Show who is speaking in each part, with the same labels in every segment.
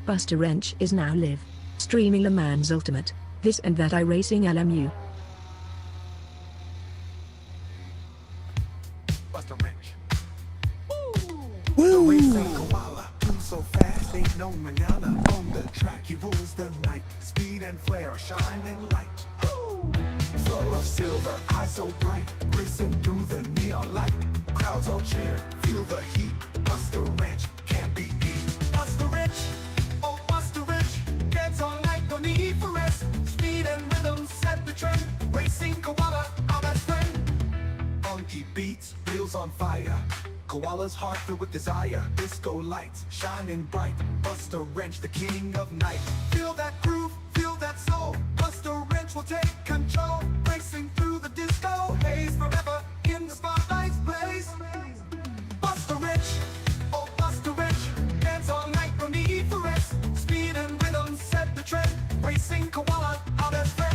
Speaker 1: BustaWrench is now live streaming Le Mans Ultimate, this and that iRacing LMU.
Speaker 2: BustaWrench. Woo! Racing koala, so fast, ain't no manana. On the track, he rules the night. Speed and flair, shining light. Full of silver, eyes so bright, racing through the neon light. Crowds all cheer, feel the heat. BustaWrench can't be beat. BustaWrench, oh BustaWrench, dance all night, no need for rest. Speed and rhythm set the trend. Racing koala, our best friend. Funky beats, wheels on fire. Koala's heart filled with desire. Disco lights shining bright. BustaWrench, the king of night. Feel that groove, feel that soul. BustaWrench will take control. Racing through the disco haze, forever in the spotlight's blaze. BustaWrench, oh BustaWrench, dance all night, no need for rest. Speed and rhythm set the trend. Racing koala, our best friend.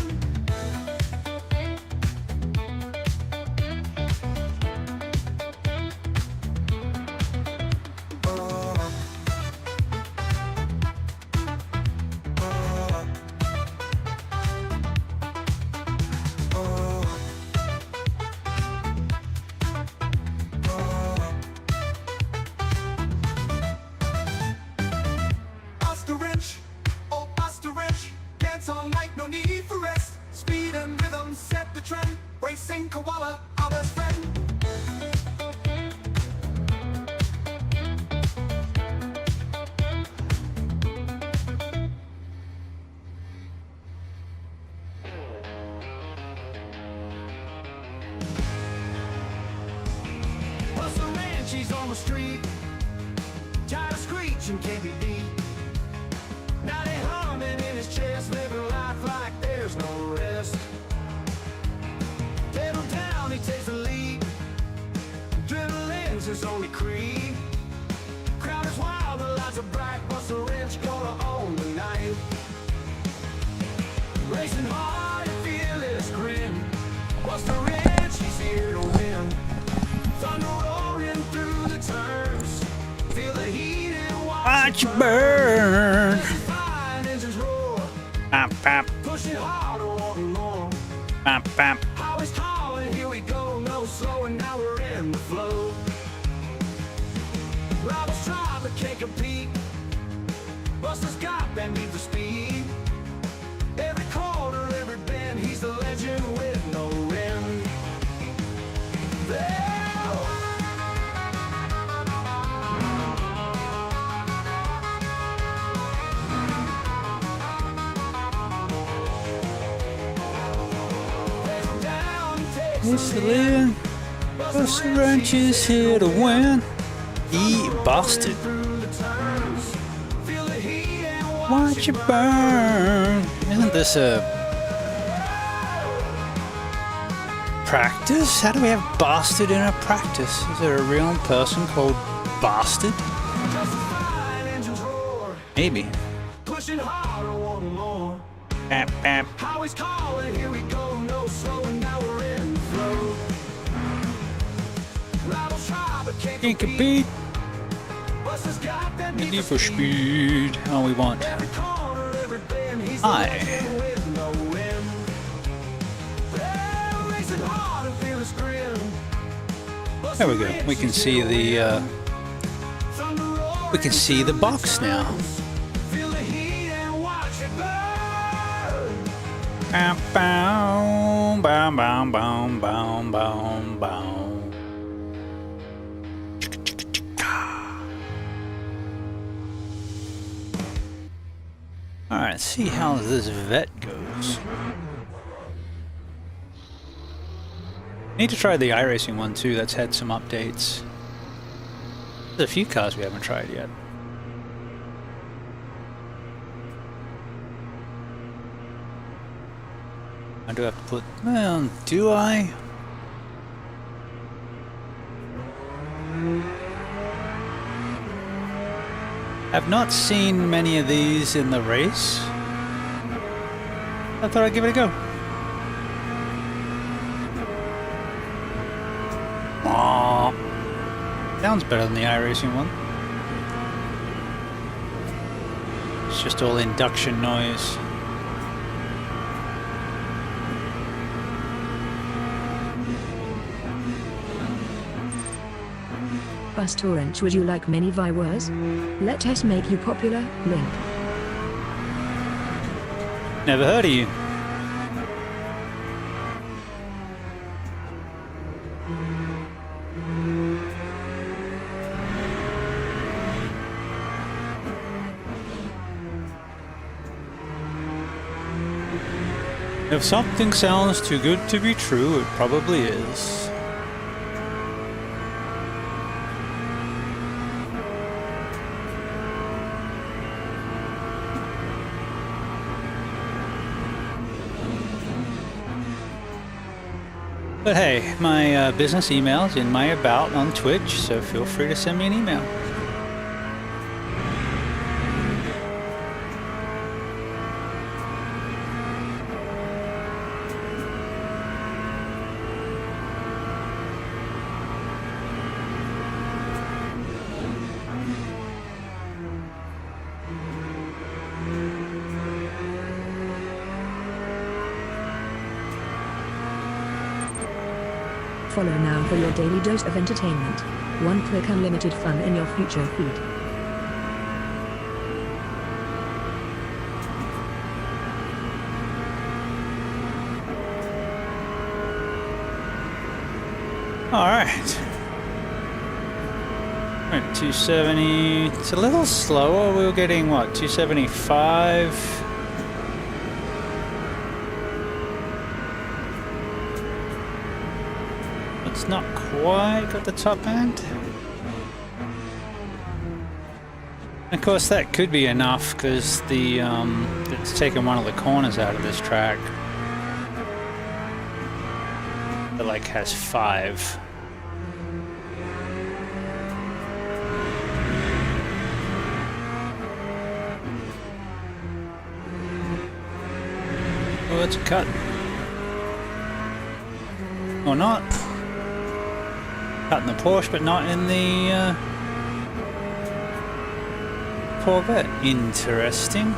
Speaker 2: BustaWrench, oh BustaWrench, dance all night, no need for rest. Speed and rhythm set the trend. Racing koala, our best friend. BustaWrench, he's on the street, tired of screeching, can't be beat. Now they humming in his chest, living life like there's no rest. Pedal down, he takes the lead. Adrenaline's his only creed. Crowd is wild, the lights are bright. BustaWrench gonna own the night. Racing hard and fearless grin. BustaWrench, he's here to win. Thunder roaring through the turns. Feel the heat and
Speaker 3: Watch you burn. Bam, bam,
Speaker 2: Pushing harder, wanting more.
Speaker 3: bam, bam.
Speaker 2: Always calling, here we go, no slowing, now we're in the flow. Rivals try but can't compete. Busta's got that need for speed. Every corner, every bend, he's the legend with no end. There.
Speaker 3: Whistling, BustaWrench is here to win. He busted. Watch it burn. Isn't this a practice? How do we have bastard in a practice? Is there a real person called bastard? Maybe.
Speaker 2: Pushing harder, wanting more.
Speaker 3: Bam, bam.
Speaker 2: Always calling, here we go, no slowing, now we're in the flow. Rivals try but can't compete. Busta's got that
Speaker 3: Need for speed. All we want.
Speaker 2: every corner, every bend, he's the
Speaker 3: Aye.
Speaker 2: legend with no end. Yeah, racing hard and fearless grin.
Speaker 3: There we go. We can see the box now.
Speaker 2: Feel the heat and watch it burn.
Speaker 3: Bam, bam, bam, bam, bam, bam, bam, bam. All right, let's see how this vet goes. Need to try the iRacing one too. That's had some updates. There's a few cars we haven't tried yet. I do have to put, well, do I? I've not seen many of these in the race. I thought I'd give it a go. Aww. Sounds better than the iRacing one. It's just all induction noise.
Speaker 1: BustaWrench, would you like many viewers? Let us make you popular. Link.
Speaker 3: Never heard of you. If something sounds too good to be true, it probably is. But hey, my business email's in my about on Twitch, so feel free to send me an email.
Speaker 1: Follow now for your daily dose of entertainment. One click unlimited fun in your future feed.
Speaker 3: Alright. We're at 270. It's a little slower. We were getting what, 275? It's not quite got the top end. Of course, that could be enough because the it's taken one of the corners out of this track. It like has 5. Oh, it's a cut. Or not. Cut in the Porsche, but not in the Corvette. Interesting.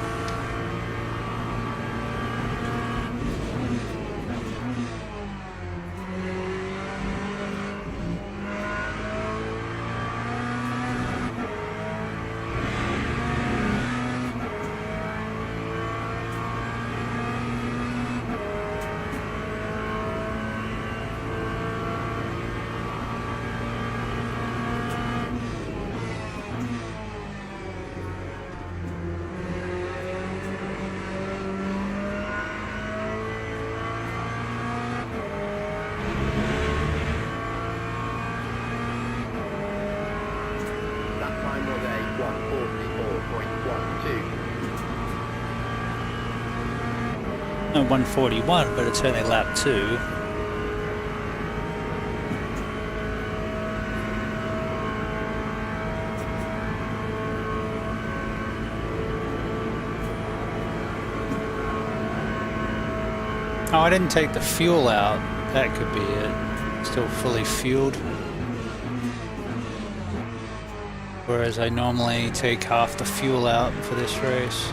Speaker 3: No, 141, but it's only lap 2. Oh, I didn't take the fuel out. That could be it. Still fully fueled. Whereas I normally take half the fuel out for this race.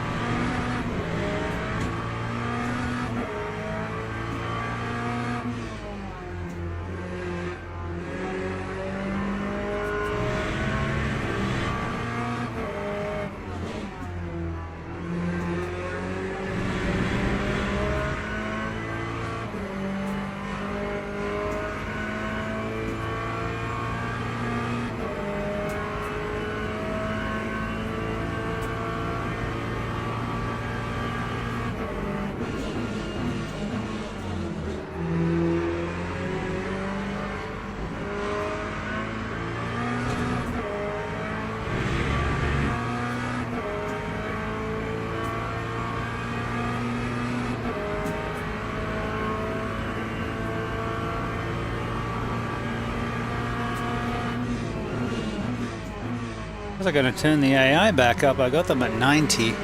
Speaker 3: I was going to turn the AI back up. I got them at 90.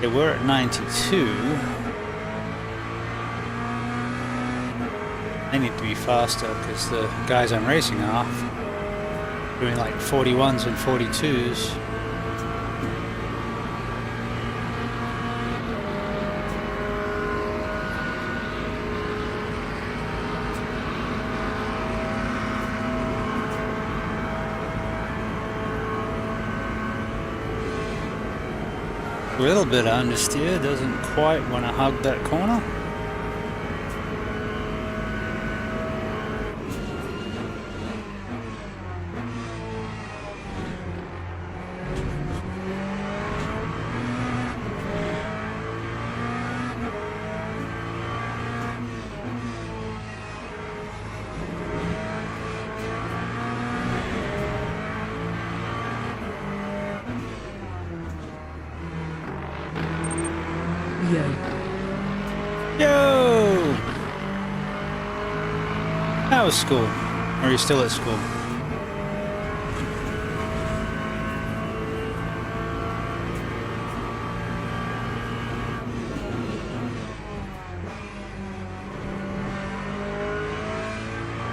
Speaker 3: They were at 92. They need to be faster because the guys I'm racing are doing like 41s and 42s. A little bit of understeer, doesn't quite want to hug that corner.
Speaker 1: Yo.
Speaker 3: Yo! How was school? Or are you still at school?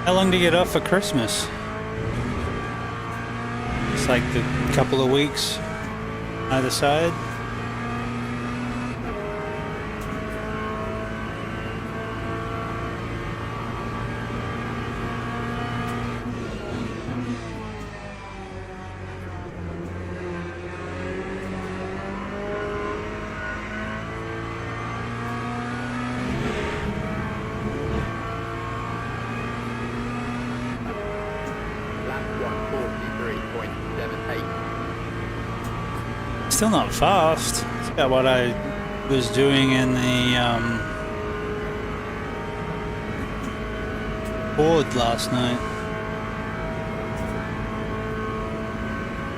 Speaker 3: How long do you get off for Christmas? It's like the couple of weeks either side. Still not fast. It's about what I was doing in the board last night.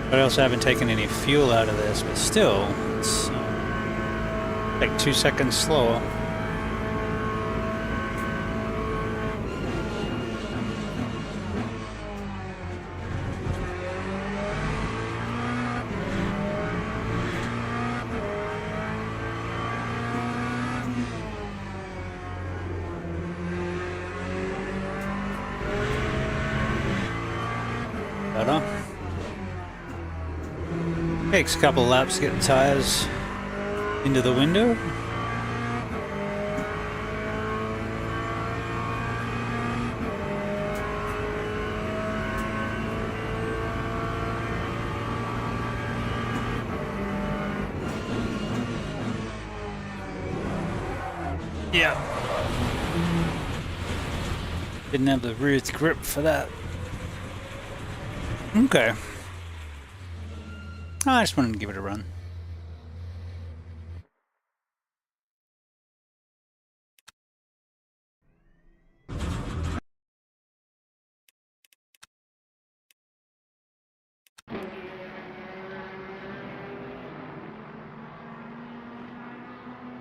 Speaker 3: But I also haven't taken any fuel out of this, but still, it's like 2 seconds slower. Better. Takes a couple laps to get the tires into the window. Yeah. Didn't have the rear grip for that. Okay. I just wanted to give it a run.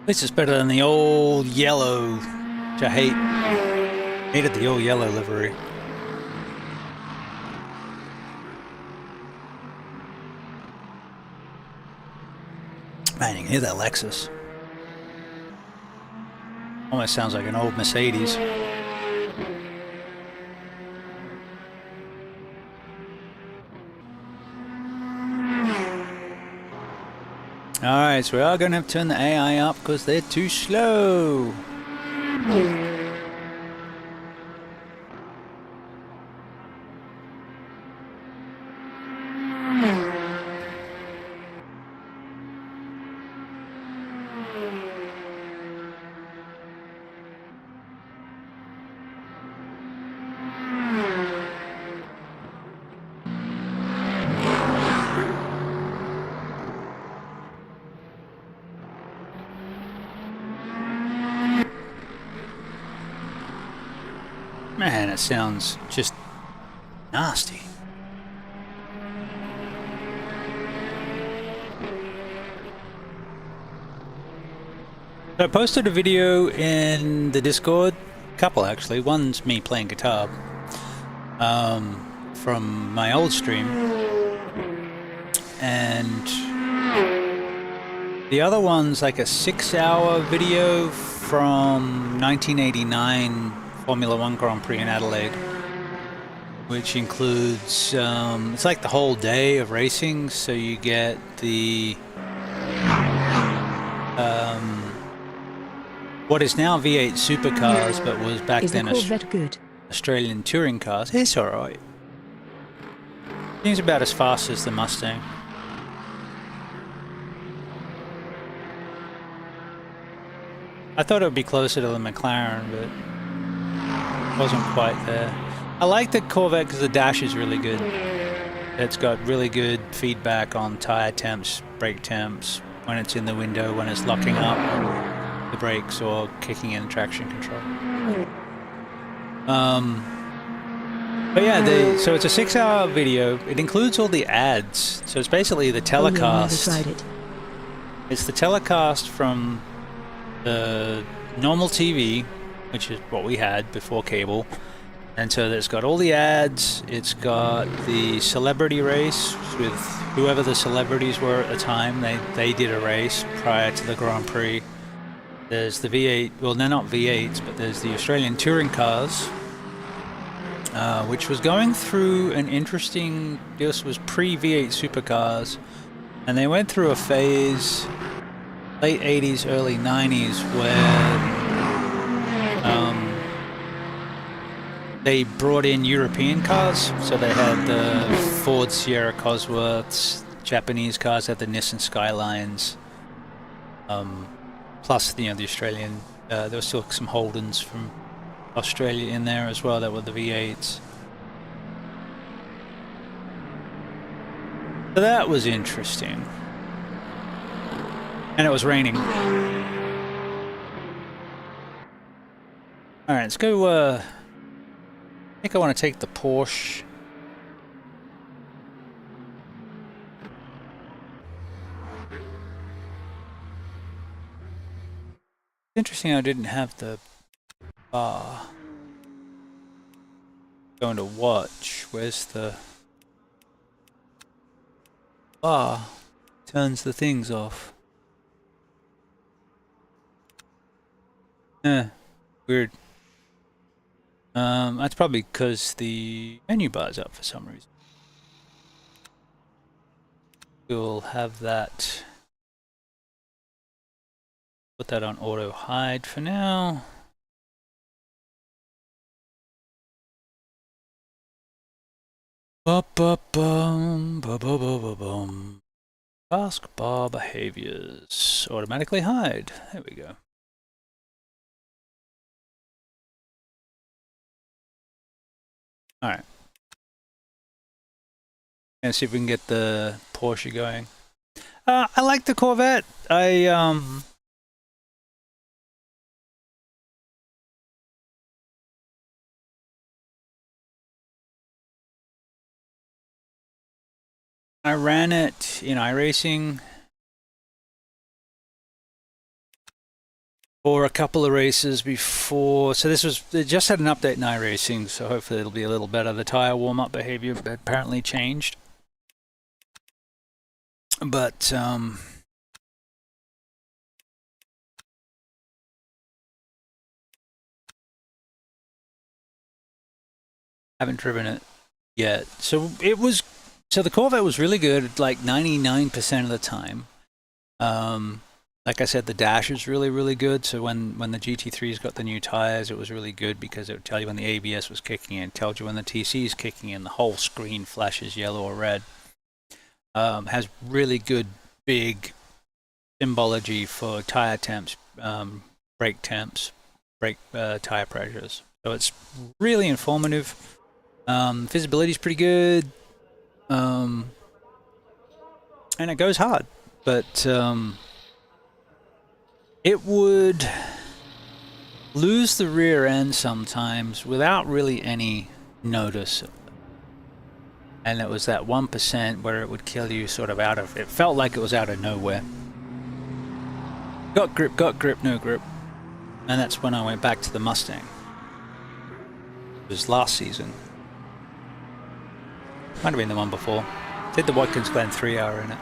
Speaker 3: This is better than the old yellow, which I hate. Hated the old yellow livery. Man, you can hear that Lexus. Almost sounds like an old Mercedes. Alright, so we are going to have to turn the AI up because they're too slow. Man, it sounds just nasty. So I posted a video in the Discord, a couple actually. One's me playing guitar from my old stream, and the other one's like a 6-hour video from 1989 Formula One Grand Prix in Adelaide, which includes it's like the whole day of racing. So you get the what is now V8 supercars, but was back then Australian touring cars. It's alright. Seems about as fast as the Mustang. I thought it would be closer to the McLaren, but it wasn't quite there. I like the Corvette because the dash is really good. It's got really good feedback on tire temps, brake temps, when it's in the window, when it's locking up the brakes or kicking in traction control. But yeah, so it's a 6-hour video. It includes all the ads. So it's basically the telecast. It's the telecast from the normal TV, which is what we had before cable. And so it's got all the ads. It's got the celebrity race with whoever the celebrities were at the time. They did a race prior to the Grand Prix. There's the V8, well, they're not V8s, but there's the Australian touring cars, which was going through an interesting, this was pre-V8 supercars, and they went through a phase, late 80s, early 90s, where they brought in European cars. So they had the Ford Sierra Cosworths, Japanese cars had the Nissan Skylines, plus the Australian, there were still some Holdens from Australia in there as well that were the V8s. So that was interesting. And it was raining. Alright, let's go, I think I want to take the Porsche. Interesting I didn't have the bar. Going to watch. Where's the bar? Turns the things off. Weird. That's probably because the menu bar's up for some reason. We'll have that. Put that on auto hide for now. Taskbar behaviors. Automatically hide. There we go. Alright. And see if we can get the Porsche going. I like the Corvette. I ran it in iRacing for a couple of races before. So this was, it just had an update in iRacing, so hopefully it'll be a little better. The tire warm-up behavior apparently changed. But haven't driven it yet. So it was, so the Corvette was really good, like 99% of the time. Like I said, the dash is really, really good. So when the GT3's got the new tires, it was really good because it would tell you when the ABS was kicking in, tells you when the TC is kicking in, the whole screen flashes yellow or red. Has really good big symbology for tire temps, brake temps, brake tire pressures. So it's really informative. Visibility is pretty good. And it goes hard, but it would lose the rear end sometimes without really any notice. And it was that 1% where it would kill you sort of out of, it felt like it was out of nowhere. Got grip, no grip. And that's when I went back to the Mustang. It was last season. Might have been the one before. Did the Watkins Glen 3-hour in it.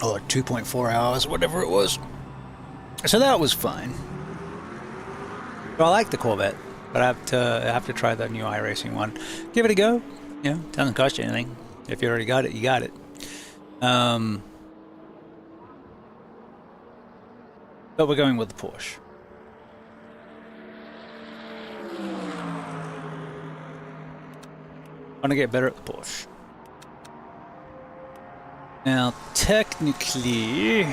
Speaker 3: Or 2.4 hours, whatever it was. So that was fine. But I like the Corvette, but I have to try the new iRacing one. Give it a go. You know, doesn't cost you anything. If you already got it, you got it. But we're going with the Porsche. I want to get better at the Porsche. Now, technically,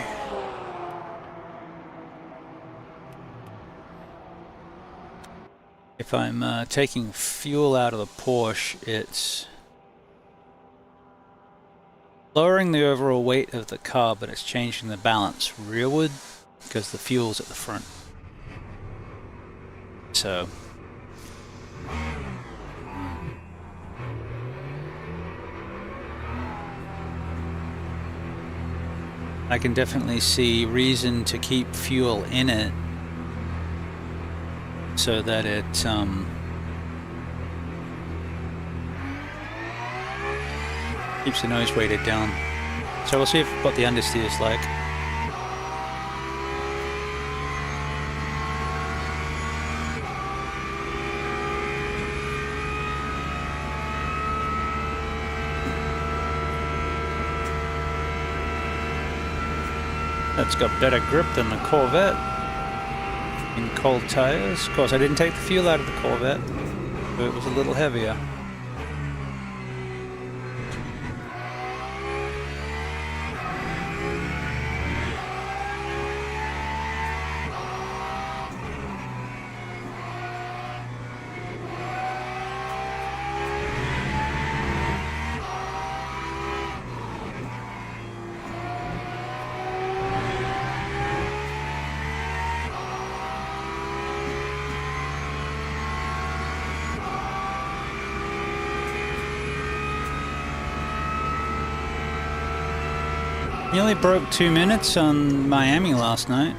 Speaker 3: if I'm taking fuel out of the Porsche, it's lowering the overall weight of the car, but it's changing the balance rearward because the fuel's at the front. So I can definitely see reason to keep fuel in it so that it keeps the nose weighted down. So we'll see what the understeer is like. That's got better grip than the Corvette in cold tires. Of course, I didn't take the fuel out of the Corvette, but it was a little heavier. Nearly broke 2 minutes on Miami last night.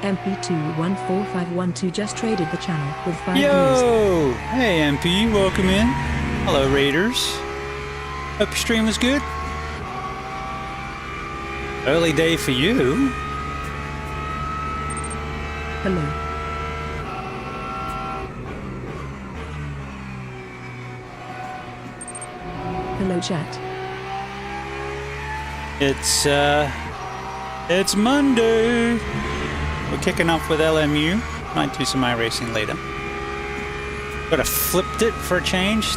Speaker 1: MP214512 just traded the channel with 5 views.
Speaker 3: Yo! Hey MP, welcome in. Hello Raiders. Hope your stream was good. Early day for you.
Speaker 1: Hello. Hello chat.
Speaker 3: It's Monday. We're kicking off with LMU. Might do some iRacing later. But I flipped it for a change,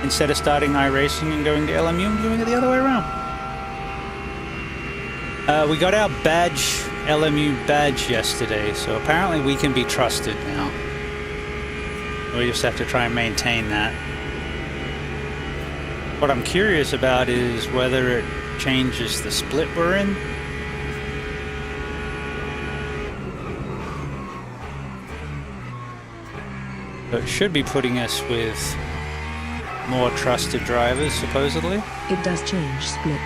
Speaker 3: instead of starting iRacing and going to LMU, I'm doing it the other way around. We got our badge, LMU badge yesterday, so apparently we can be trusted now. We just have to try and maintain that. What I'm curious about is whether it changes the split we're in. So it should be putting us with more trusted drivers, supposedly.
Speaker 1: It does change split.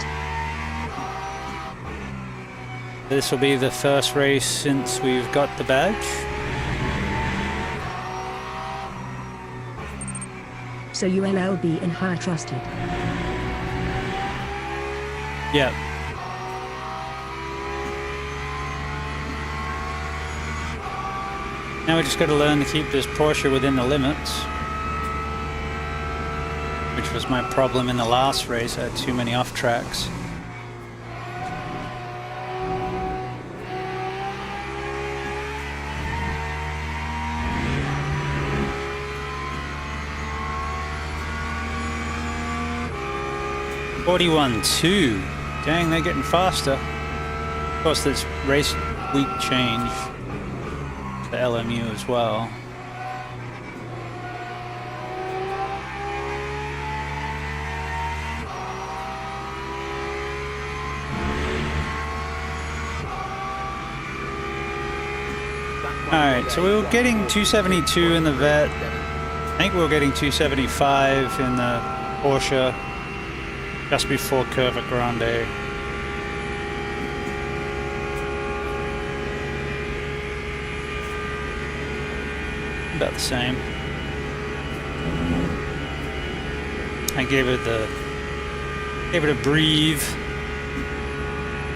Speaker 3: This will be the first race since we've got the badge.
Speaker 1: So ULLB in higher trusted.
Speaker 3: Yep. Now we just got to learn to keep this Porsche within the limits, which was my problem in the last race. I had too many off tracks. (41.2). Dang, they're getting faster. Of course, this race week change to LMU as well. Alright, so we were getting 272 in the Vet. I think we were getting 275 in the Porsche just before Curva Grande. About the same. I gave it a breathe.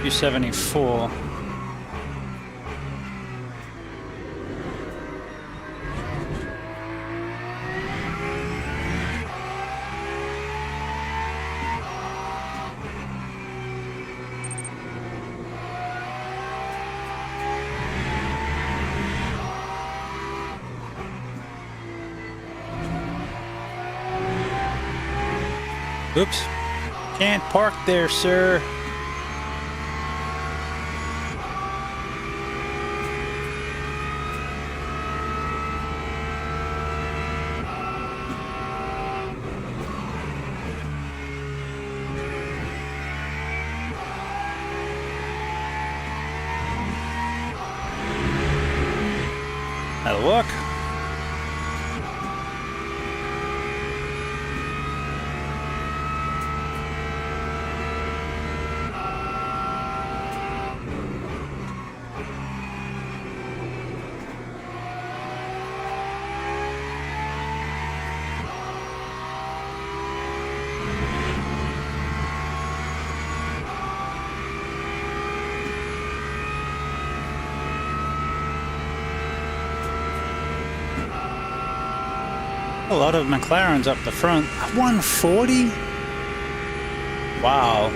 Speaker 3: 274. Oops. Can't park there, sir. That'll work. A lot of McLarens up the front. 140? Wow.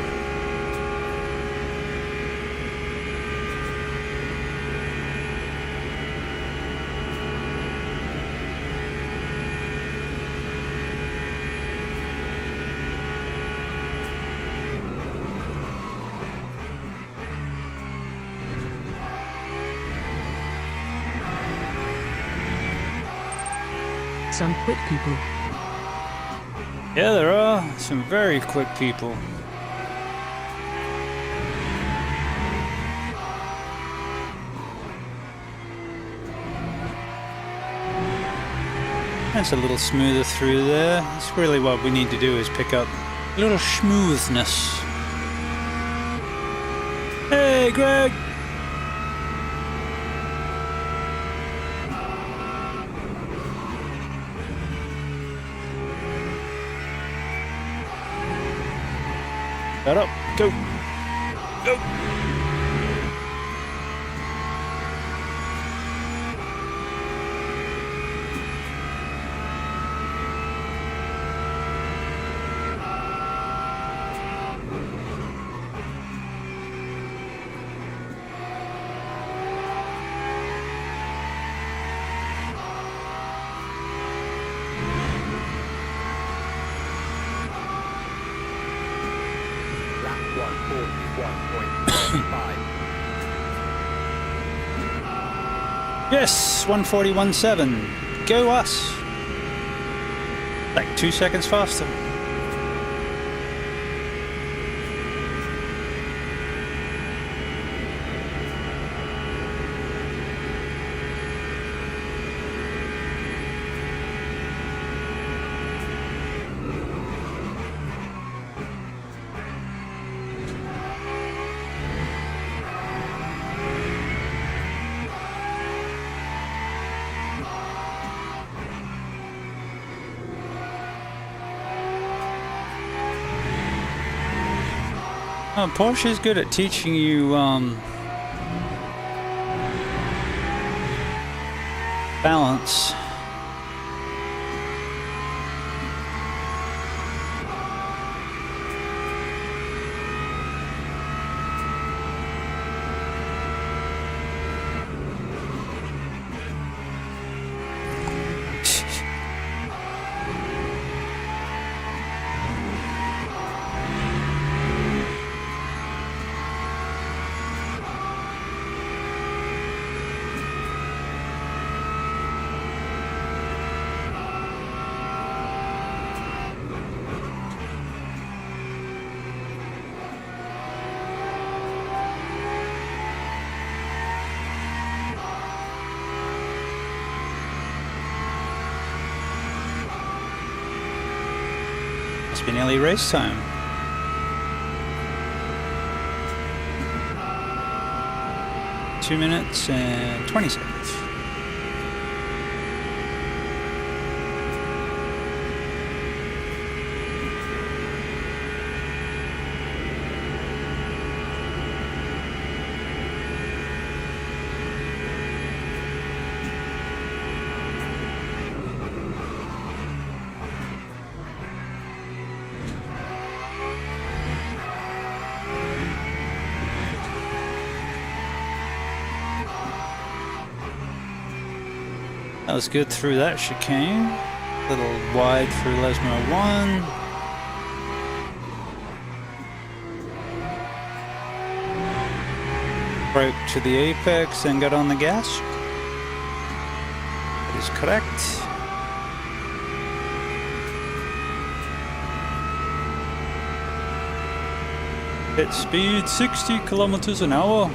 Speaker 1: Some quick people.
Speaker 3: Yeah, there are some very quick people. That's a little smoother through there. That's really what we need to do, is pick up a little smoothness. Hey, Greg! Shut up. Go. Go. Yes, 141.7. Go us. Like 2 seconds faster. Porsche is good at teaching you balance. Must be nearly race time. Two minutes and 20 seconds. That was good through that chicane. A little wide through Lesmo 1. Broke to the apex and got on the gas. That is correct. Hit speed 60 kilometers an hour.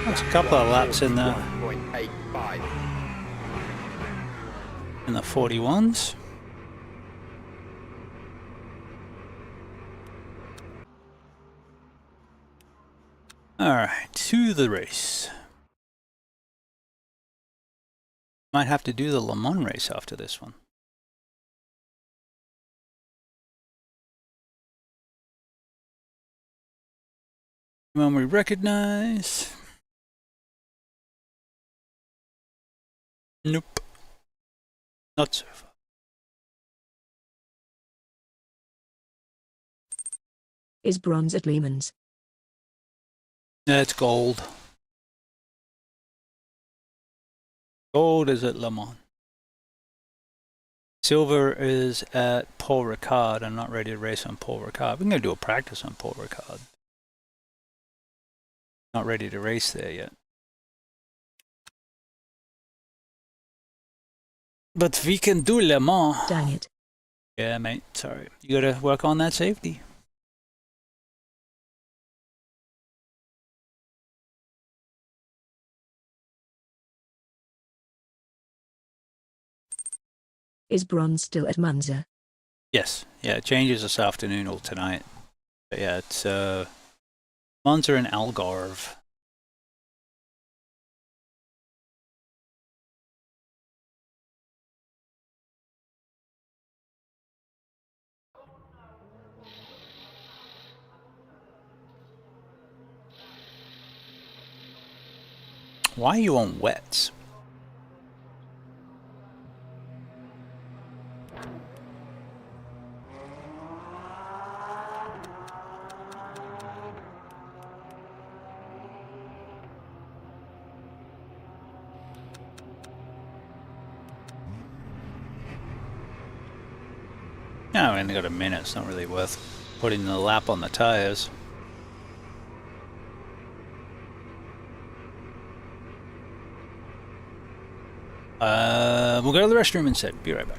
Speaker 3: That's a couple of laps in the 41s. All right, to the race. Might have to do the Le Mans race after this one. When we recognize. Nope. Not so far.
Speaker 1: Is bronze at Lehman's?
Speaker 3: It's gold. Gold is at Le Mans. Silver is at Paul Ricard. I'm not ready to race on Paul Ricard. We're going to do a practice on Paul Ricard. Not ready to race there yet. But we can do Le Mans.
Speaker 1: Dang it.
Speaker 3: Yeah, mate. Sorry. You gotta work on that safety.
Speaker 1: Is bronze still at Monza?
Speaker 3: Yes. Yeah, it changes this afternoon or tonight. But yeah, it's Monza and Algarve. Why are you on wets? No, I only got a minute. It's not really worth putting the lap on the tires. We'll go to the restroom instead. Be right back.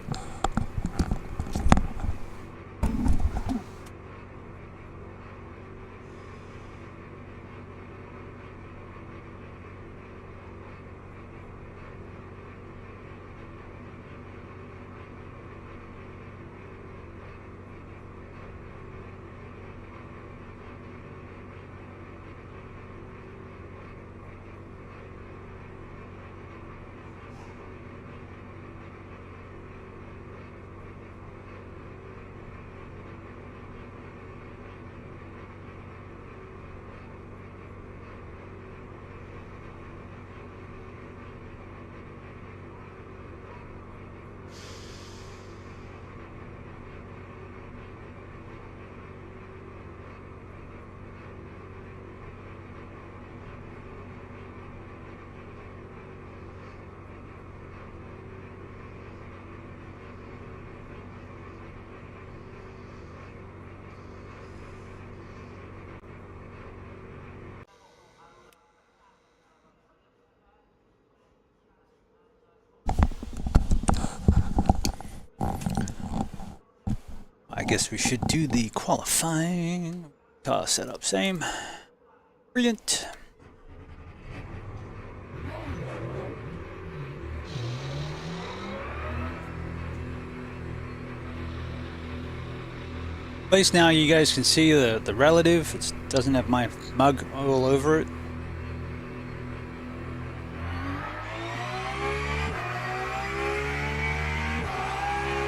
Speaker 3: I guess we should do the qualifying. Car setup, same. Brilliant. Place now, you guys can see the relative. It doesn't have my mug all over it.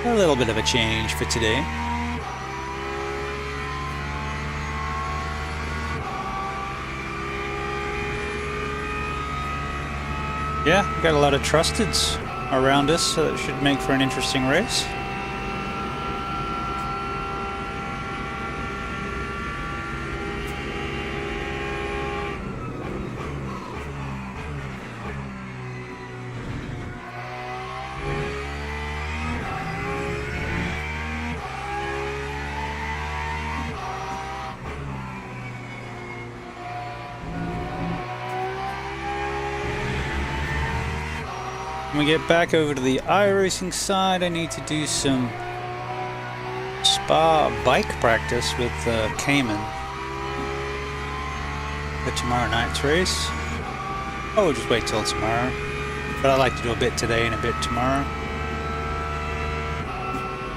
Speaker 3: A little bit of a change for today. Yeah, got a lot of trusteds around us, so that should make for an interesting race. When we get back over to the iRacing side, I need to do some spa bike practice with Cayman for tomorrow night's race. Oh, we'll just wait till tomorrow. But I like to do a bit today and a bit tomorrow.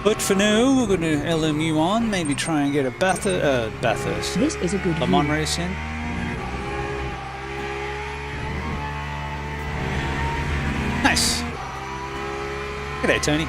Speaker 3: But for now, we're going to LMU on, maybe try and get a Bathurst
Speaker 1: This is a good
Speaker 3: Le Mans
Speaker 1: view.
Speaker 3: race in. Nice. G'day, Tony.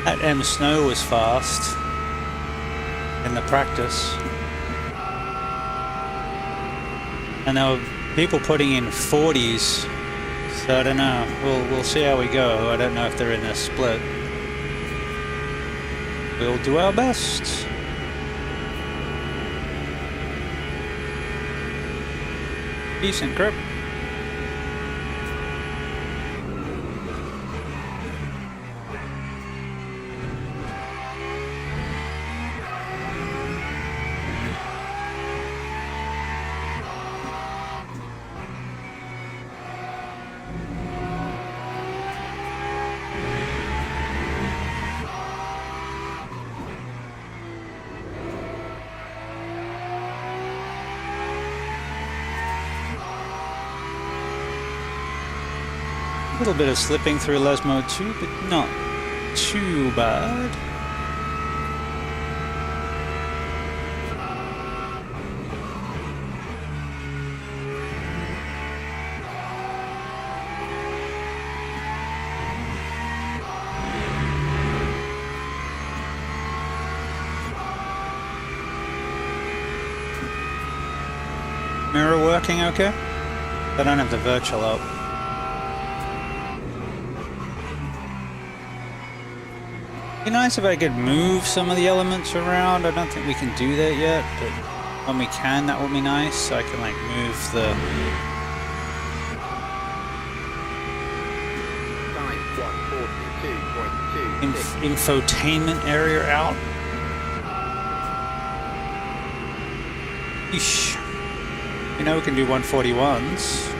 Speaker 3: That M Snow was fast in the practice, and there were people putting in 40s, so I don't know. We'll see how we go. I don't know if they're in a split. We'll do our best. Decent grip. A little bit of slipping through Lesmo too, but not too bad. Mirror working okay? I don't have the virtual up. Be nice if I could move some of the elements around. I don't think we can do that yet, but when we can, that would be nice. So I can like move the infotainment area out. Eesh. You know we can do 141s.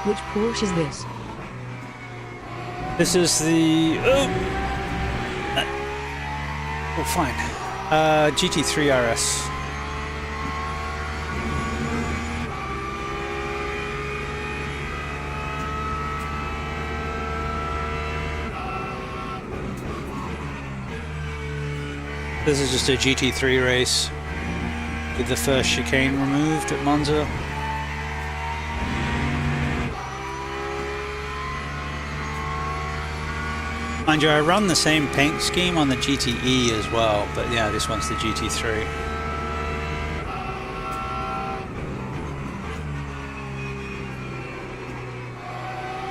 Speaker 1: Which Porsche is this?
Speaker 3: This is the fine. GT3 RS. This is just a GT3 race with the first chicane removed at Monza. Mind you, I run the same paint scheme on the GTE as well, but yeah, this one's the GT3.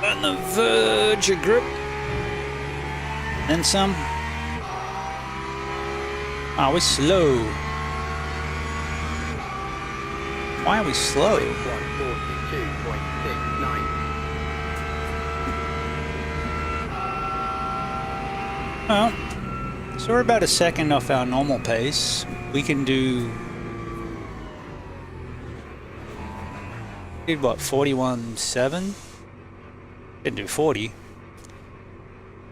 Speaker 3: On the verge of grip. Then some. Ah, we're slow. Why are we slow? Well, so we're about a second off our normal pace. We can do... Did what, 41.7? Didn't do 40.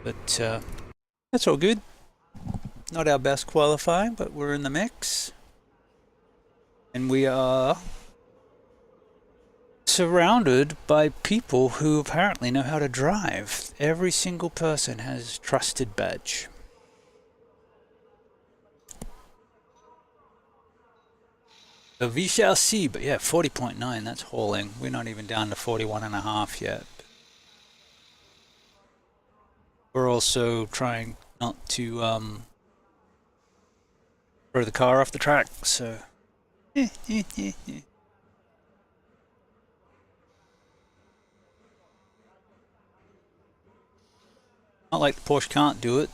Speaker 3: But that's all good. Not our best qualifying, but we're in the mix. And we are surrounded by people who apparently know how to drive. Every single person has trusted badge. So we shall see, but yeah, 40.9, that's hauling. We're not even down to 41.5 yet. We're also trying not to throw the car off the track, so... Not like the Porsche can't do it.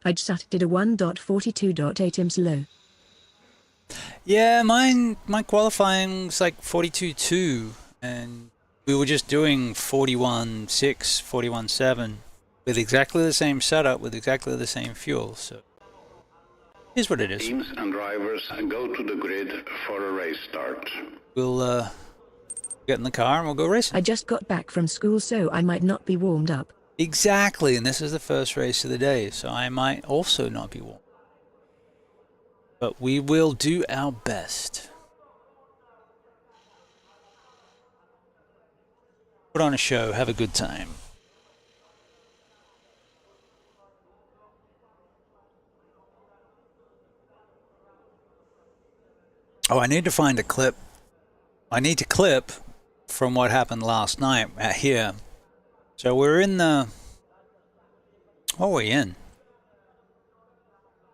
Speaker 1: I just did a 1.42.8 IMS low.
Speaker 3: Yeah, my qualifying's like 42.2, and we were just doing 41.6, 41.7 with exactly the same setup, with exactly the same fuel, so here's what it is.
Speaker 4: Teams and drivers go to the grid for a race start.
Speaker 3: We'll get in the car and we'll go racing.
Speaker 1: I just got back from school, so I might not be warmed up.
Speaker 3: Exactly, and this is the first race of the day, so I might also not be warm. But we will do our best. Put on a show, have a good time. Oh, I need to find a clip. I need to clip from what happened last night out here. So we're in the... What were we in?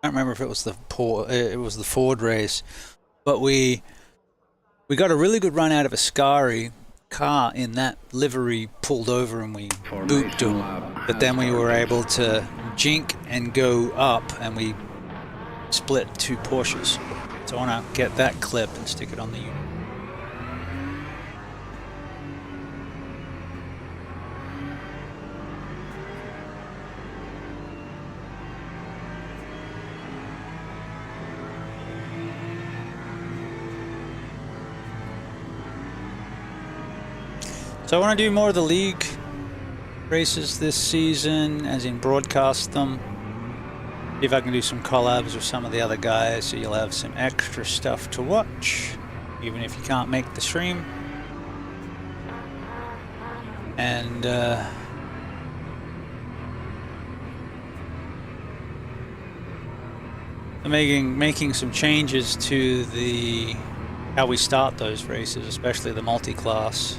Speaker 3: I don't remember if it was the Ford race, but we got a really good run out of a Ascari car in that livery, pulled over and we booped them. But then we were able to jink and go up, and we split two Porsches. So I want to get that clip and stick it on the unit. So I want to do more of the league races this season, as in broadcast them. See if I can do some collabs with some of the other guys, so you'll have some extra stuff to watch, even if you can't make the stream. And making some changes to the how we start those races, especially the multi-class.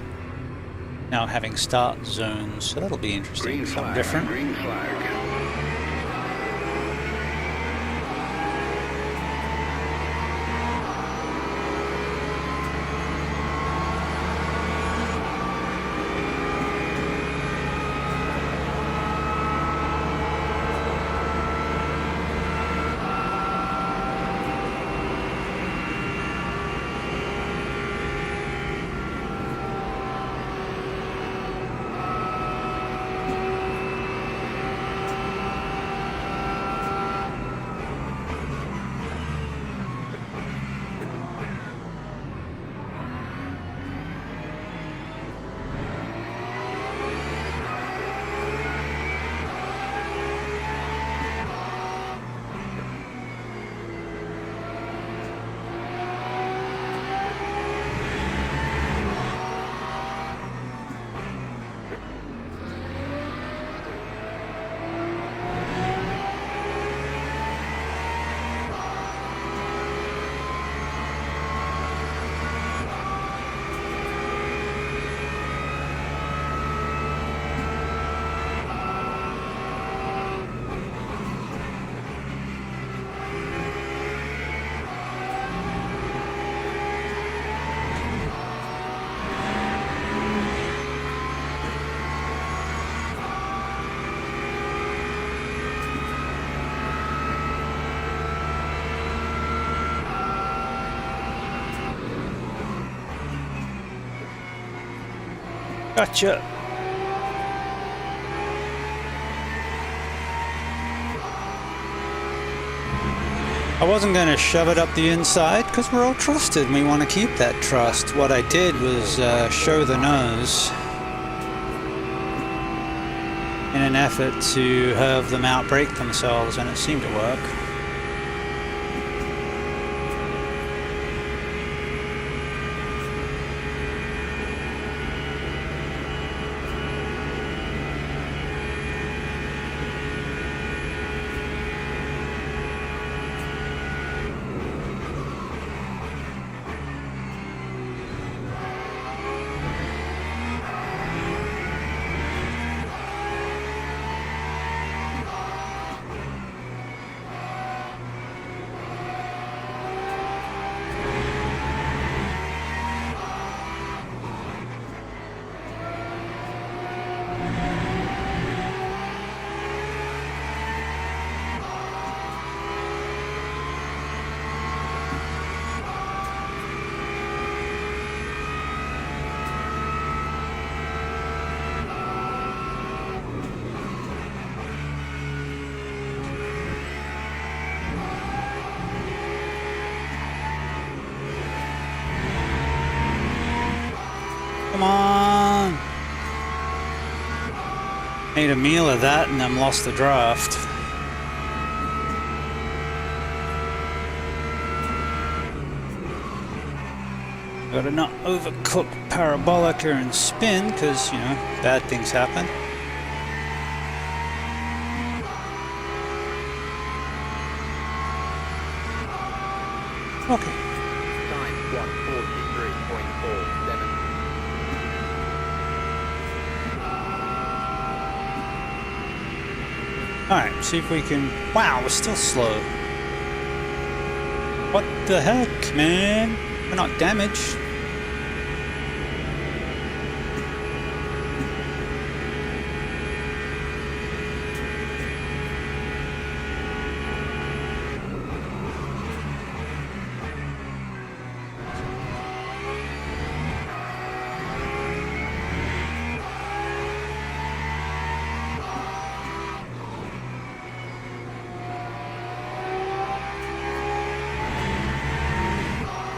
Speaker 3: Now having start zones, so that'll be interesting.
Speaker 4: Green
Speaker 3: Something
Speaker 4: flag,
Speaker 3: different.
Speaker 4: green flag.
Speaker 3: Gotcha. I wasn't going to shove it up the inside because we're all trusted and we want to keep that trust. What I did was show the nose in an effort to have them outbrake themselves, and it seemed to work. Come on! Made a meal of that and then lost the draft. Gotta not overcook parabolica and spin, because, you know, bad things happen. Okay.
Speaker 5: Time 1:43.47.
Speaker 3: Alright, see if we can... Wow, we're still slow. What the heck, man? We're not damaged.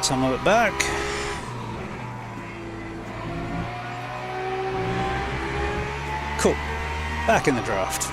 Speaker 3: Some of it back. Cool. Back in the draft.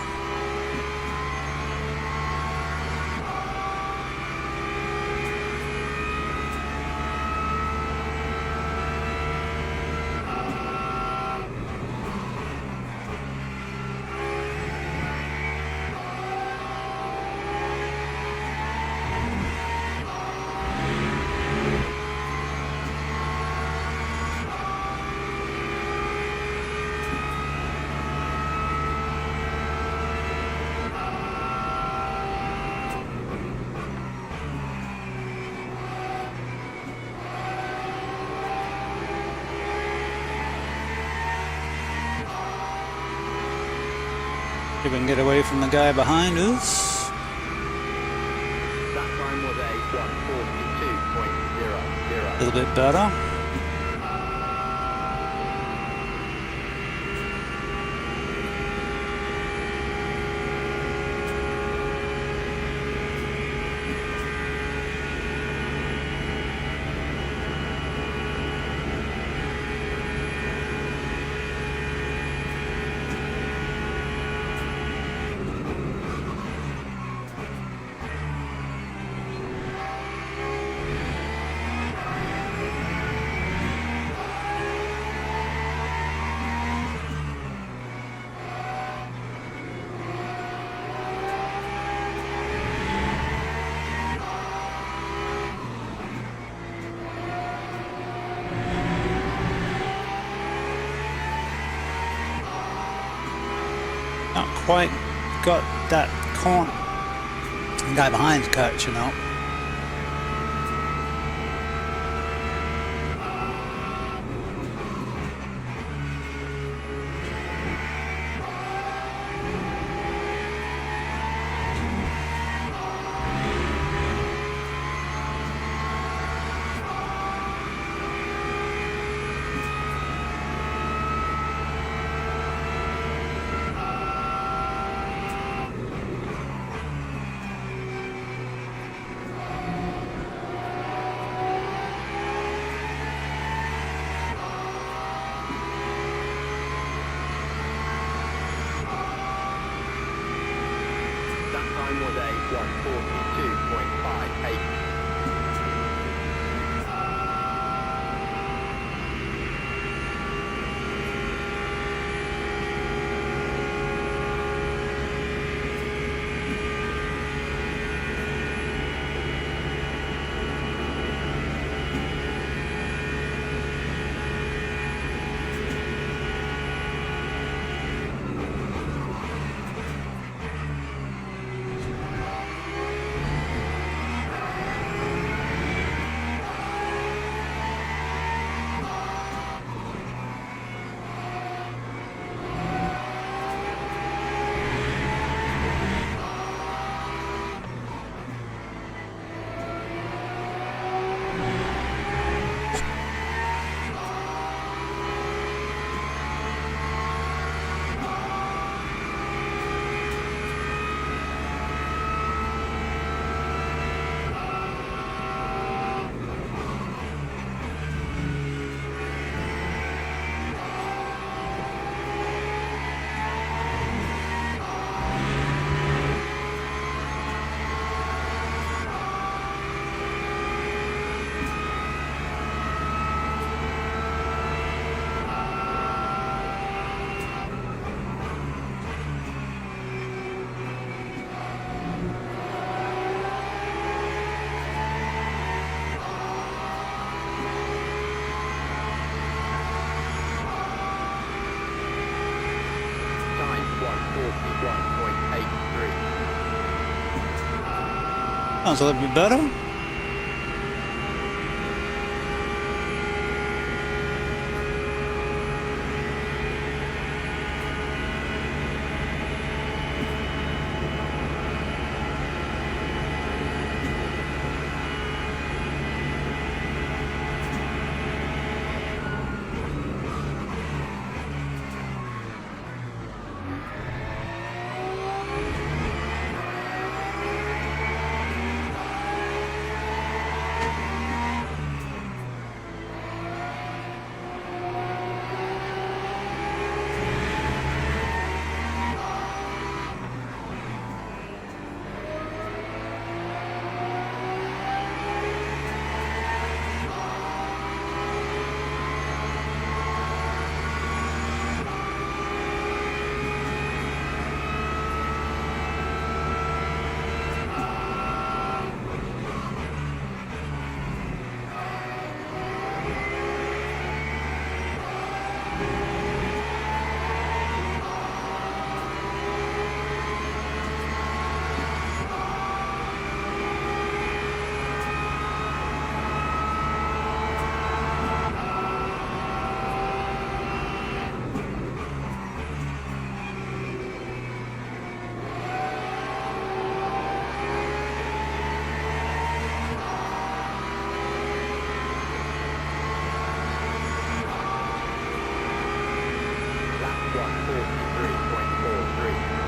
Speaker 3: See if we can get away from the guy behind us.
Speaker 5: That time was a 1:42.00.
Speaker 3: A little bit better. Not quite got that corner. The guy behind's cut, you know.
Speaker 5: time was a 1:42.58. Time 1:41.83.
Speaker 3: Sounds a little bit better.
Speaker 5: Lap 1:43.43.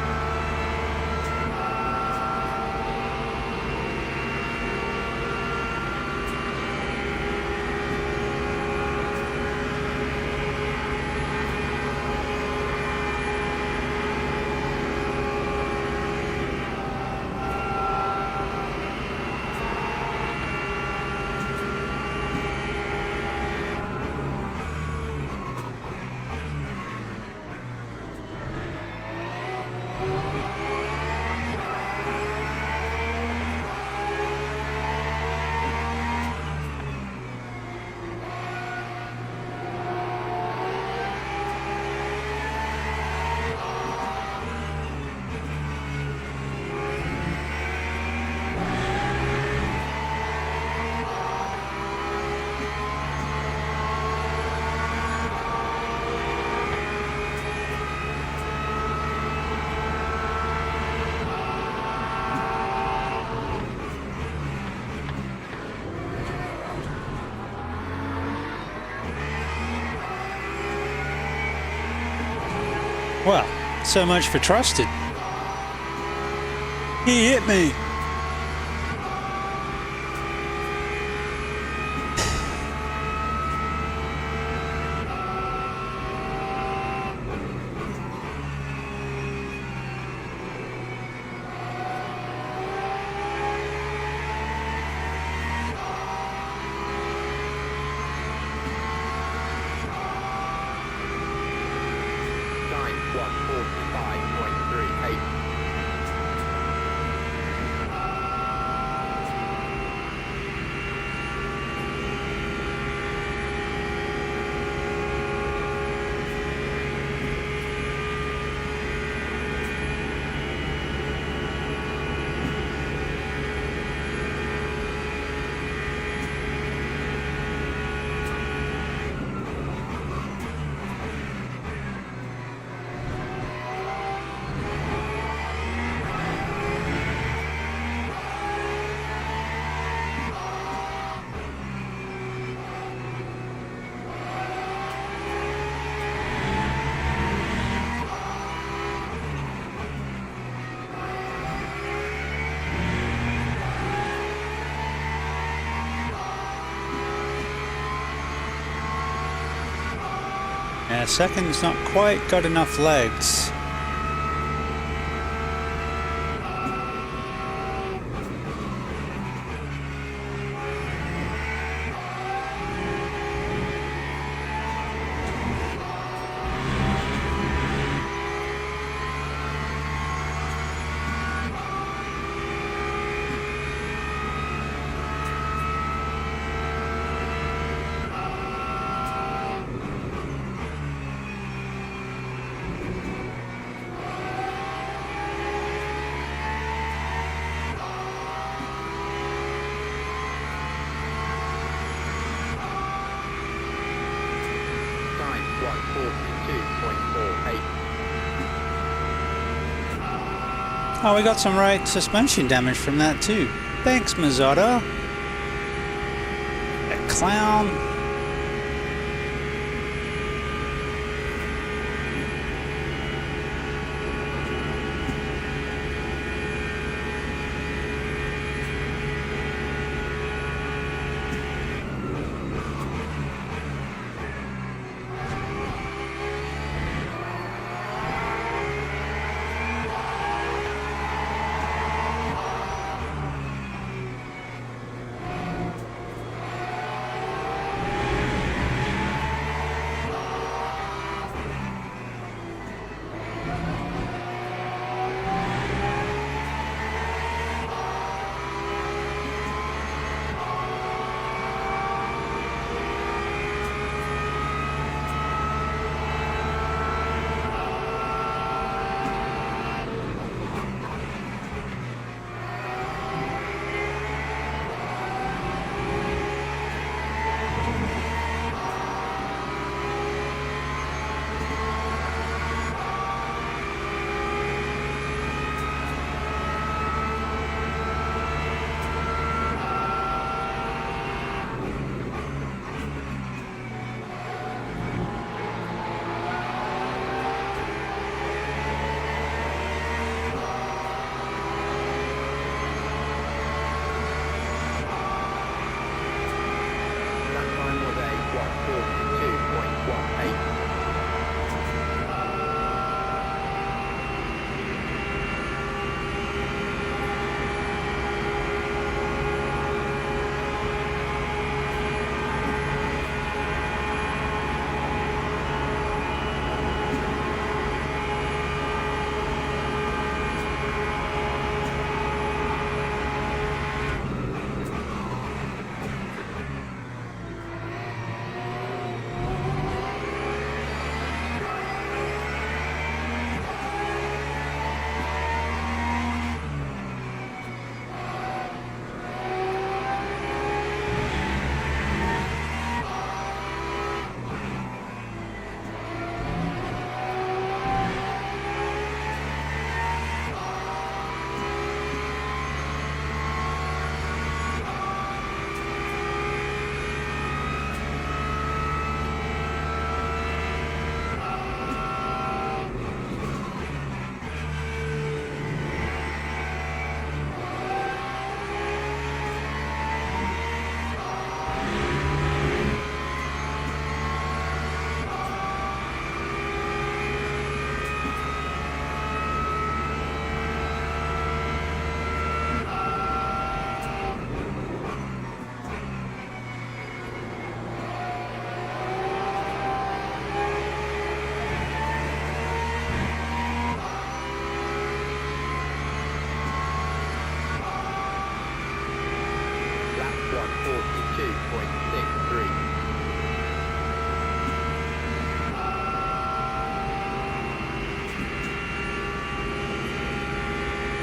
Speaker 3: Well, so much for trusted. He hit me.
Speaker 5: 145.38.
Speaker 3: Yeah, second's not quite got enough legs.
Speaker 5: Time 142.48.
Speaker 3: Oh, we got some right suspension damage from that too. Thanks, Mazzotta. That clown.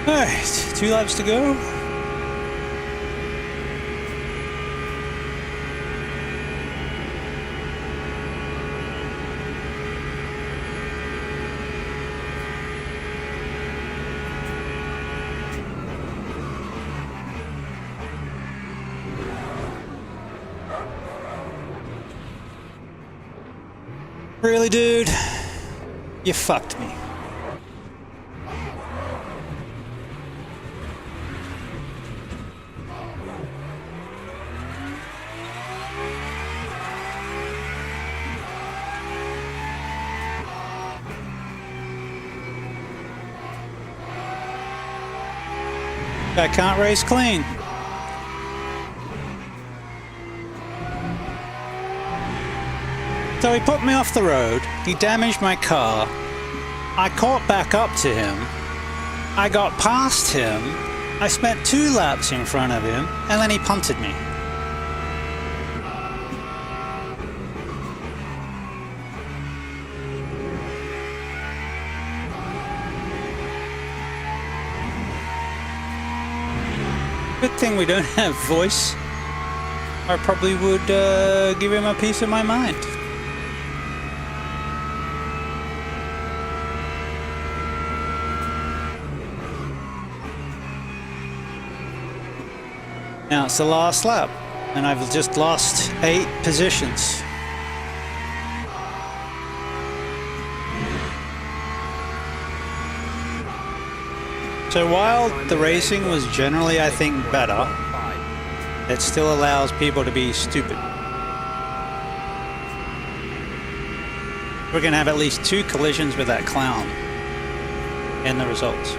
Speaker 3: Alright, 2 laps to go. Really, dude? You fucked me. I can't race clean. So he put me off the road, he damaged my car, I caught back up to him, I got past him, I spent 2 laps in front of him, and then he punted me. Good thing we don't have voice. I probably would give him a piece of my mind. Now it's the last lap, and I've just lost 8 positions. So while the racing was generally, I think, better, it still allows people to be stupid. We're going to have at least 2 collisions with that clown in the results.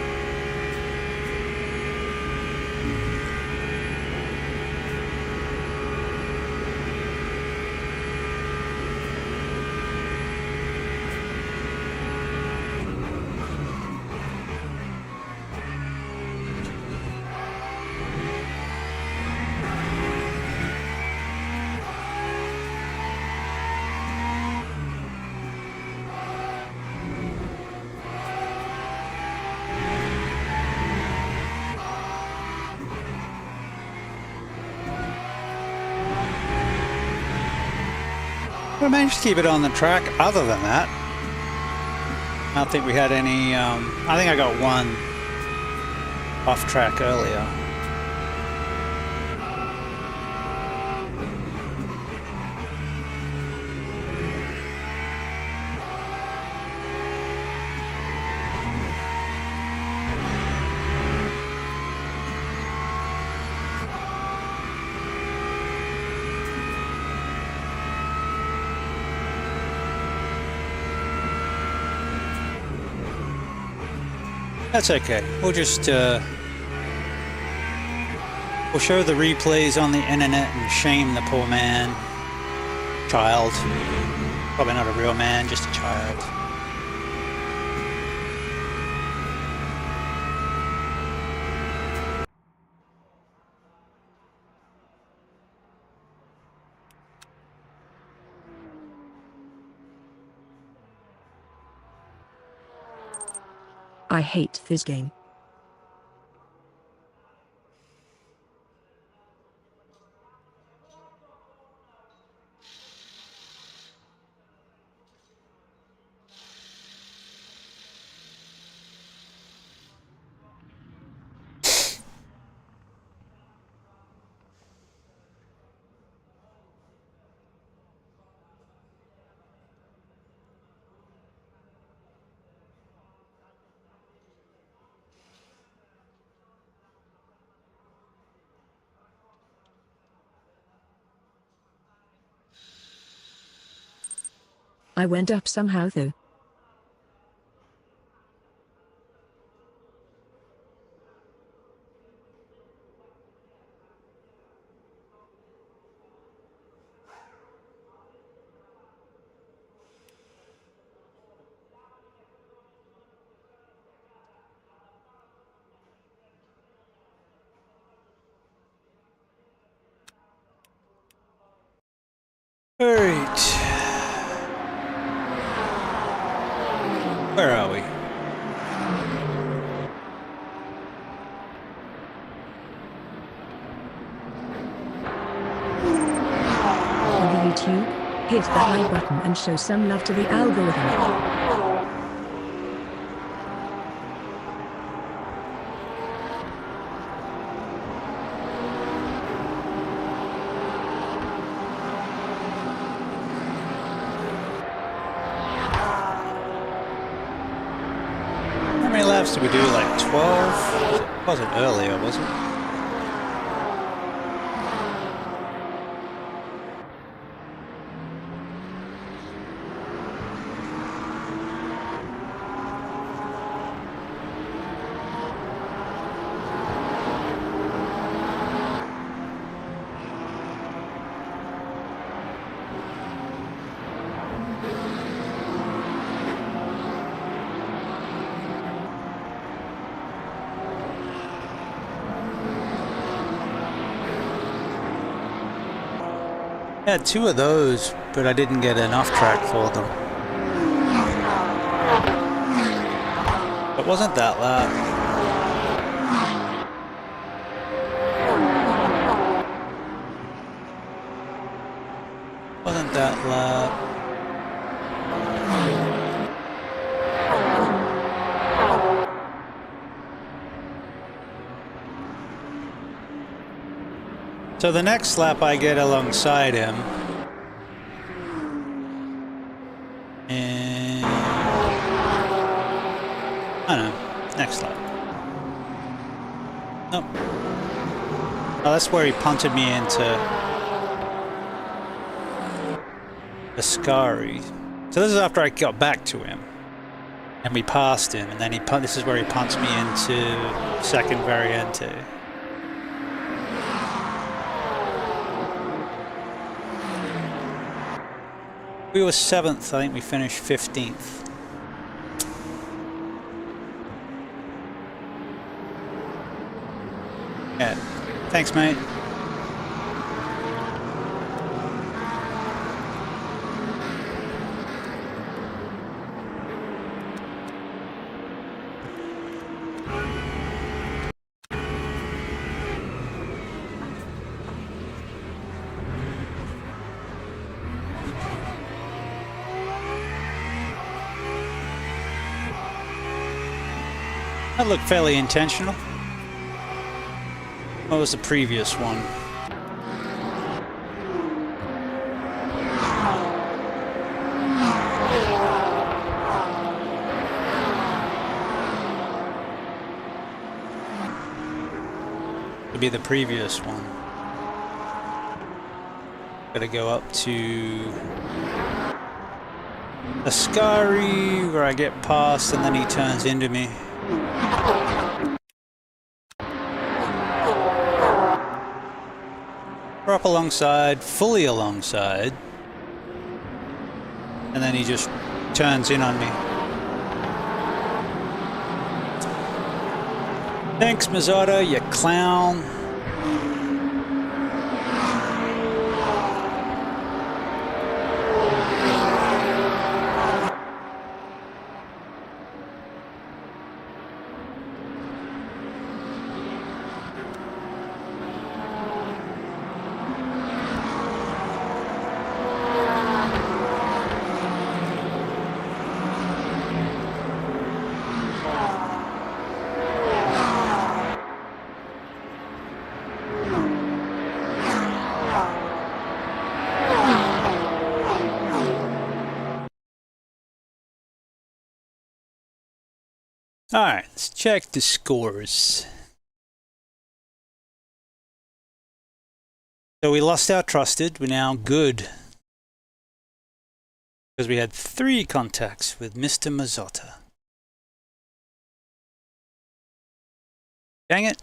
Speaker 3: We managed to keep it on the track. Other than that, I don't think we had any. I think I got 1 off track earlier. That's okay. We'll just we'll show the replays on the internet and shame the poor man. Child. Probably not a real man, just a child.
Speaker 1: I hate this game. I went up somehow though.
Speaker 3: All right. Where are we?
Speaker 1: Hit that like button and show some love to the algorithm.
Speaker 3: How many laps did we do? Like 12? It wasn't earlier, was it? I had 2 of those, but I didn't get enough track for them. It wasn't that lap. Wasn't that lap. So the next lap I get alongside him, and I don't know, next lap. Nope. Oh, that's where he punted me into Ascari. So this is after I got back to him, and we passed him, and then this is where he punts me into second Variante. We were 7th, I think we finished 15th. Yeah, thanks mate. That looked fairly intentional. What was the previous one? Would be the previous one. Gotta go up to Ascari, where I get past, and then he turns into me. We're up alongside, fully alongside, and then he just turns in on me. Thanks, Mazzotta, you clown. Alright, let's check the scores. So we lost our trusted, we're now good. Because we had 3 contacts with Mr. Mazzotta. Dang it.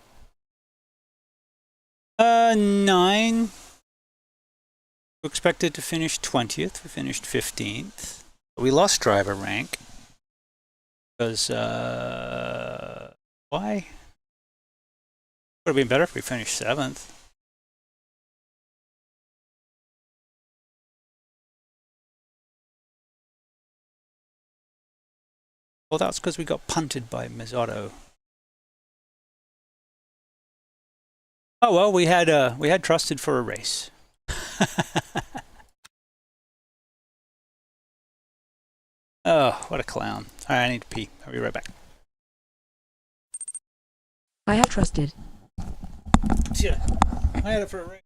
Speaker 3: 9. We expected to finish 20th, we finished 15th. We lost driver rank. Because, why? Would have been better if we finished 7th. Well, that's because we got punted by Mazzotta. Oh well, we had trusted for a race. Oh, what a clown. Alright, I need to pee. I'll be right back.
Speaker 1: I have trusted.
Speaker 3: Yeah, I had it for a ring.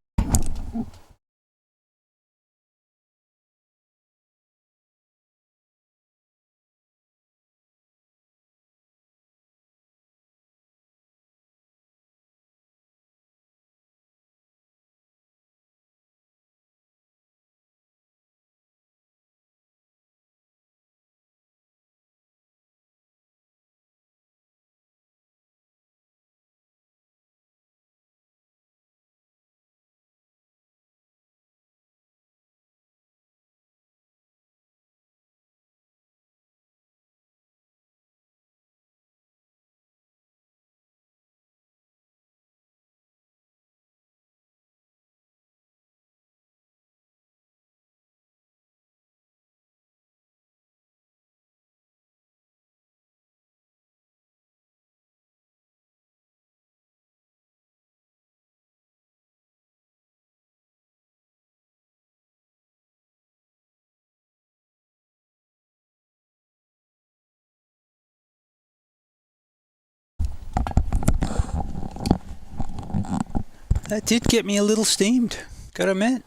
Speaker 3: That did get me a little steamed, gotta admit.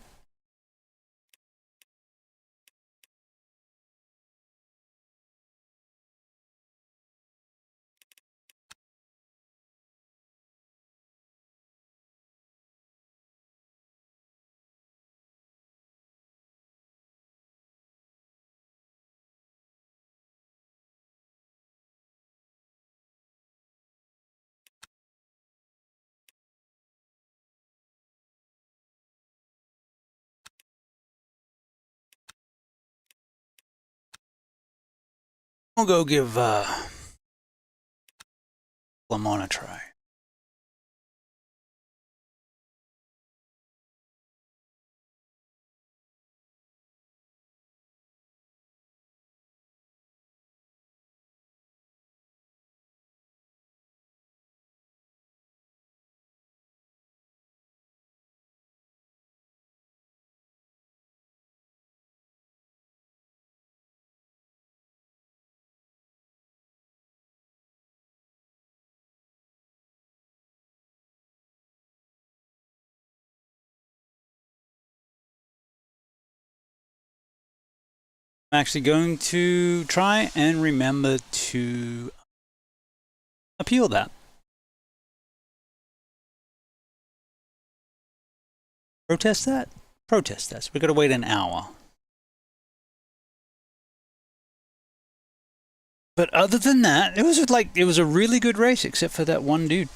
Speaker 3: We'll go give Lemon a try. I'm actually going to try and remember to appeal that. Protest that? Protest that. So we gotta wait an hour. But other than that, it was a really good race, except for that one dude.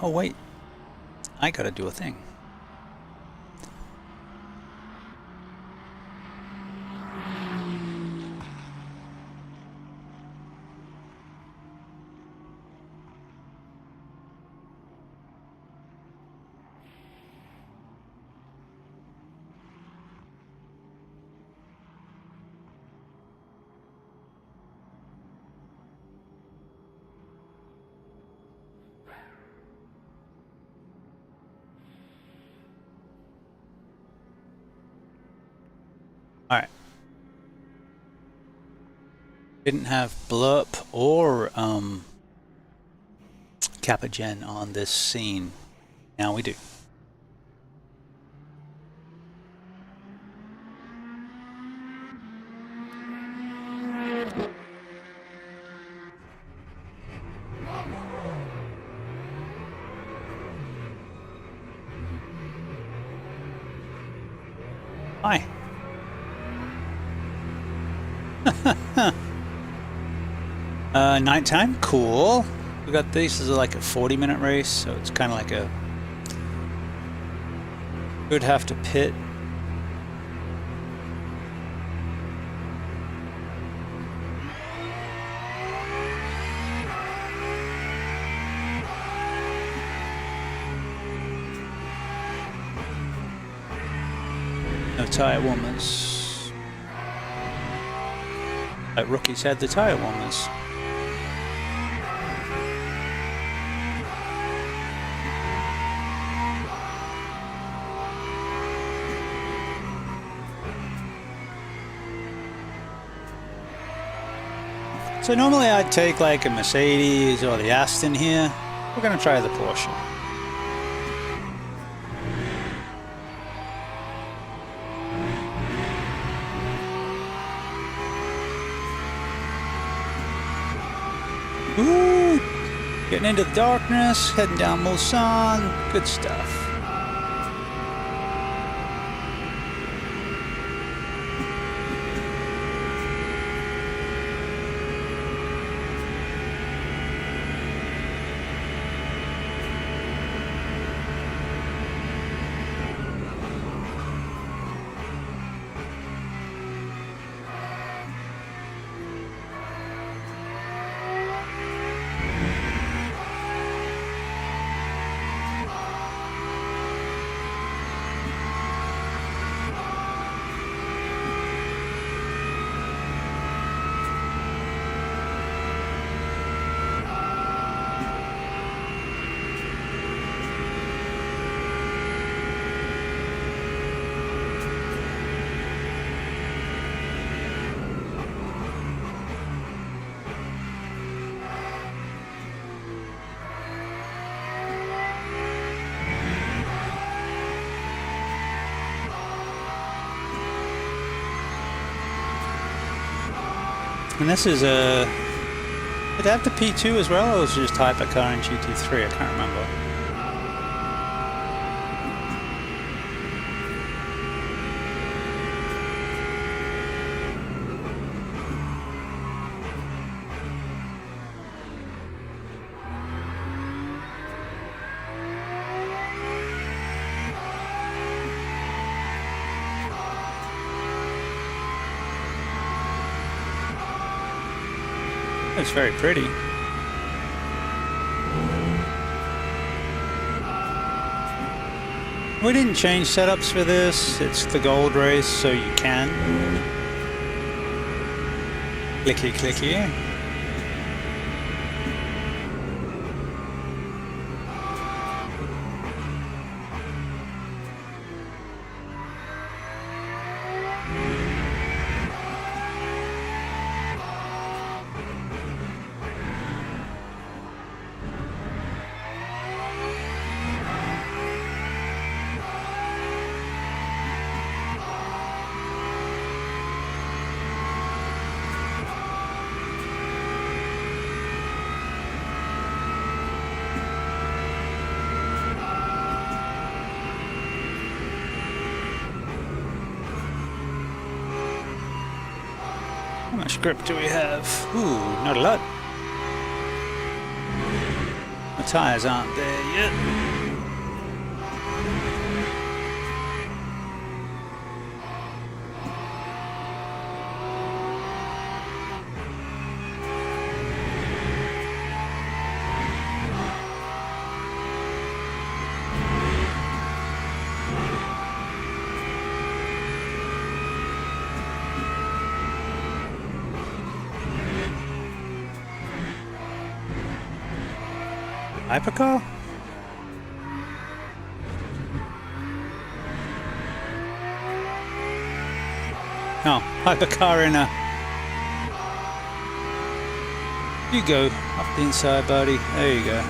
Speaker 3: Oh wait, I gotta do a thing. Alright. Didn't have Blurp or Capagen on this scene. Now we do. Hi. Nighttime, cool. We got this is like a 40-minute race, so it's kind of like a could have to pit. No tire warmers. Like rookies had the tire warmers. So normally I'd take like a Mercedes or the Aston here. We're gonna try the Porsche. Ooh, getting into the darkness, heading down Mulsanne, good stuff. And this is a... Did it have the P2 as well, or was it just Hypercar and GT3? I can't remember. It's very pretty. We didn't change setups for this. It's the gold race, so you can. Clicky clicky. How much grip do we have? Ooh, not a lot. The tires aren't there yet. Hypercar? No, hypercar in a... You go up the inside, buddy. There you go.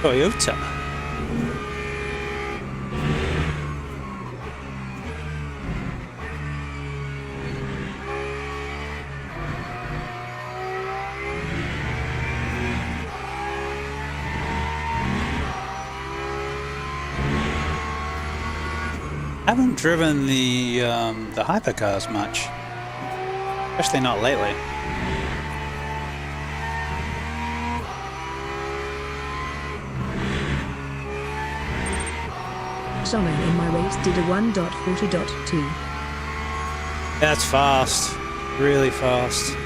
Speaker 3: Toyota. I haven't driven the hypercars much, especially not lately.
Speaker 1: Someone in my race did a 1.40.2.
Speaker 3: That's fast, really fast.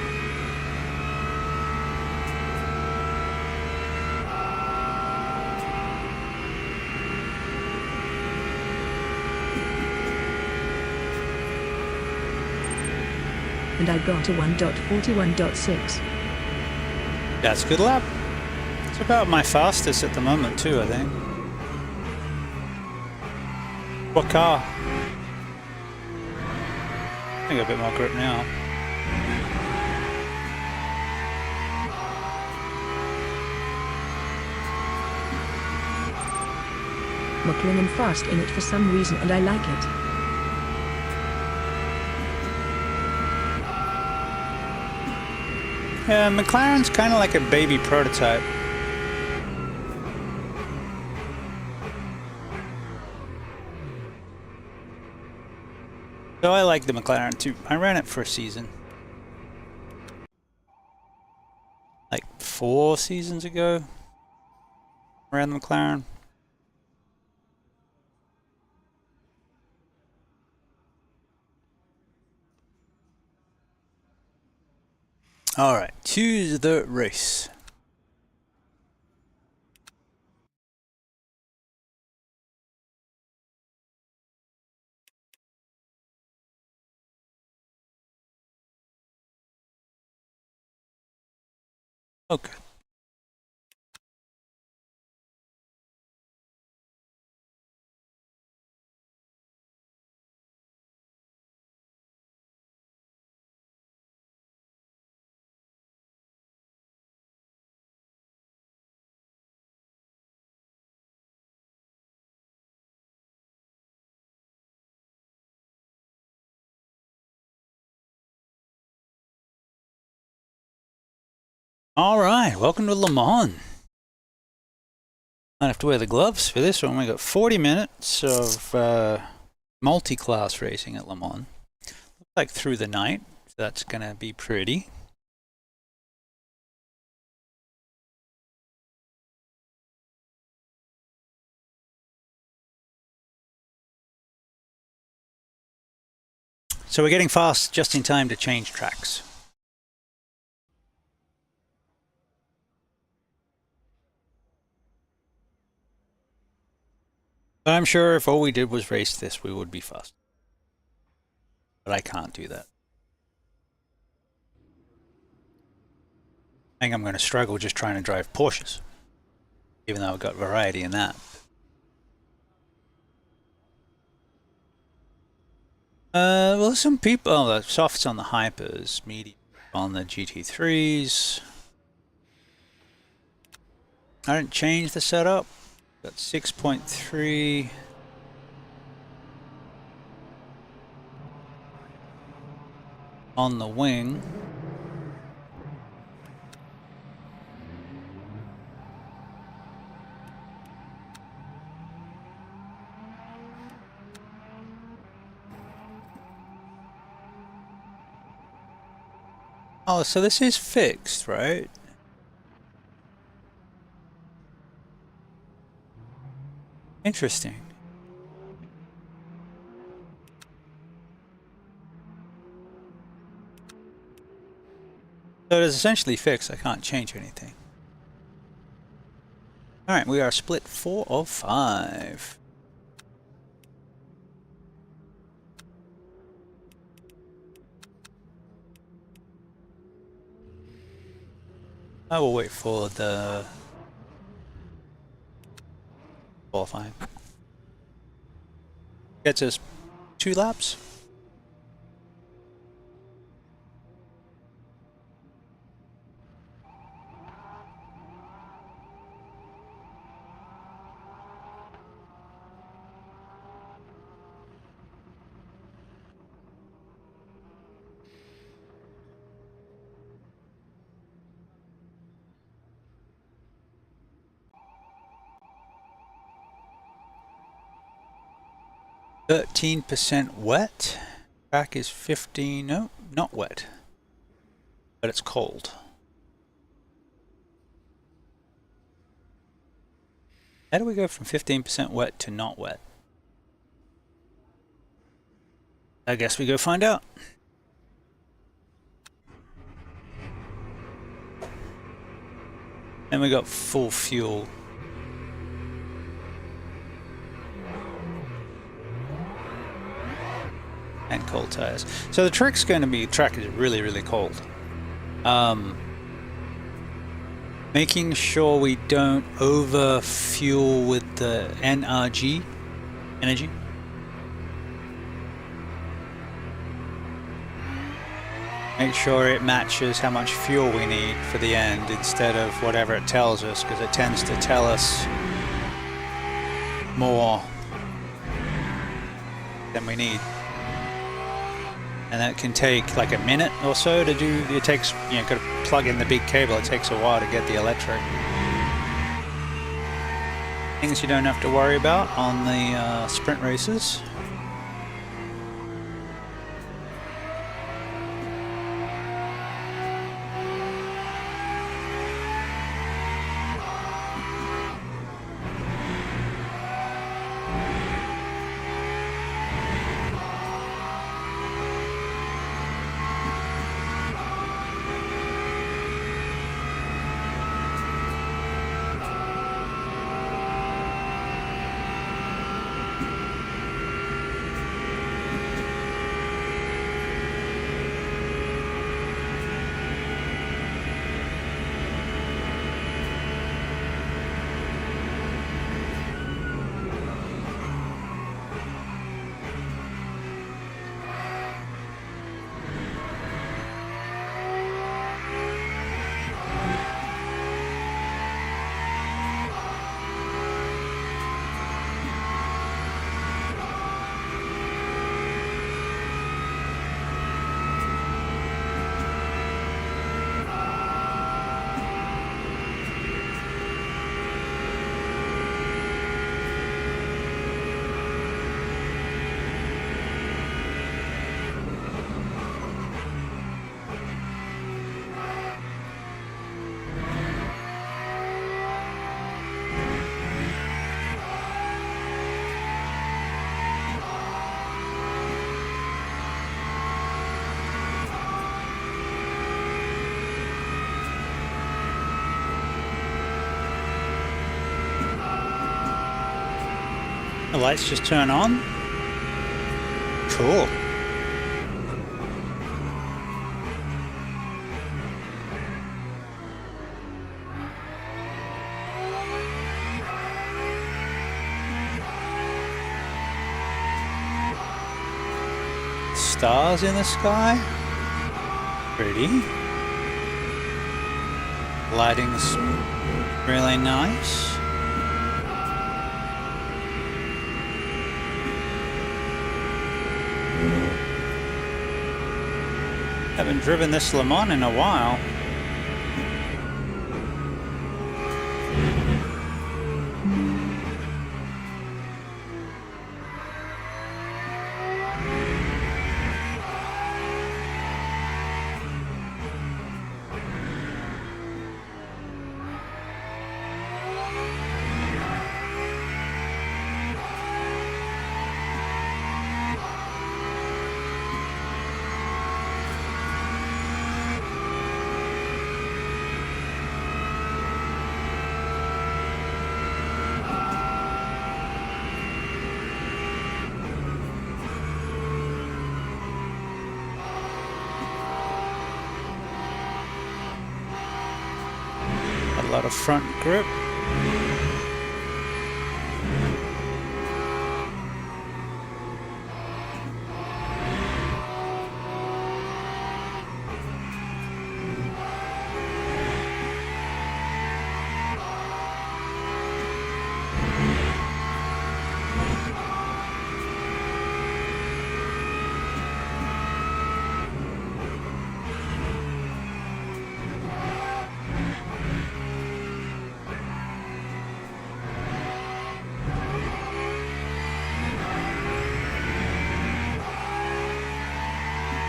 Speaker 1: And I got a 1.41.6.
Speaker 3: That's a good lap. It's about my fastest at the moment too, I think. What car? I think a bit more grip now.
Speaker 1: muckling and fast in it for some reason, and I like it.
Speaker 3: Yeah, McLaren's kind of like a baby prototype. So I like the McLaren too. I ran it for a season. Like 4 seasons ago. I ran the McLaren. Alright, to the race. Okay. Alright, welcome to Le Mans. I have to wear the gloves for this one. We got 40 minutes of multi-class racing at Le Mans. Looks like through the night, so that's gonna be pretty. So we're getting fast just in time to change tracks. But I'm sure if all we did was race this, we would be fast. But I can't do that. I think I'm going to struggle just trying to drive Porsches. Even though I've got variety in that. Well, some people... Oh, the softs on the Hypers, medium on the GT3s. I didn't change the setup. Got 6.3. On the wing. Oh, so this is fixed, right? Interesting. So it is essentially fixed. I can't change anything. Alright, we are split 4 of 5. I will wait for the qualifying. Gets us 2 laps. %, wet. Track is 15. No, not wet. But it's cold. How do we go from 15% wet to not wet? I guess we go find out. And we got full fuel. And cold tires. So the trick's going to be, track is really, really cold. Making sure we don't over fuel with the energy. Make sure it matches how much fuel we need for the end instead of whatever it tells us, because it tends to tell us more than we need. And that can take like a minute or so to do. It takes, you know, got to plug in the big cable. It takes a while to get the electric. Things you don't have to worry about on the sprint races. The lights just turn on. Cool. Stars in the sky. Pretty. Lighting's really nice. Haven't driven this Le Mans in a while. A lot of front grip.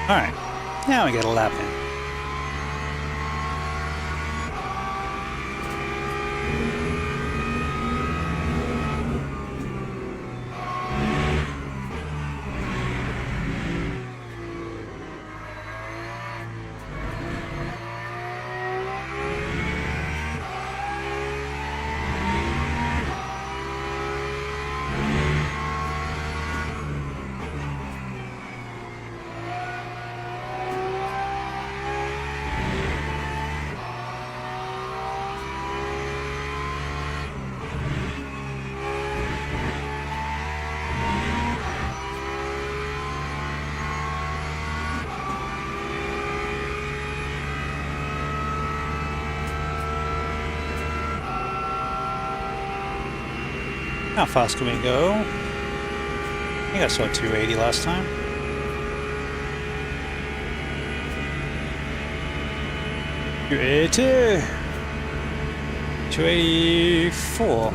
Speaker 3: Alright, now we get a lap in. How fast can we go? I think I saw 280 last time. 280. 284.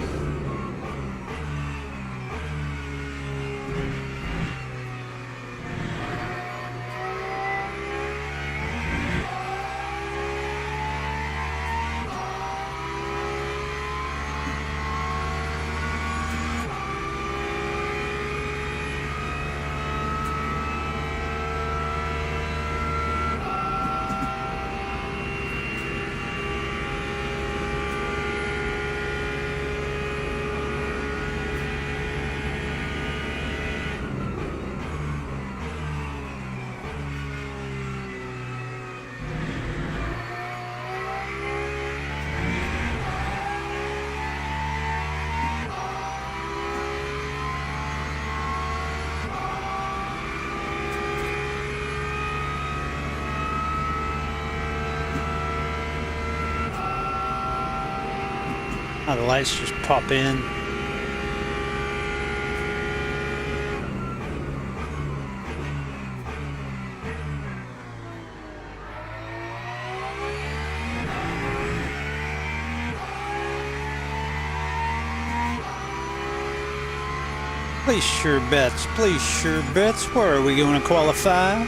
Speaker 3: Oh, the lights just pop in. Place your bets, place your bets. Where are we going to qualify?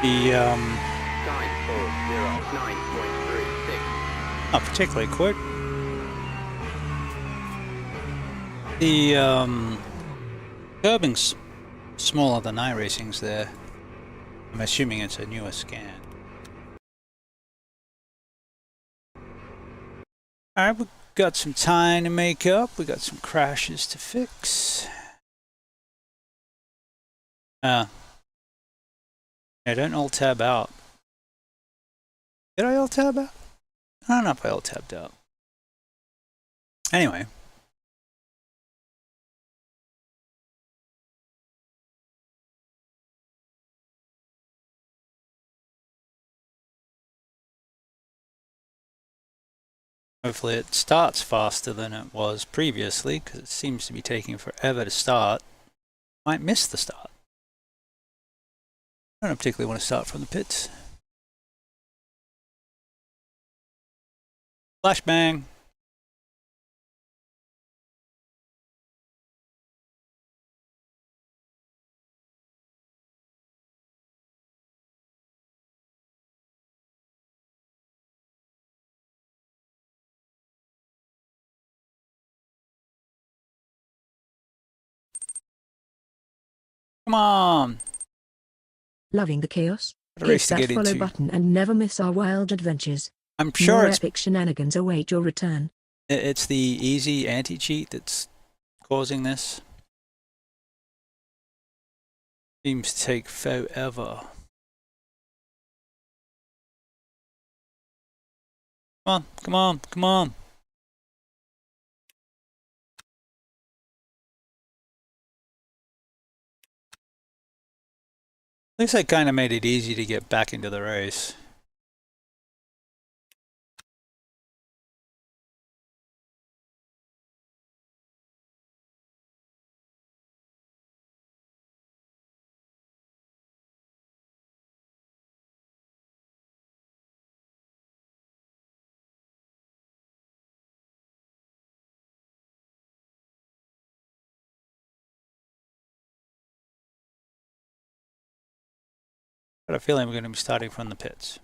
Speaker 3: The
Speaker 5: 940, 9.36.
Speaker 3: not particularly quick. The curbing's smaller than iRacing's there. I'm assuming it's a newer scan. Alright, we've got some time to make up. We got some crashes to fix. I don't alt-tab out. Did I alt-tab out? I don't know if I alt-tabbed out. Anyway. Hopefully it starts faster than it was previously, because it seems to be taking forever to start. Might miss the start. I don't particularly want to start from the pits. Flashbang. Come on.
Speaker 1: Loving the chaos?
Speaker 3: What a race
Speaker 1: Hit
Speaker 3: to
Speaker 1: that
Speaker 3: get
Speaker 1: follow
Speaker 3: into.
Speaker 1: button and never miss our wild adventures.
Speaker 3: I'm sure
Speaker 1: More
Speaker 3: it's
Speaker 1: epic shenanigans await your return.
Speaker 3: it's the easy anti-cheat that's causing this. Seems to take forever. Come on, come on, come on. At least I kind of made it easy to get back into the race. Got a feeling we're going to be starting from the pits.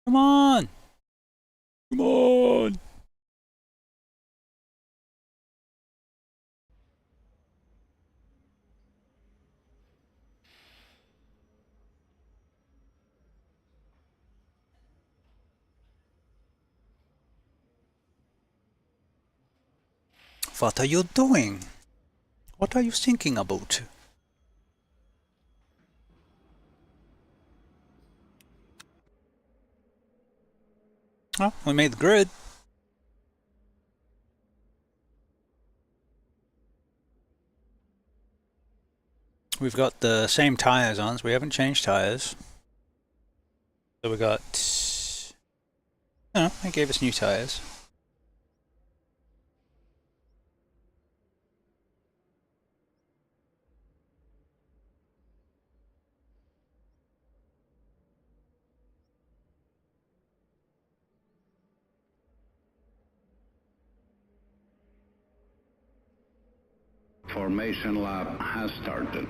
Speaker 3: Come on! Come on! What are you doing? What are you thinking about? Oh, we made the grid. We've got the same tires on, so we haven't changed tires. So we got... Oh, they gave us new tires.
Speaker 4: Formation lap has started.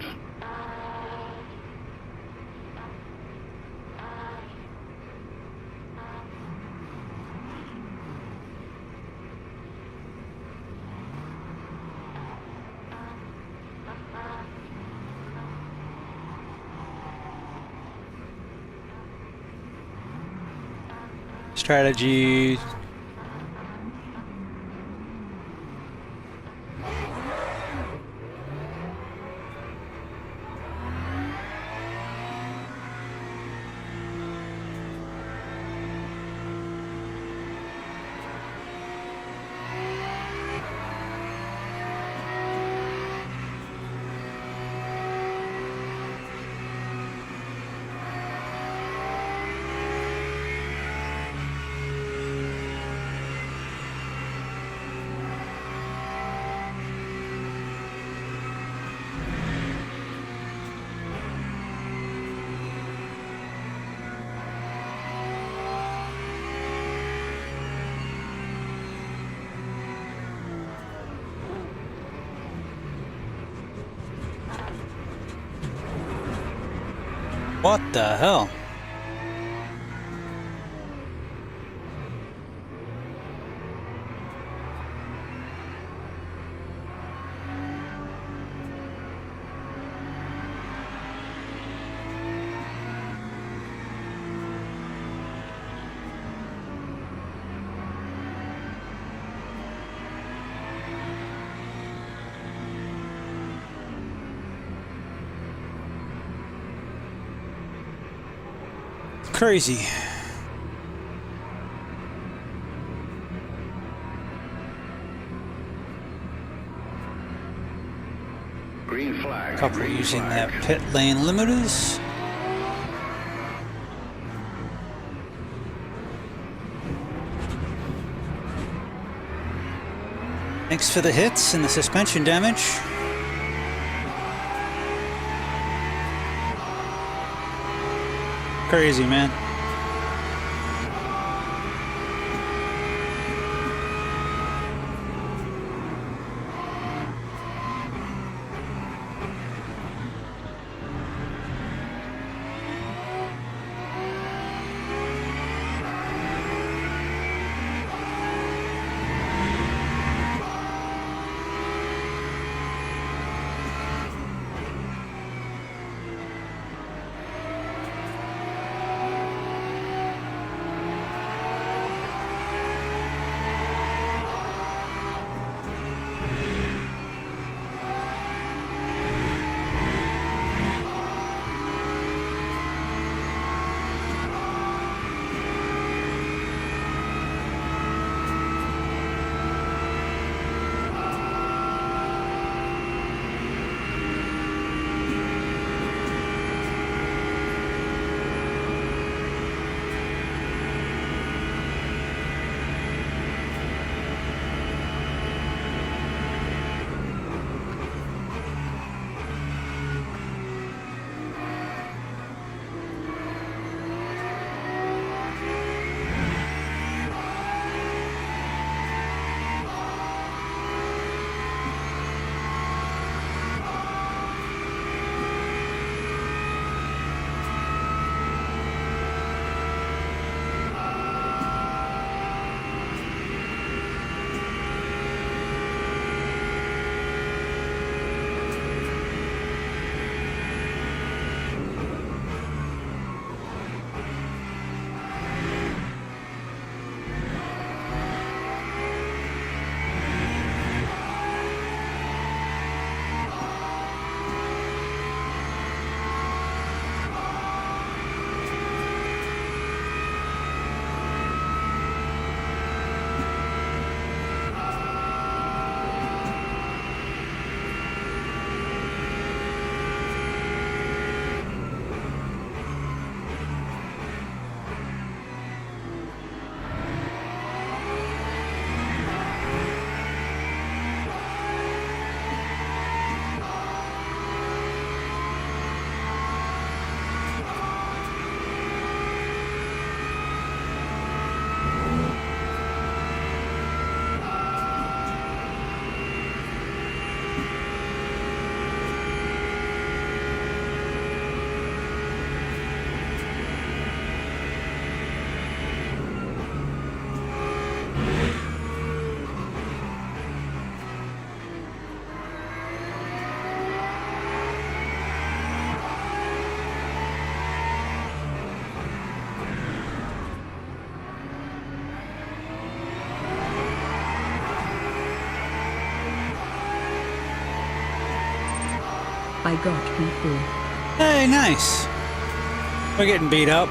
Speaker 3: Strategy. What the hell? Crazy.
Speaker 4: Green flag.
Speaker 3: Couple
Speaker 4: green
Speaker 3: using
Speaker 4: flag.
Speaker 3: their pit lane limiters. Thanks for the hits and the suspension damage. Crazy, man.
Speaker 1: I got P4.
Speaker 3: Hey, nice. We're getting beat up.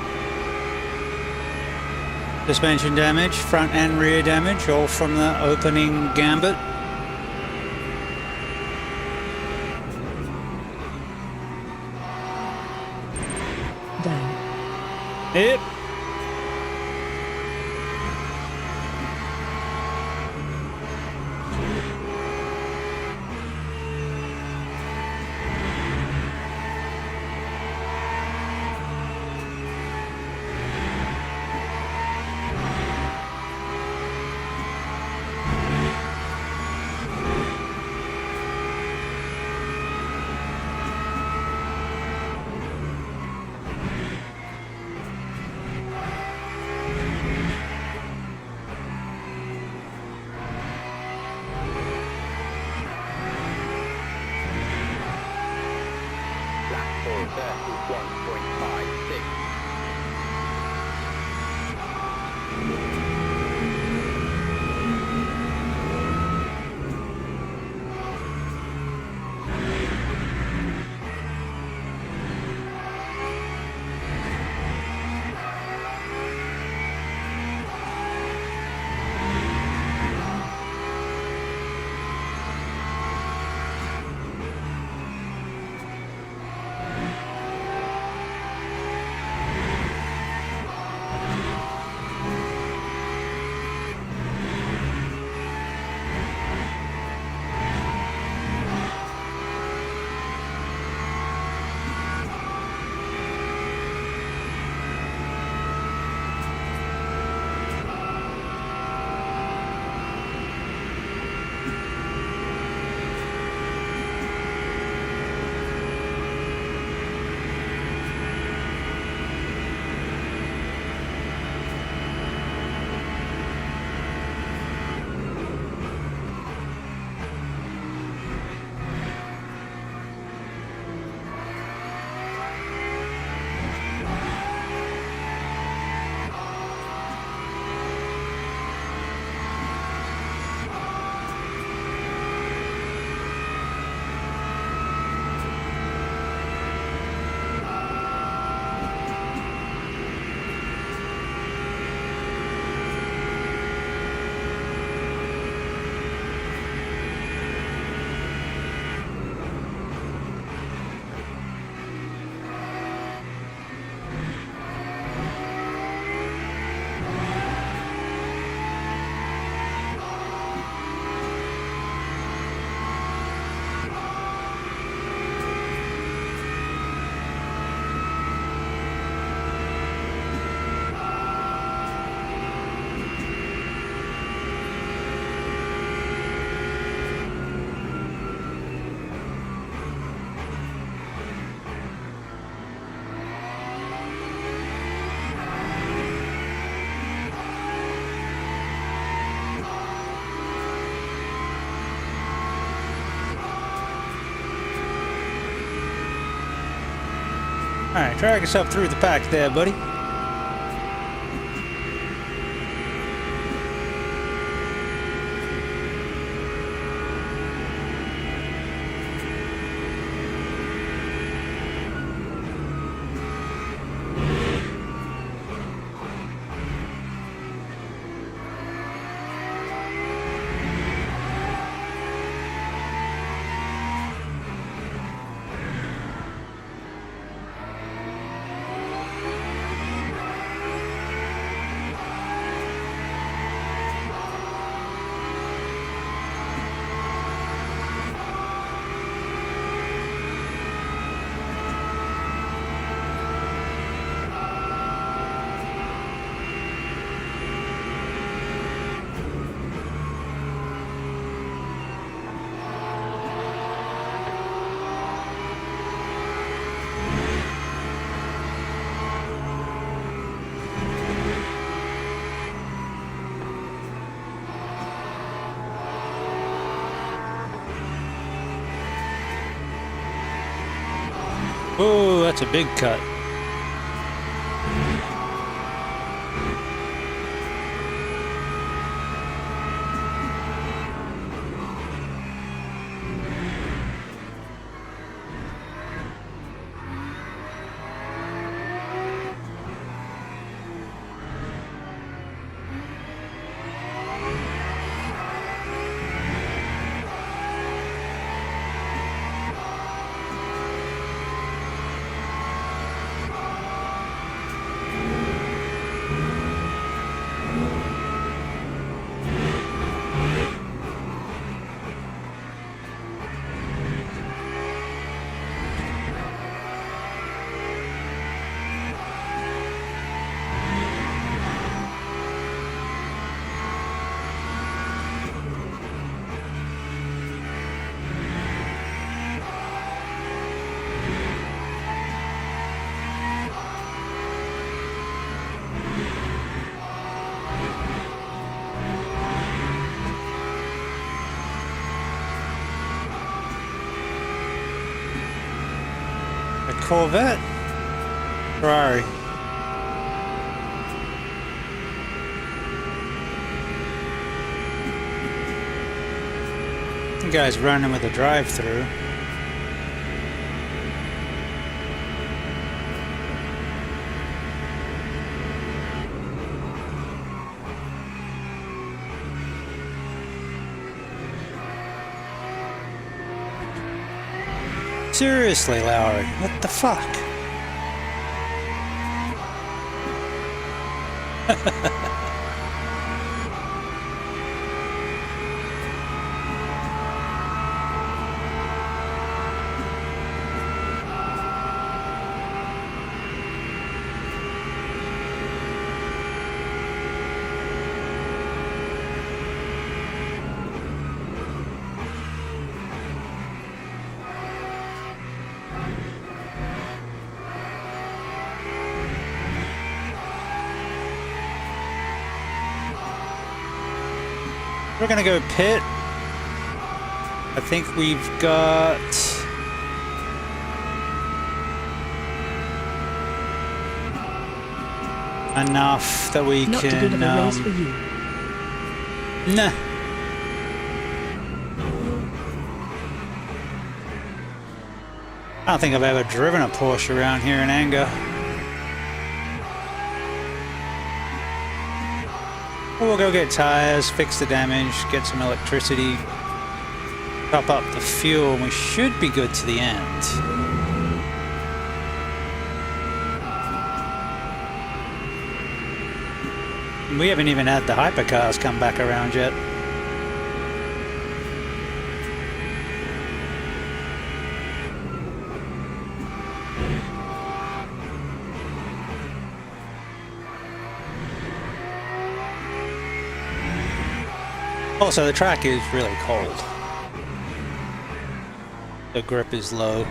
Speaker 3: Suspension damage, front and rear damage, all from the opening gambit.
Speaker 1: Dang.
Speaker 3: Yep.
Speaker 5: Lap 431.56.
Speaker 3: Alright, drag us up through the pack there, buddy. Oh, that's a big cut. Corvette? Ferrari. The guy's running with a drive-through. Seriously, Lowry, what the fuck? We're gonna go pit. I think we've got enough that we
Speaker 1: Not too
Speaker 3: can.
Speaker 1: good of a race for you.
Speaker 3: Nah. I don't think I've ever driven a Porsche around here in anger. We'll go get tires, fix the damage, get some electricity, top up the fuel, and we should be good to the end. We haven't even had the hypercars come back around yet. Also, the track is really cold. The grip is low.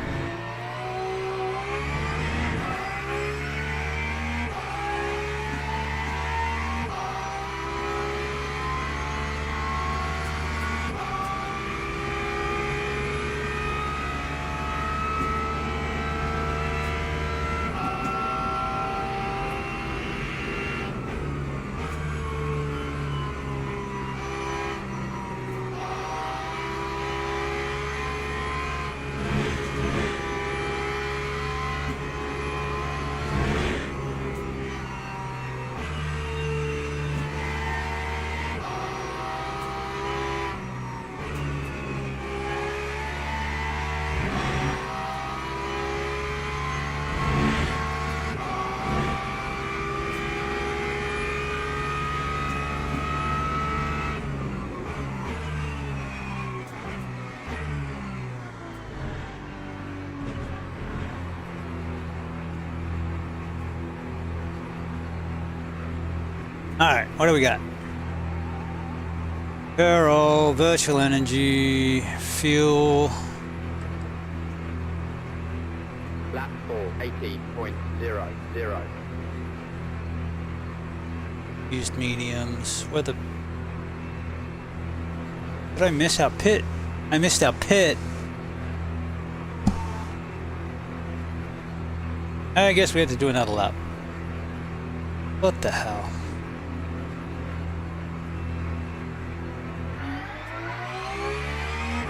Speaker 3: Alright, what do we got? Barrel, virtual energy, fuel.
Speaker 5: Lap 4, 80.00.
Speaker 3: Used mediums. Where the... Did I miss our pit? I missed our pit. I guess we had to do another lap. What the hell?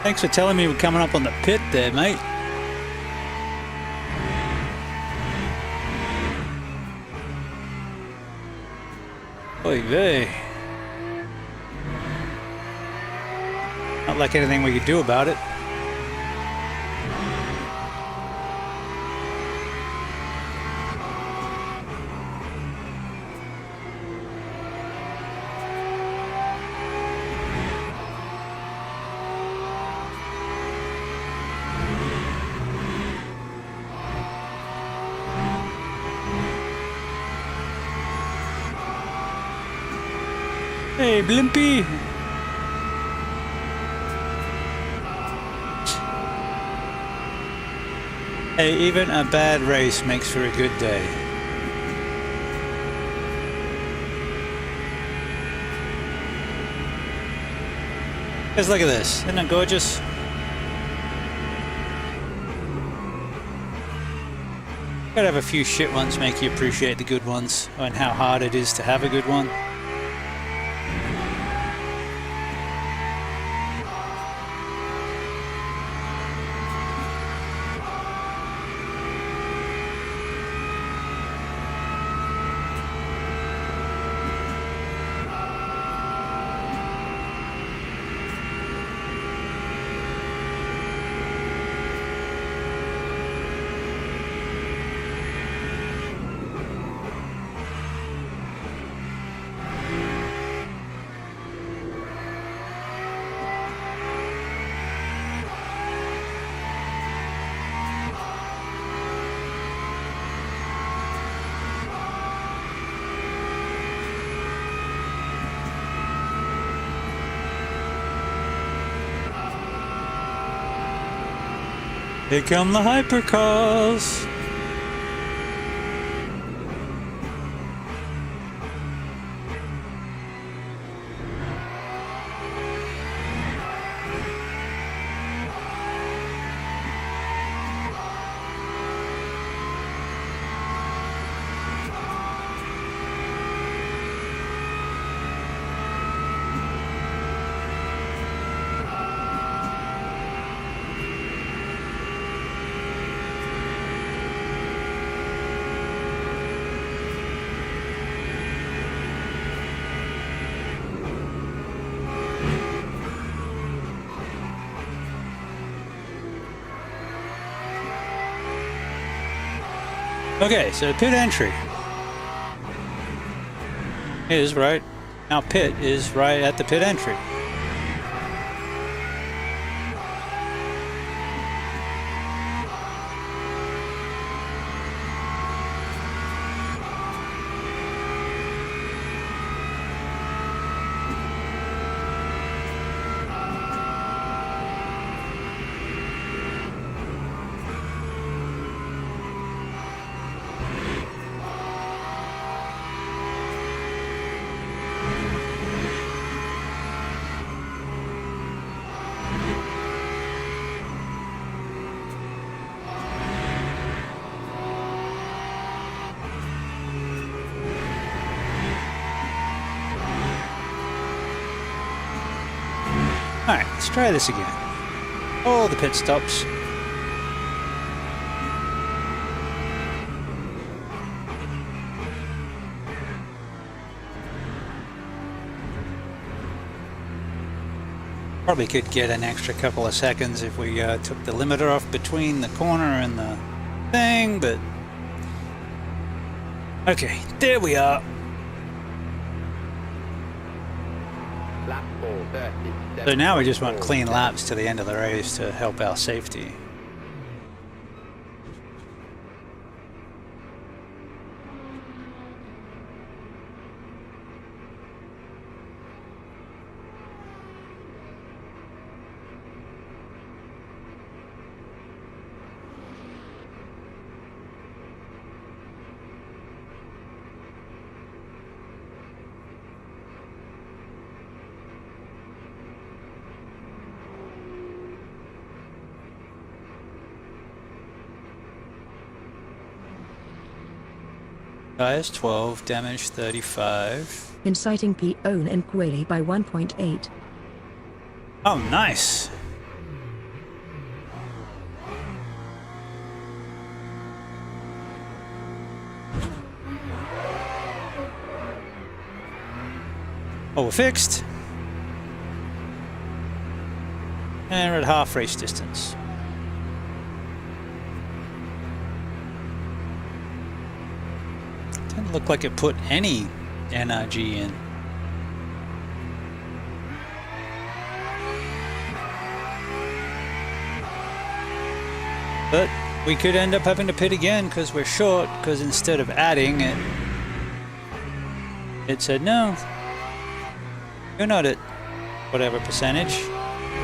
Speaker 3: Thanks for telling me we're coming up on the pit there, mate. Oy vey. Not like anything we could do about it. Hey, Blimpy! Hey, even a bad race makes for a good day. Just look at this. Isn't it gorgeous? Gotta have a few shit ones make you appreciate the good ones, and how hard it is to have a good one. Here come the hypercars! Okay, so pit entry is right now. Pit is right at the pit entry. Alright, let's try this again. All the pit stops. Probably could get an extra couple of seconds if we took the limiter off between the corner and the thing, but... Okay, there we are.
Speaker 5: Lap 4:30.
Speaker 3: So now we just want clean laps to the end of the race to help our safety. Tires 12, damage 35.
Speaker 1: Inciting P-Own and Quayle by 1.8.
Speaker 3: Oh, nice! Oh, we're fixed. And we're at half race distance. Didn't look like it put any NRG in. But we could end up having to pit again because we're short, because instead of adding it, it said no, you're not at whatever percentage,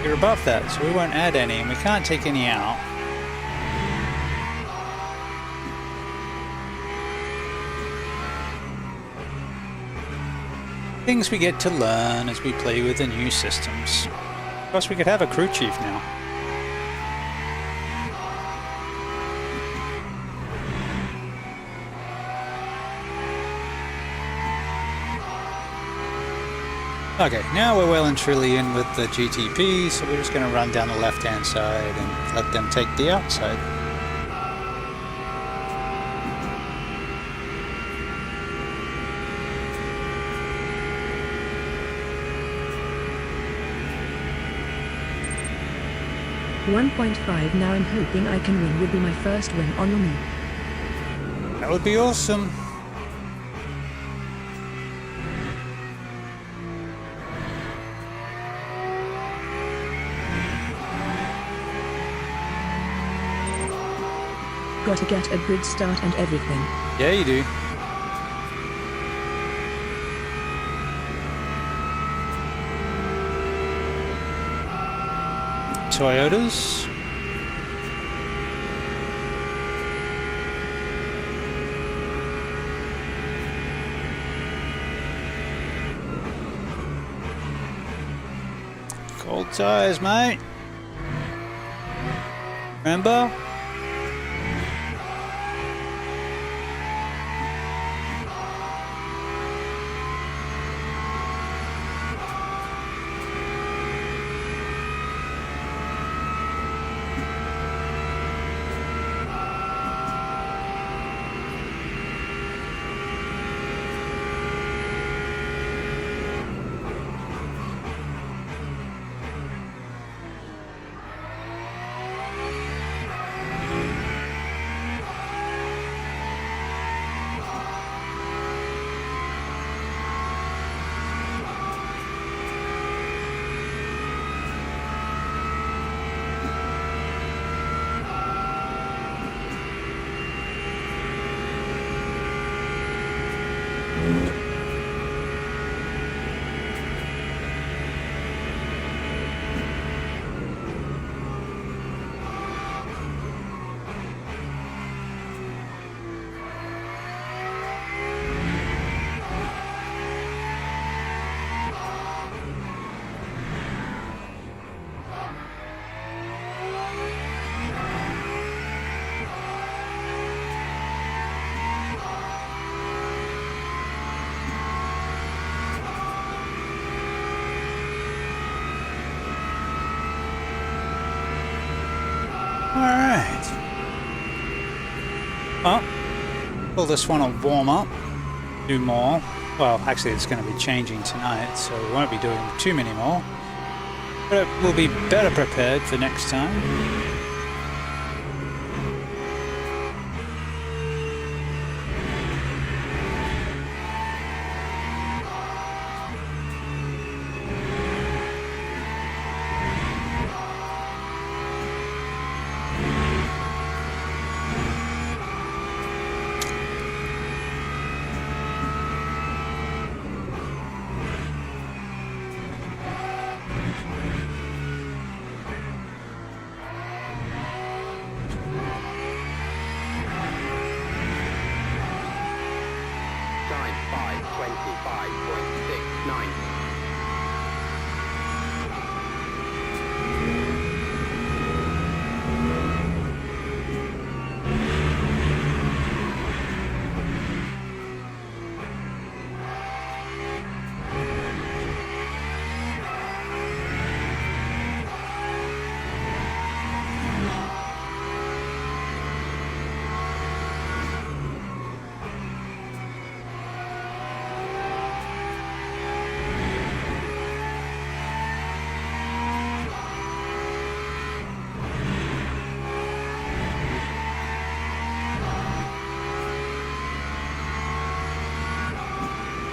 Speaker 3: you're above that, so we won't add any, and we can't take any out. Things we get to learn as we play with the new systems. Of course, we could have a crew chief now. Okay, now we're well and truly in with the GTP, so we're just going to run down the left-hand side and let them take the outside.
Speaker 1: .5 now. I'm hoping I can win. Would be my first win on LMU.
Speaker 3: That would be awesome.
Speaker 1: Gotta get a good start and everything.
Speaker 3: Yeah, you do. Toyotas. Cold tires, mate. Remember? Alright. Well, well, this one will warm up. Do more. Well, actually it's going to be changing tonight, so we won't be doing too many more. But we'll be better prepared for next time.
Speaker 5: Time 5:25.69.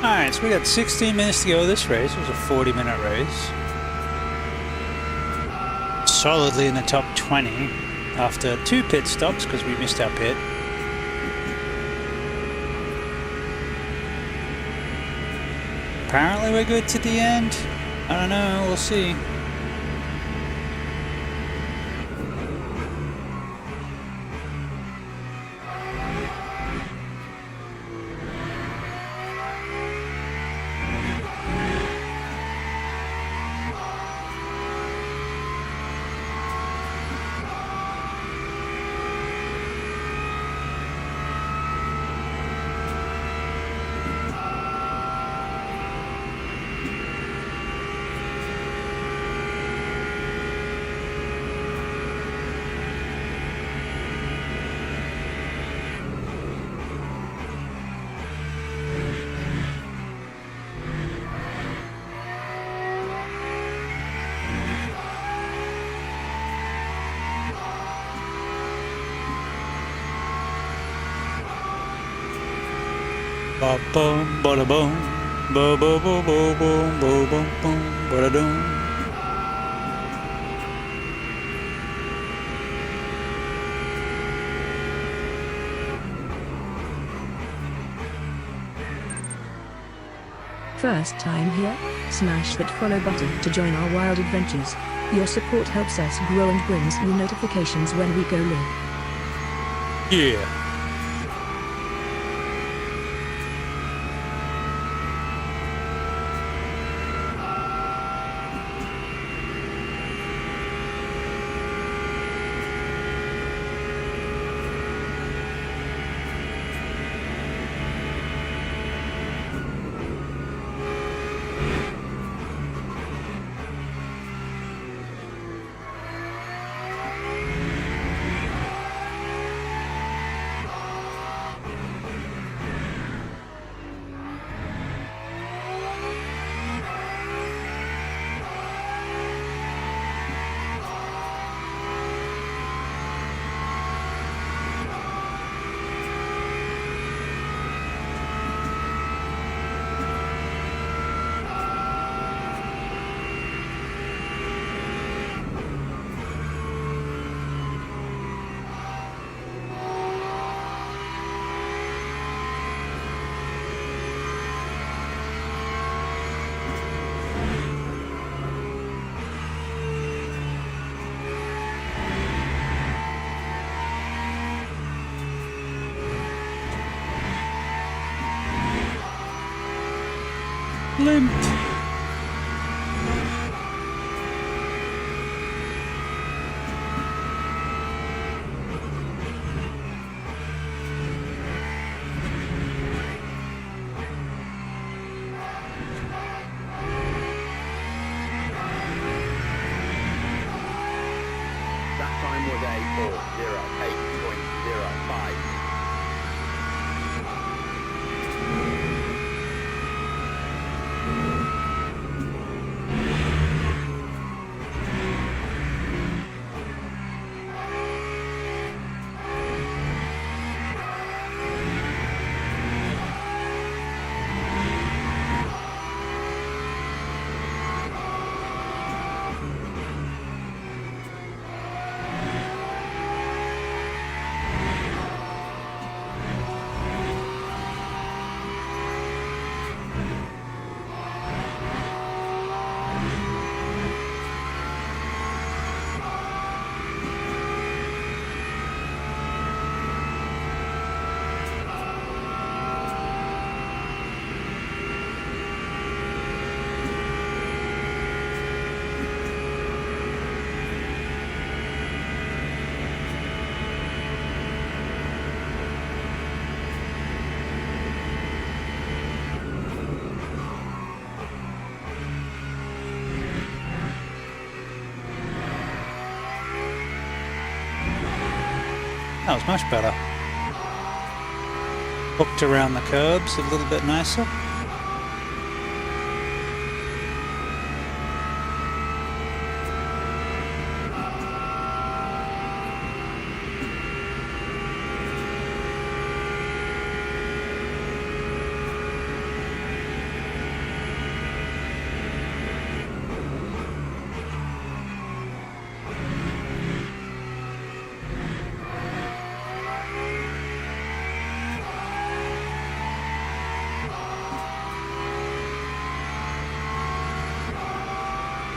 Speaker 3: Alright, so we got 16 minutes to go this race. It was a 40-minute race. Solidly in the top 20 after 2 pit stops because we missed our pit. Apparently we're good to the end. I don't know, we'll see. Ba bum, ba da bum, ba ba ba ba bum, ba bum bum, ba da dum.
Speaker 1: First time here? Smash that follow button to join our wild adventures. Your support helps us grow and brings you notifications when we go live.
Speaker 3: Yeah. Limp.
Speaker 5: That time was a 4:08.05.
Speaker 3: That was much better. Hooked around the curbs a little bit nicer.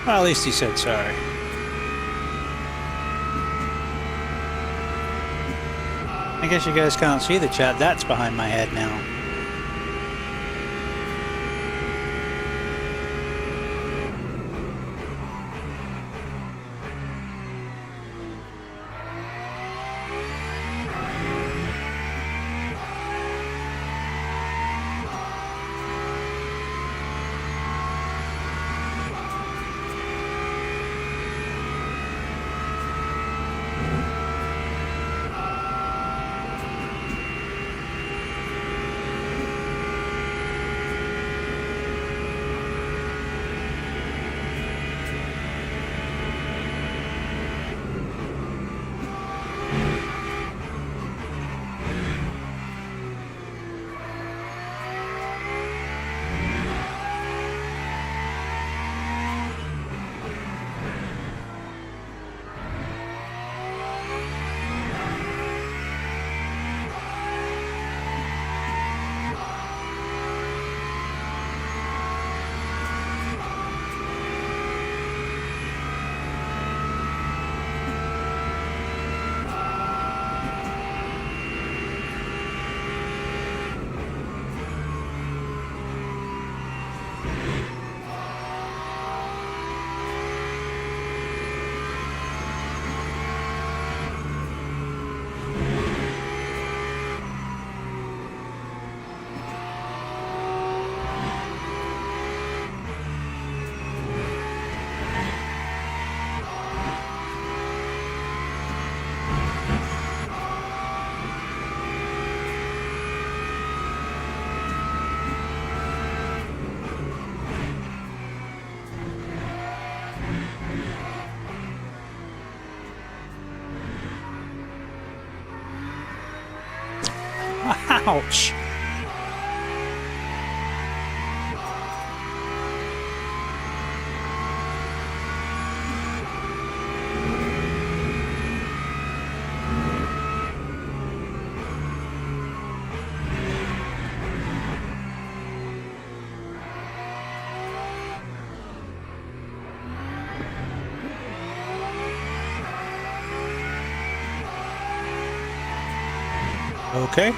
Speaker 3: Well, at least he said sorry. I guess you guys can't see the chat. That's behind my head now. Ouch! Okay.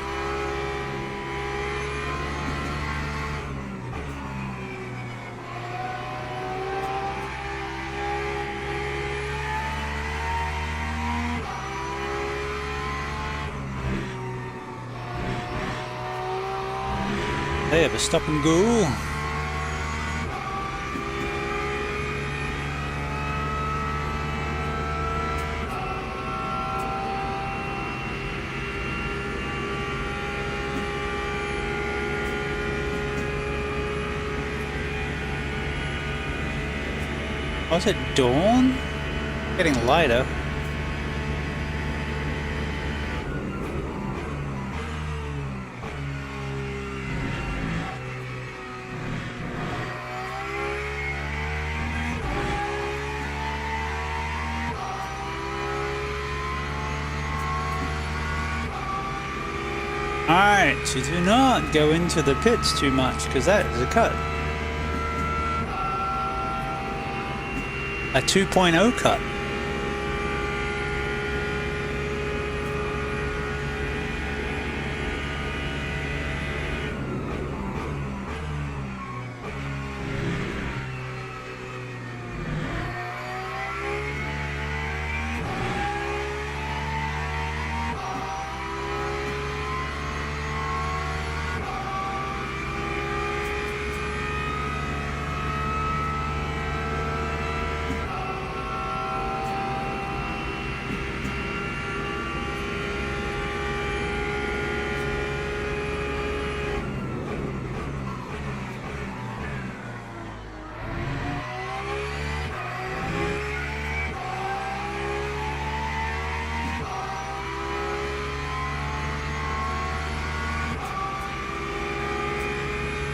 Speaker 3: They have a stop and go. Was it dawn? Getting lighter. Alright, so do not go into the pits too much, because that is a cut. A 2.0 cut.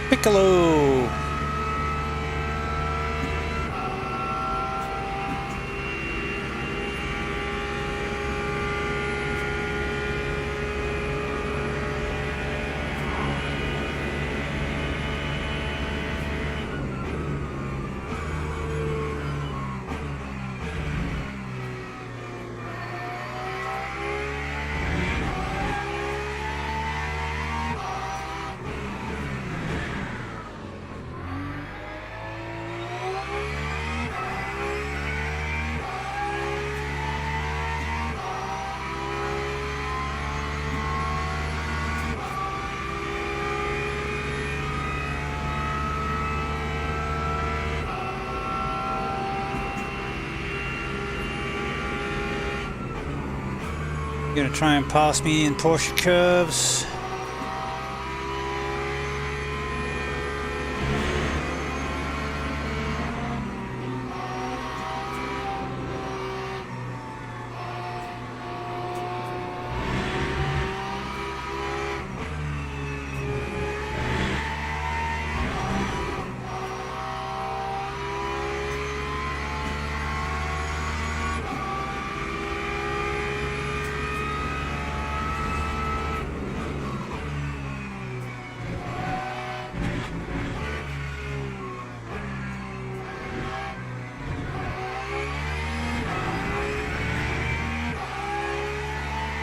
Speaker 3: Piccolo! You're gonna try and pass me in Porsche curves.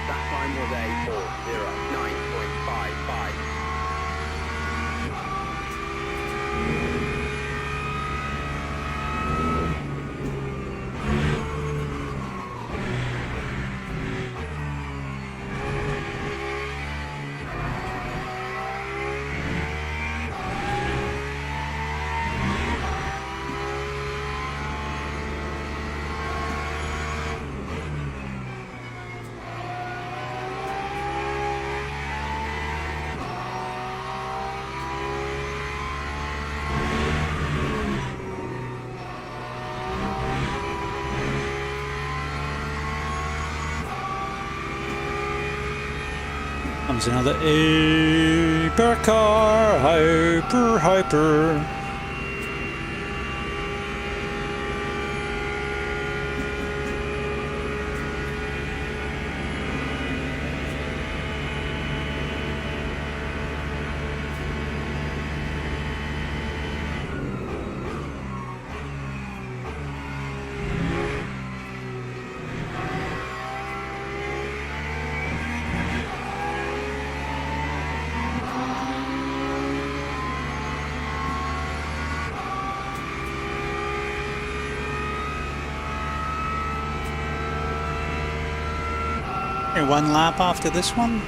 Speaker 5: That time was a 4:09.55.
Speaker 3: Comes another hypercar, hyper. Okay, one lap after this one.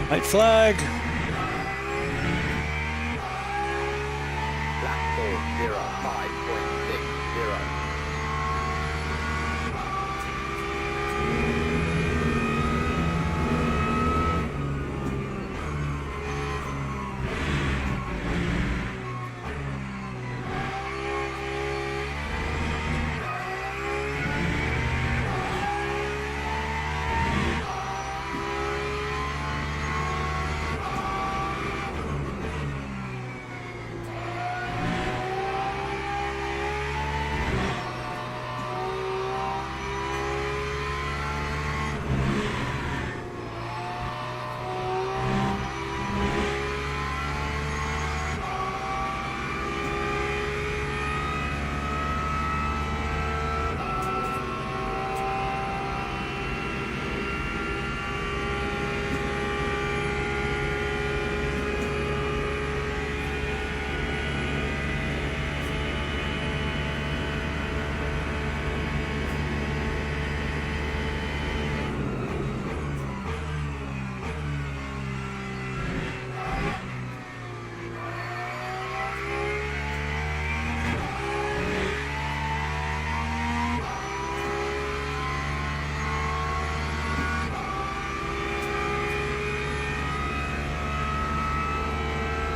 Speaker 3: White flag.
Speaker 5: Lap 4:05.60.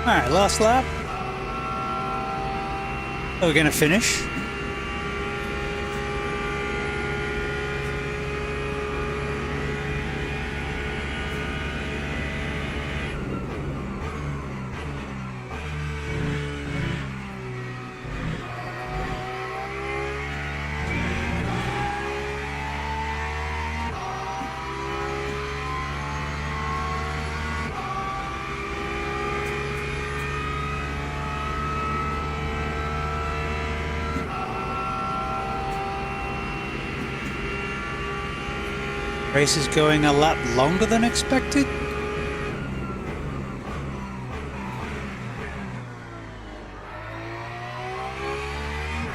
Speaker 3: All right, last lap. We're gonna finish. Race is going a lot longer than expected.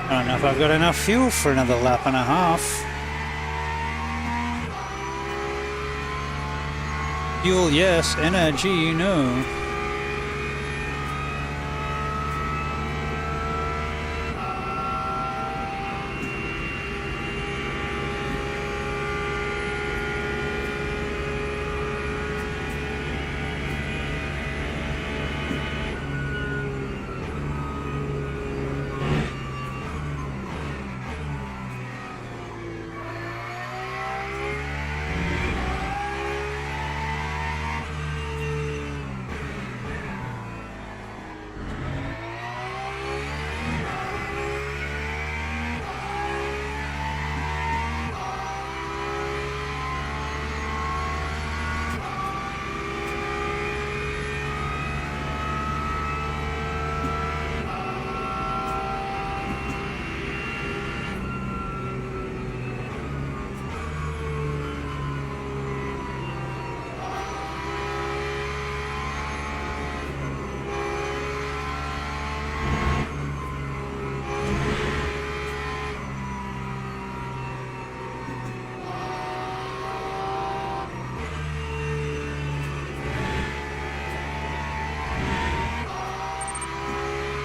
Speaker 3: I don't know if I've got enough fuel for another lap and a half. Fuel, yes. Energy, no.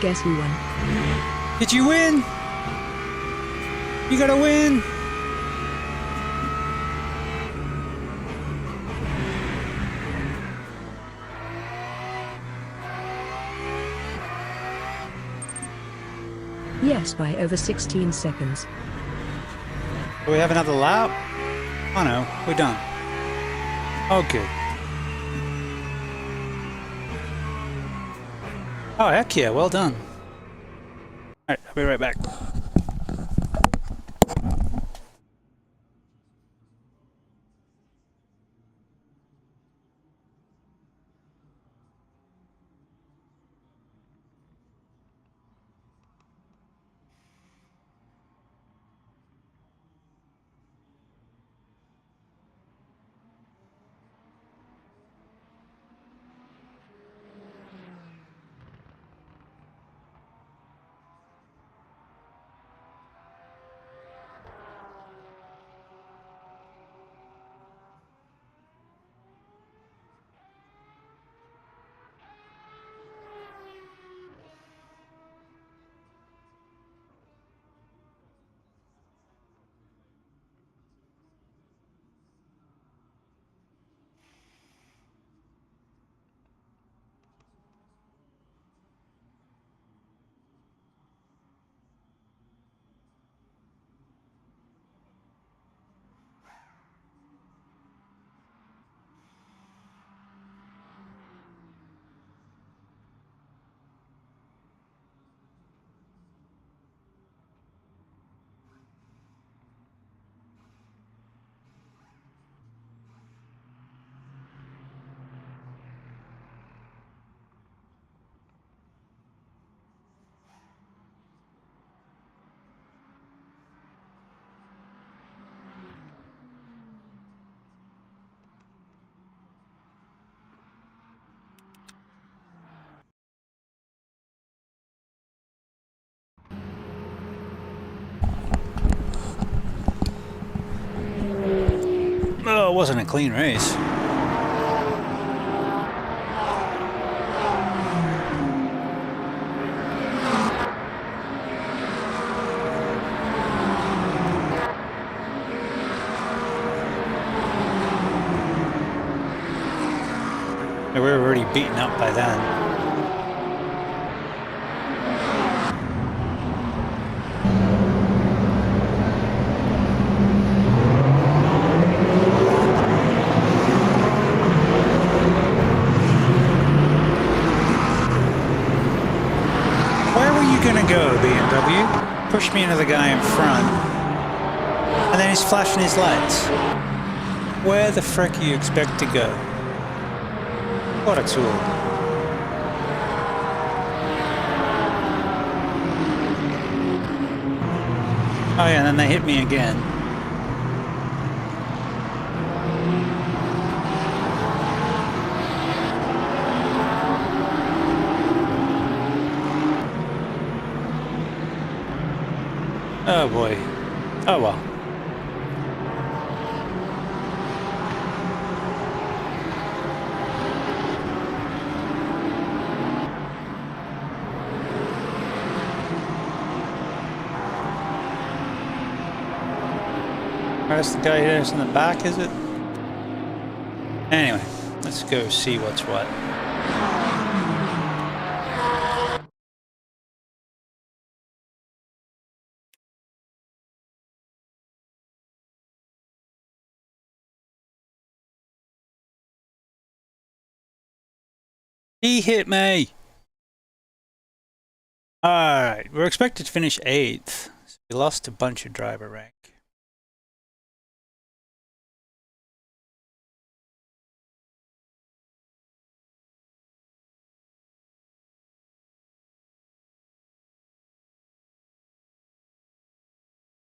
Speaker 1: Guess who won?
Speaker 3: Did you win? You gotta win!
Speaker 1: Yes, by over 16 seconds.
Speaker 3: Do we have another lap? Oh no, we're done. Okay. Oh heck yeah, well done. Alright, I'll be right back. Oh, it wasn't a clean race. We were already beaten up by then. Go, BMW. Push me into the guy in front. And then he's flashing his lights. Where the frick do you expect to go? What a tool. Oh yeah, and then they hit me again. Oh boy. Oh well. That's the guy who's in the back, is it? Anyway, let's go see what's what. He hit me! Alright, we're expected to finish 8th. So we lost a bunch of driver rank.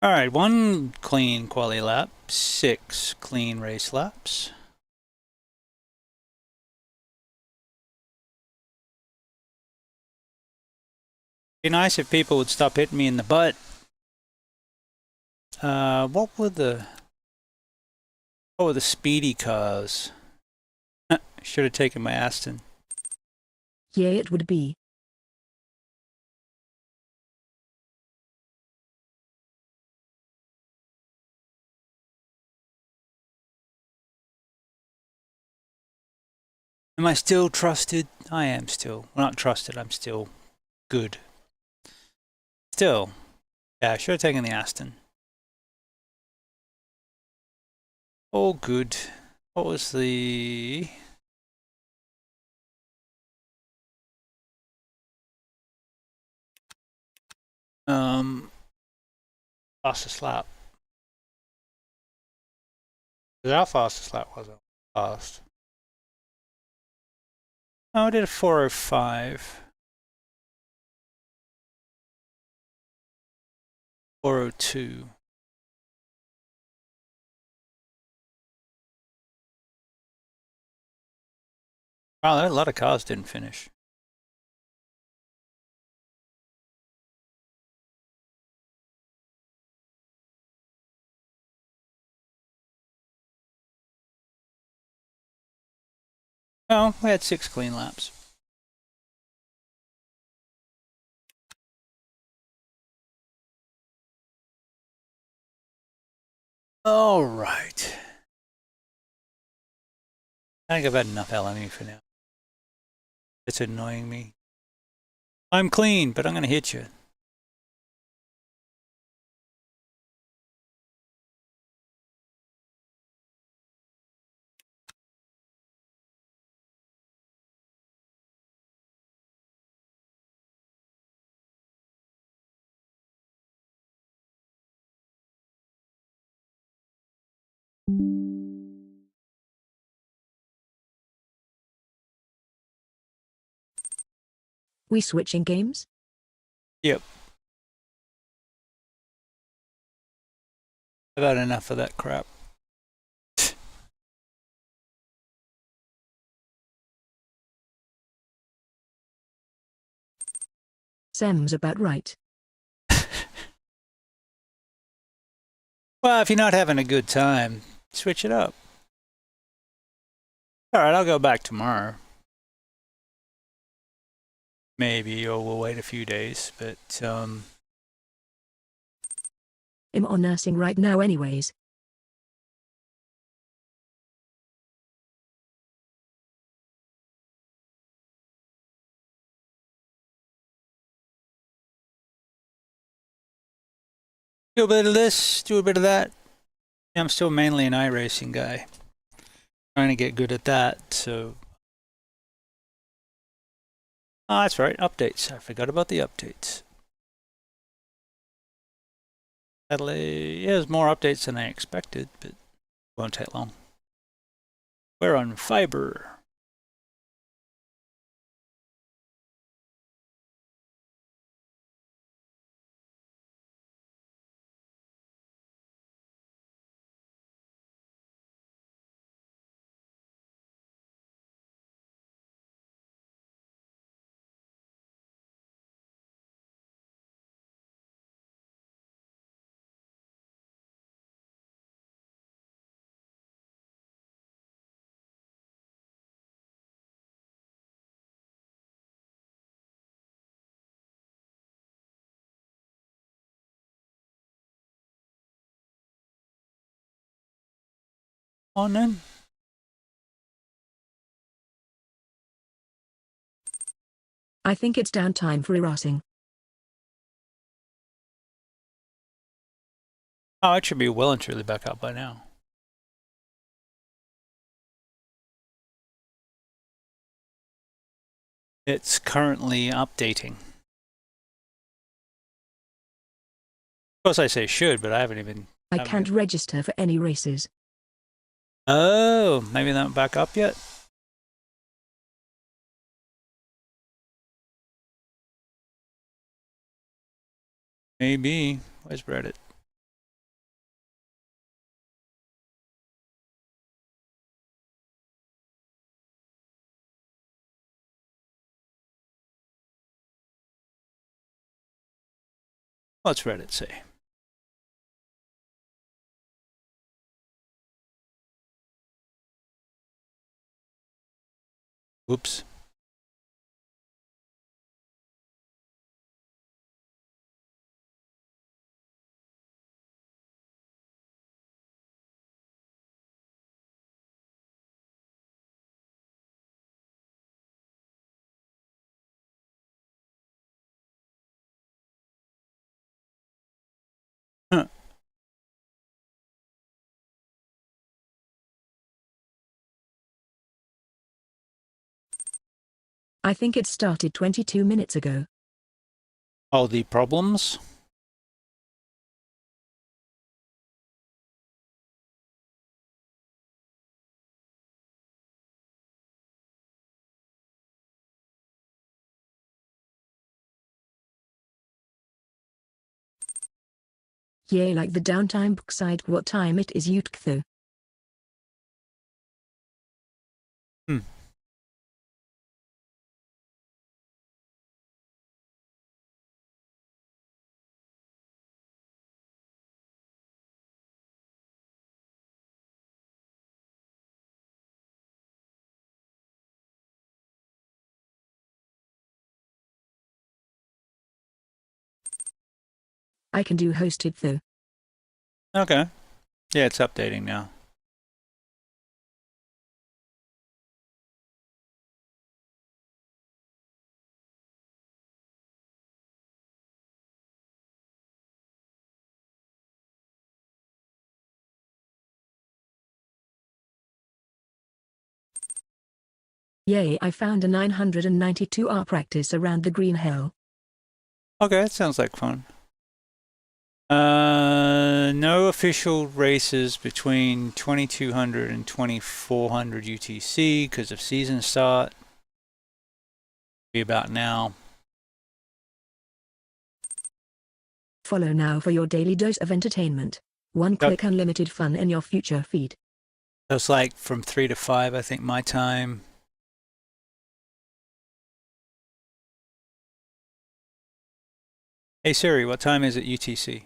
Speaker 3: Alright, 1 clean quali lap, 6 clean race laps. Be nice if people would stop hitting me in the butt. What were the speedy cars? Should have taken my Aston.
Speaker 1: Yeah, it would be.
Speaker 3: Am I still trusted? I am still. Well, not trusted, I'm still good. Still. Yeah, I should have taken the Aston. All good. What was the... fastest lap? Our fastest lap wasn't fast. Oh, I did a 4:05. 4:02. Wow, a lot of cars didn't finish. Oh, we had 6 clean laps. All right. I think I've had enough LMU for now. It's annoying me. I'm clean, but I'm going to hit you.
Speaker 1: We switching games?
Speaker 3: Yep. I've had enough of that crap.
Speaker 1: Sam's about right.
Speaker 3: Well, if you're not having a good time, switch it up. All right, I'll go back tomorrow. Maybe, or we'll wait a few days, but
Speaker 1: I'm on nursing right now anyways.
Speaker 3: do a bit of this, do a bit of that. I'm still mainly an iRacing guy. Trying to get good at that, so... Oh, that's right, updates. I forgot about the updates. Yeah, there's more updates than I expected, but it won't take long. We're on fiber. On then.
Speaker 1: I think it's downtime for iRacing.
Speaker 3: Oh, it should be well and truly back up by now. It's currently updating. Of course I say should, but I haven't even...
Speaker 1: I can't register for any races.
Speaker 3: Oh, maybe not back up yet? Maybe. Where's Reddit? What's Reddit say? Whoops. Huh.
Speaker 1: I think it started 22 minutes ago.
Speaker 3: Oh, the problems?
Speaker 1: Yay, like the downtime side. What time it is though?
Speaker 3: Hmm.
Speaker 1: I can do hosted though.
Speaker 3: Okay. Yeah, it's updating now.
Speaker 1: Yay, I found a 992R practice around the green hell.
Speaker 3: Okay, that sounds like fun. No official races between 2200 and 2400 UTC because of season start. Be about now.
Speaker 1: Follow now for your daily dose of entertainment. One-click unlimited fun in your future feed.
Speaker 3: So it's like from 3 to 5, I think, my time. Hey Siri, what time is it UTC?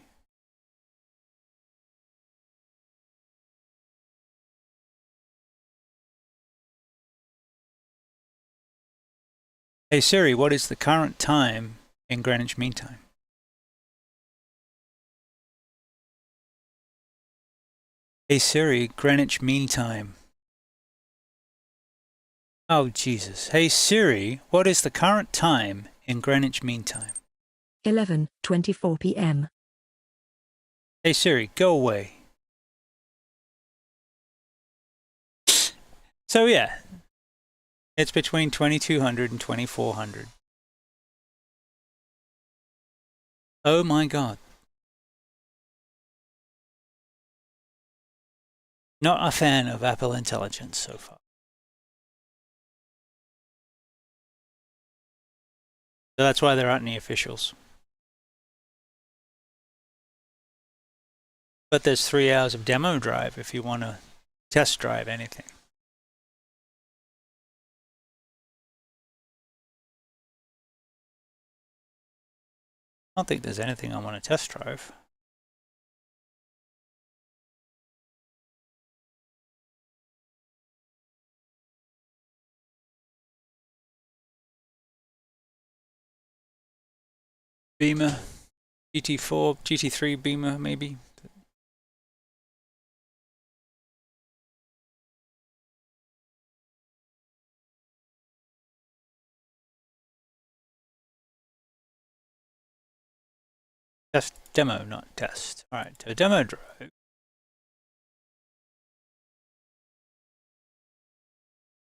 Speaker 3: Hey Siri, what is the current time in Greenwich Mean Time? Hey Siri, Greenwich Mean Time. Oh Jesus. Hey Siri, what is the current time in Greenwich Mean Time?
Speaker 1: 11:24 p.m.
Speaker 3: Hey Siri, go away. So yeah, it's between 2200 and 2400. Oh my God. Not a fan of Apple Intelligence so far. So that's why there aren't any officials. But there's 3 hours of demo drive if you want to test drive anything. I don't think there's anything I want to test drive. Beamer, GT4, GT3 Beamer maybe. Test demo, not test. All right, so demo drive.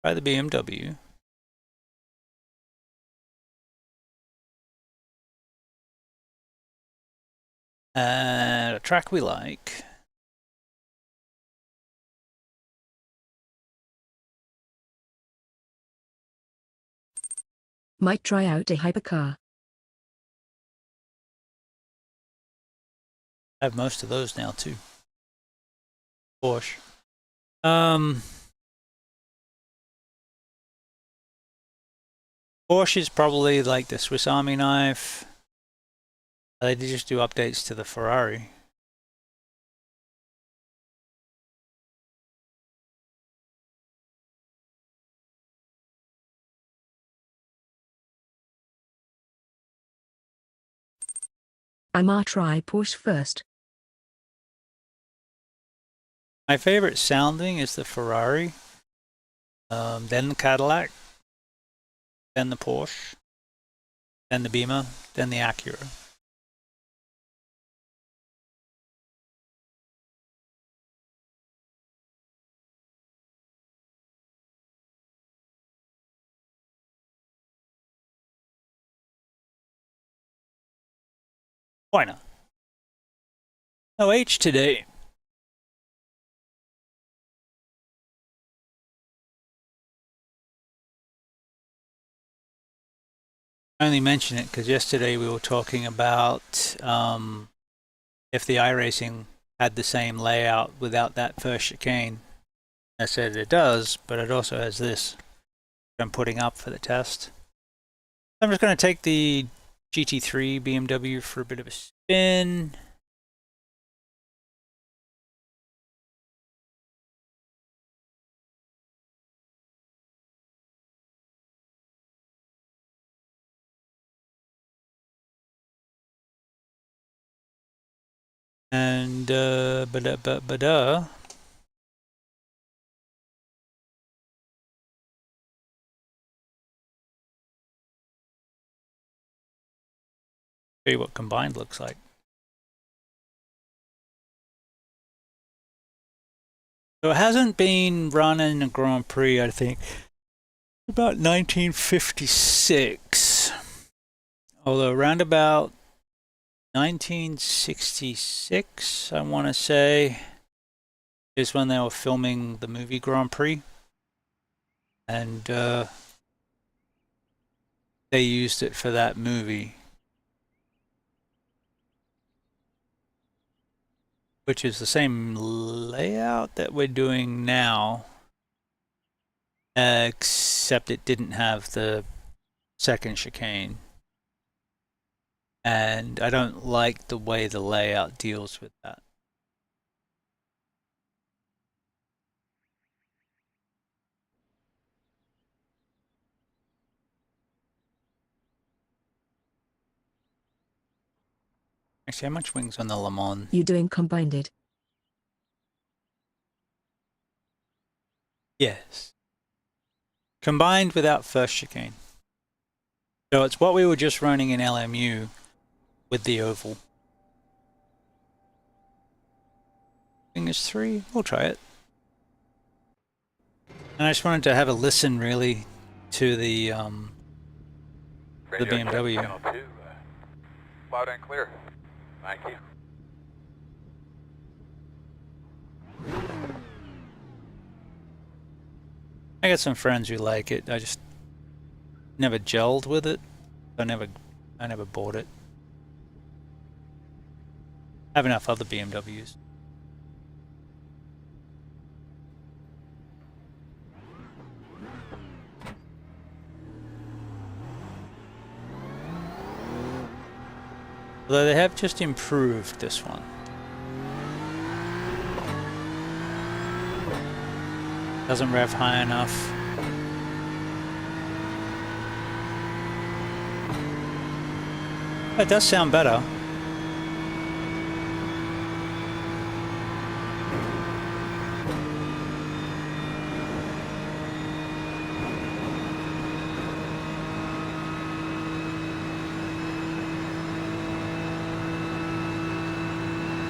Speaker 3: Try the BMW. And a track we like.
Speaker 1: Might try out a hypercar.
Speaker 3: I have most of those now too. Porsche. Porsche is probably like the Swiss Army knife. They did just do updates to the Ferrari.
Speaker 1: I might try Porsche first.
Speaker 3: My favorite sounding is the Ferrari, then the Cadillac, then the Porsche, then the Beamer, then the Acura. Why not? No H today. I only mention it because yesterday we were talking about if the iRacing had the same layout without that first chicane. I said it does, but it also has this I'm putting up for the test. I'm just going to take the GT3 BMW for a bit of a spin. And show you what combined looks like. So it hasn't been run in a Grand Prix, I think, about 1956. Although around about 1966, I want to say, is when they were filming the movie Grand Prix. And they used it for that movie. Which is the same layout that we're doing now, except it didn't have the second chicane. And I don't like the way the layout deals with that. Actually, how much wings on the Le Mans?
Speaker 1: You doing combined?
Speaker 3: Yes. Combined without first chicane. So it's what we were just running in LMU with the oval. Wing is 3. We'll try it. And I just wanted to have a listen really to the BMW.
Speaker 6: Channel 2, loud and clear. Thank you.
Speaker 3: I got some friends who like it. I just never gelled with it. I never bought it. I have enough other BMWs. Although they have just improved this one. Doesn't rev high enough. It does sound better.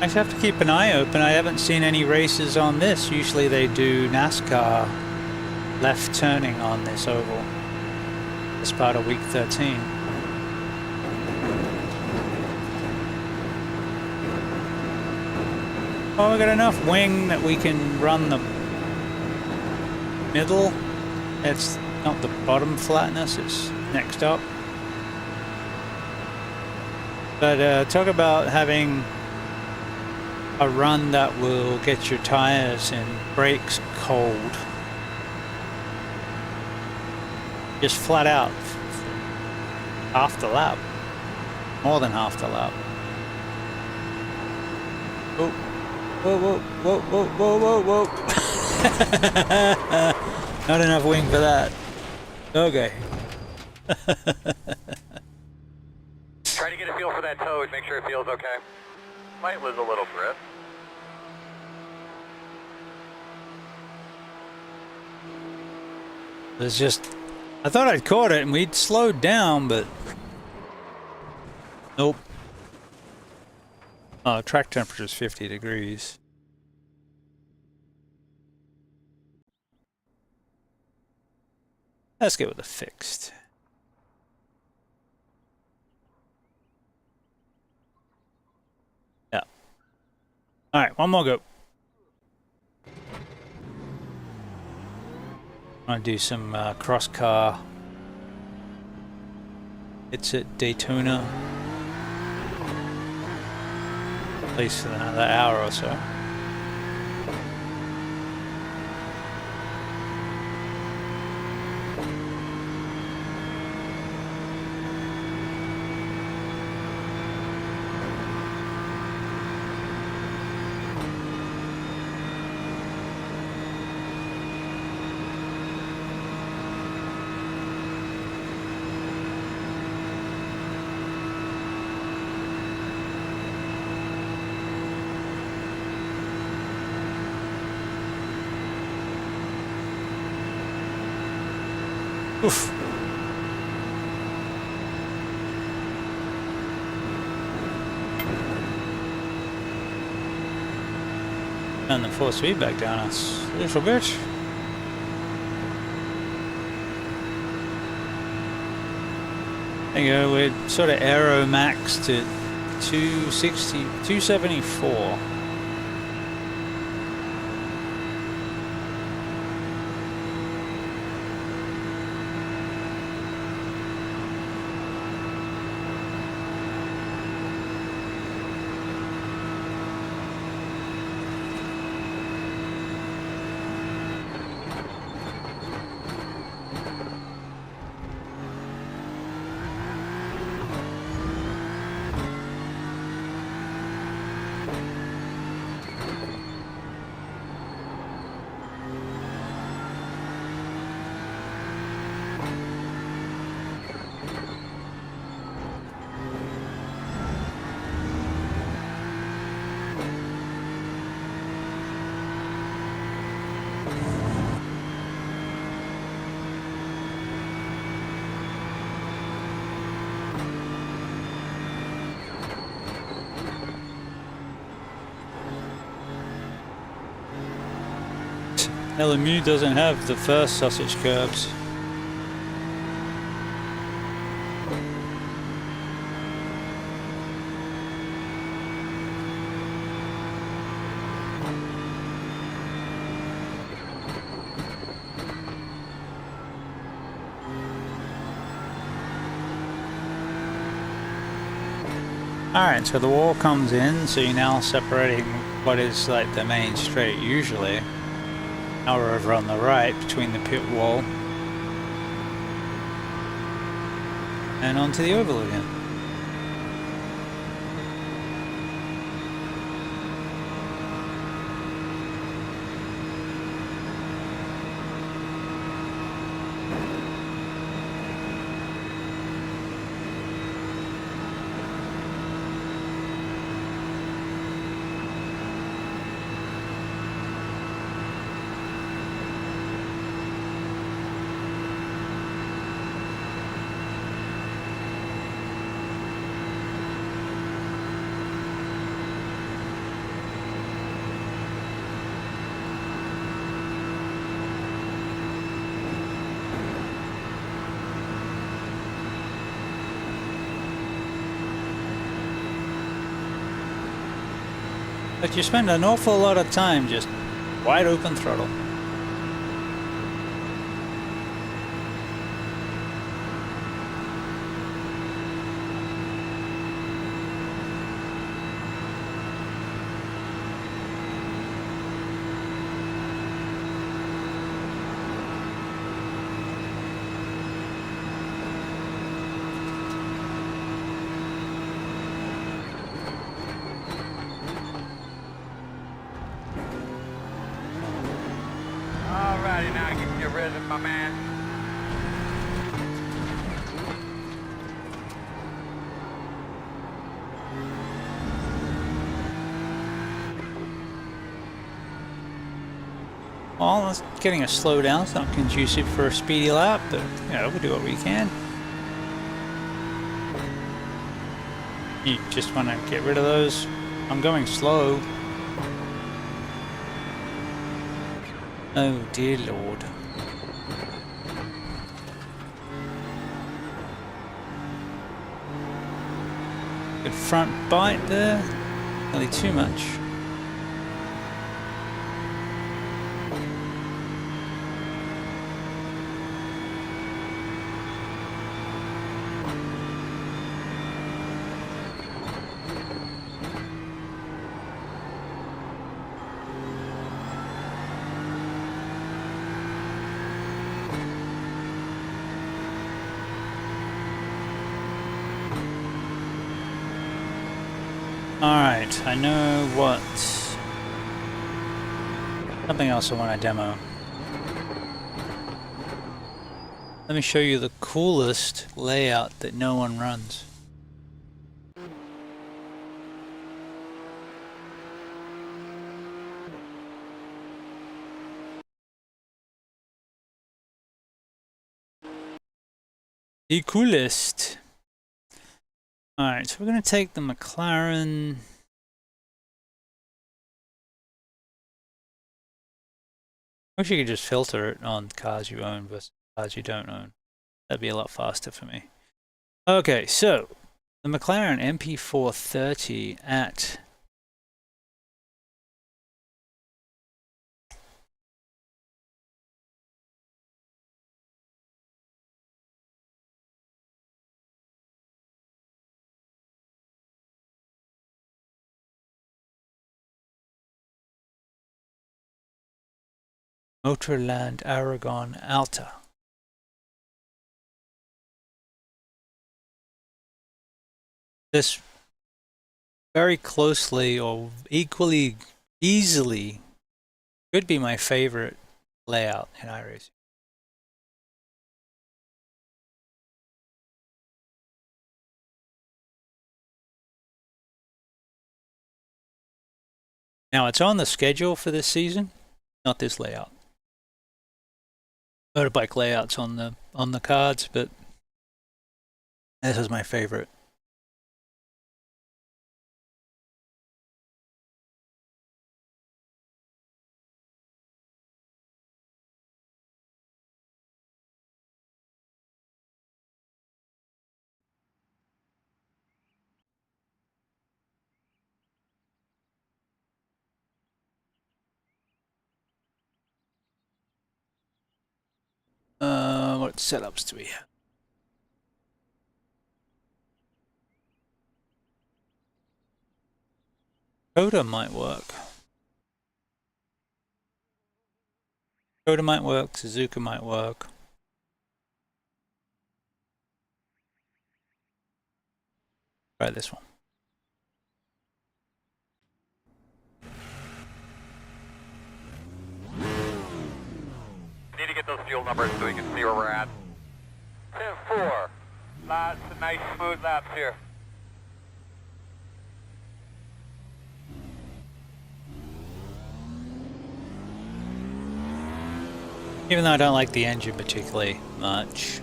Speaker 3: I just have to keep an eye open. I haven't seen any races on this. Usually they do NASCAR left turning on this oval as part of week 13. Oh, we got enough wing that we can run the middle. It's not the bottom flatness, it's next up. But talk about having a run that will get your tires and brakes cold. Just flat out. Half the lap. More than half the lap. Oh. Whoa, whoa, whoa, whoa, whoa, whoa, whoa. Not enough wing for that. Okay.
Speaker 6: Try to get a feel for that toad, make sure it feels okay. Might lose a little grip.
Speaker 3: It's just, I thought I'd caught it and we'd slowed down, but nope. Oh, track temperature is 50 degrees. Let's get with the fixed. Yeah. All right, one more go. I'm gonna do some cross car. It's at Daytona. At least for another hour or so. Oof. And the full speed back down us, little bitch. There you go, we're sort of aero maxed at 260, 274. LMU doesn't have the first sausage curbs. Alright, so the wall comes in, so you're now separating what is like the main straight usually. Now we're over on the right between the pit wall and onto the oval again. But you spend an awful lot of time just wide open throttle.
Speaker 6: Alrighty, now get your rhythm, my man.
Speaker 3: Well, it's getting a slow down. It's not conducive for a speedy lap, but you know, we do what we can. You just want to get rid of those. I'm going slow. Oh dear Lord. Good front bite there. Nearly too much. Alright, I know what... Something else I want to demo. Let me show you the coolest layout that no one runs. The coolest. Alright, so we're going to take the McLaren. I wish you could just filter it on cars you own versus cars you don't own. That'd be a lot faster for me. Okay, so the McLaren MP430 at Motorland Aragon Alta. This very closely or equally easily could be my favorite layout in iRacing. Now it's on the schedule for this season, not this layout. Motorbike layouts on the cards, but this is my favorite. What setups do we have? Coda might work. Coda might work, Suzuka might work. Try this one.
Speaker 6: Need to get those fuel numbers so we can see where we're at. 10-4. Lots of nice smooth laps here.
Speaker 3: Even though I don't like the engine particularly much.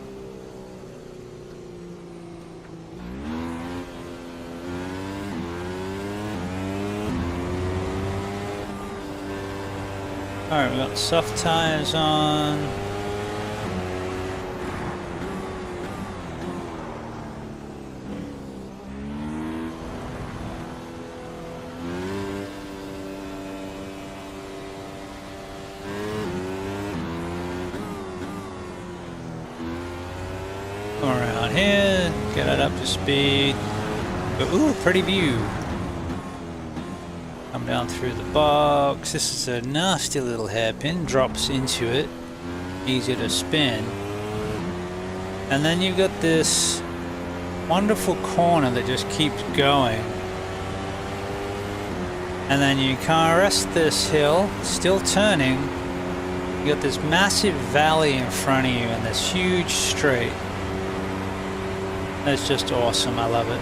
Speaker 3: Alright, we've got soft tires on. Come around here, get it up to speed. Ooh, pretty view. Come down through the box. This is a nasty little hairpin, drops into it, easy to spin. And then you've got this wonderful corner that just keeps going. And then you can't arrest this hill, still turning. You got this massive valley in front of you and this huge straight. That's just awesome, I love it.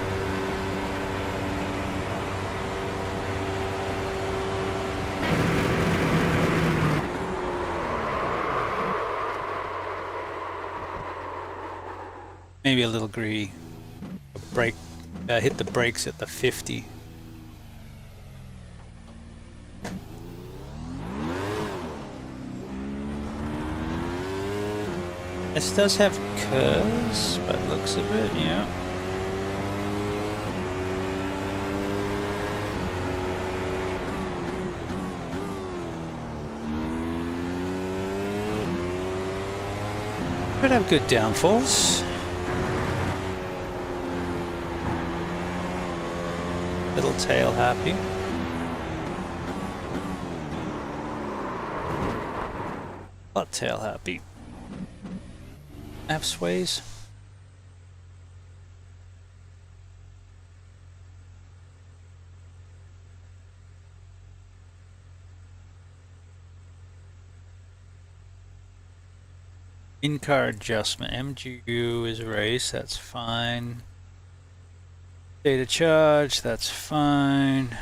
Speaker 3: Maybe a little greedy. Brake, hit the brakes at the 50. This does have curves, by the looks of it, yeah. Could have good downfalls. Little tail happy. Lot tail happy. F sways. In-car adjustment. MGU is race, that's fine. Data charge, that's fine.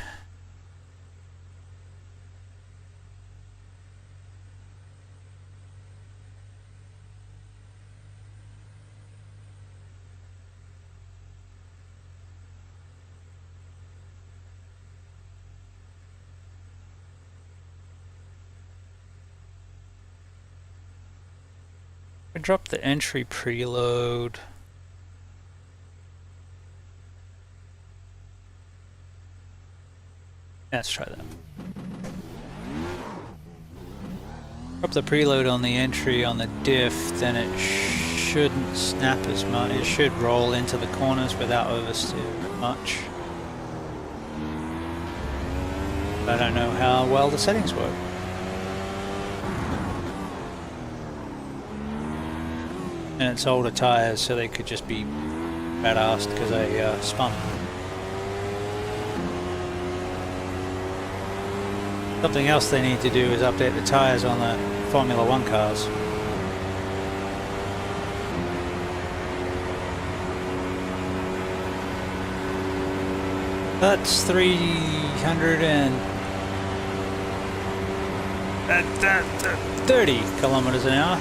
Speaker 3: I dropped the entry preload. Let's try that. Drop the preload on the entry on the diff, then it shouldn't snap as much. It should roll into the corners without oversteer much. I don't know how well the settings work. And it's older tires, so they could just be badassed because they spun. Something else they need to do is update the tires on the Formula 1 cars. That's 330 kilometers an hour.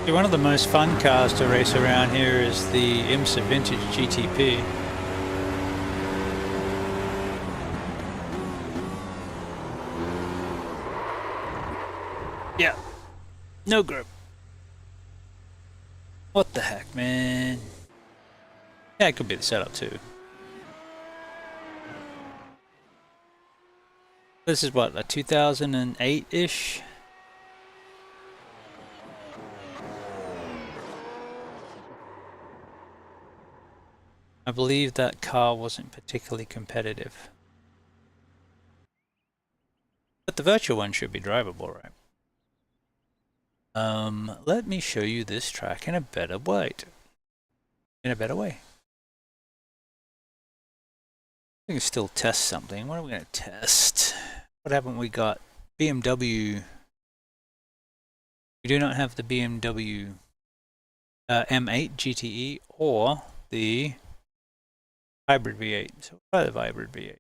Speaker 3: One of the most fun cars to race around here is the IMSA Vintage GTP. Yeah, no grip. What the heck, man? Yeah, it could be the setup too. This is what, a 2008-ish? I believe that car wasn't particularly competitive. But the virtual one should be drivable, right? Let me show you this track in a better way. I can still test something. What are we going to test? What haven't we got? BMW. We do not have the BMW M8 GTE or the hybrid V8. So try the hybrid V8.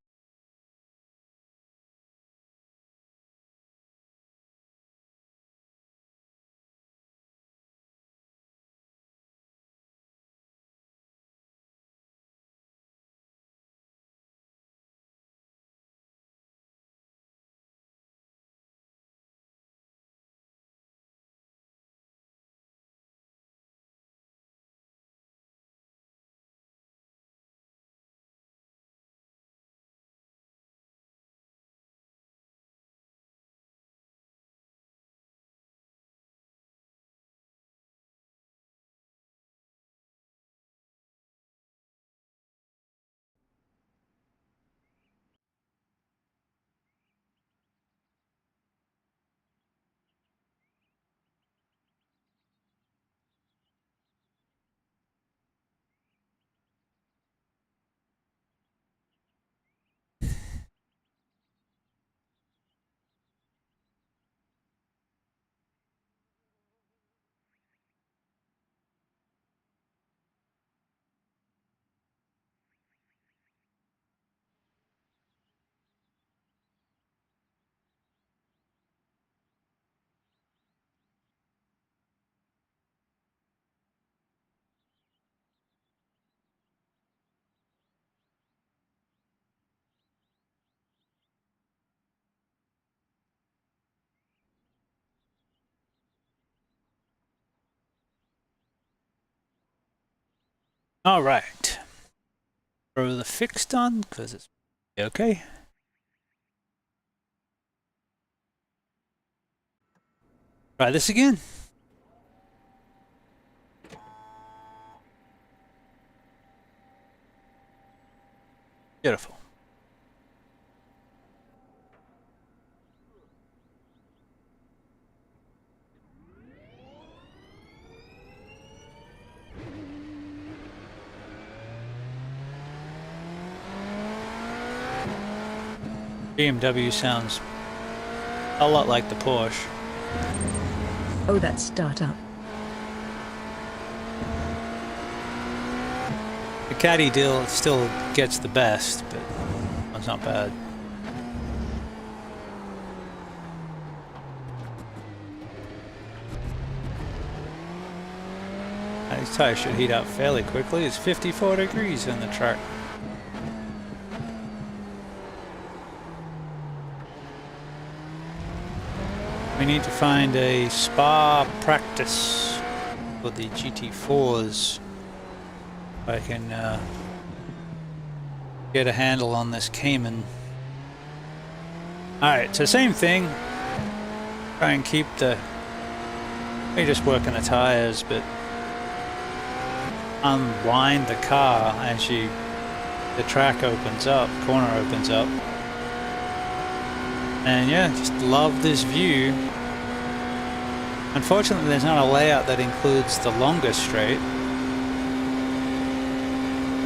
Speaker 3: All right. Throw the fixed on because it's okay. Try this again. Beautiful. BMW sounds a lot like the Porsche.
Speaker 1: Oh, that startup.
Speaker 3: The Caddy deal still gets the best, but it's not bad. These tires should heat up fairly quickly. It's 54 degrees on the track. We need to find a spa practice for the GT4s. If I can get a handle on this Cayman. Alright, so same thing. Try and keep the... Maybe just work on the tires, but unwind the car as the track opens up, corner opens up. And yeah, just love this view. Unfortunately, there's not a layout that includes the longest straight.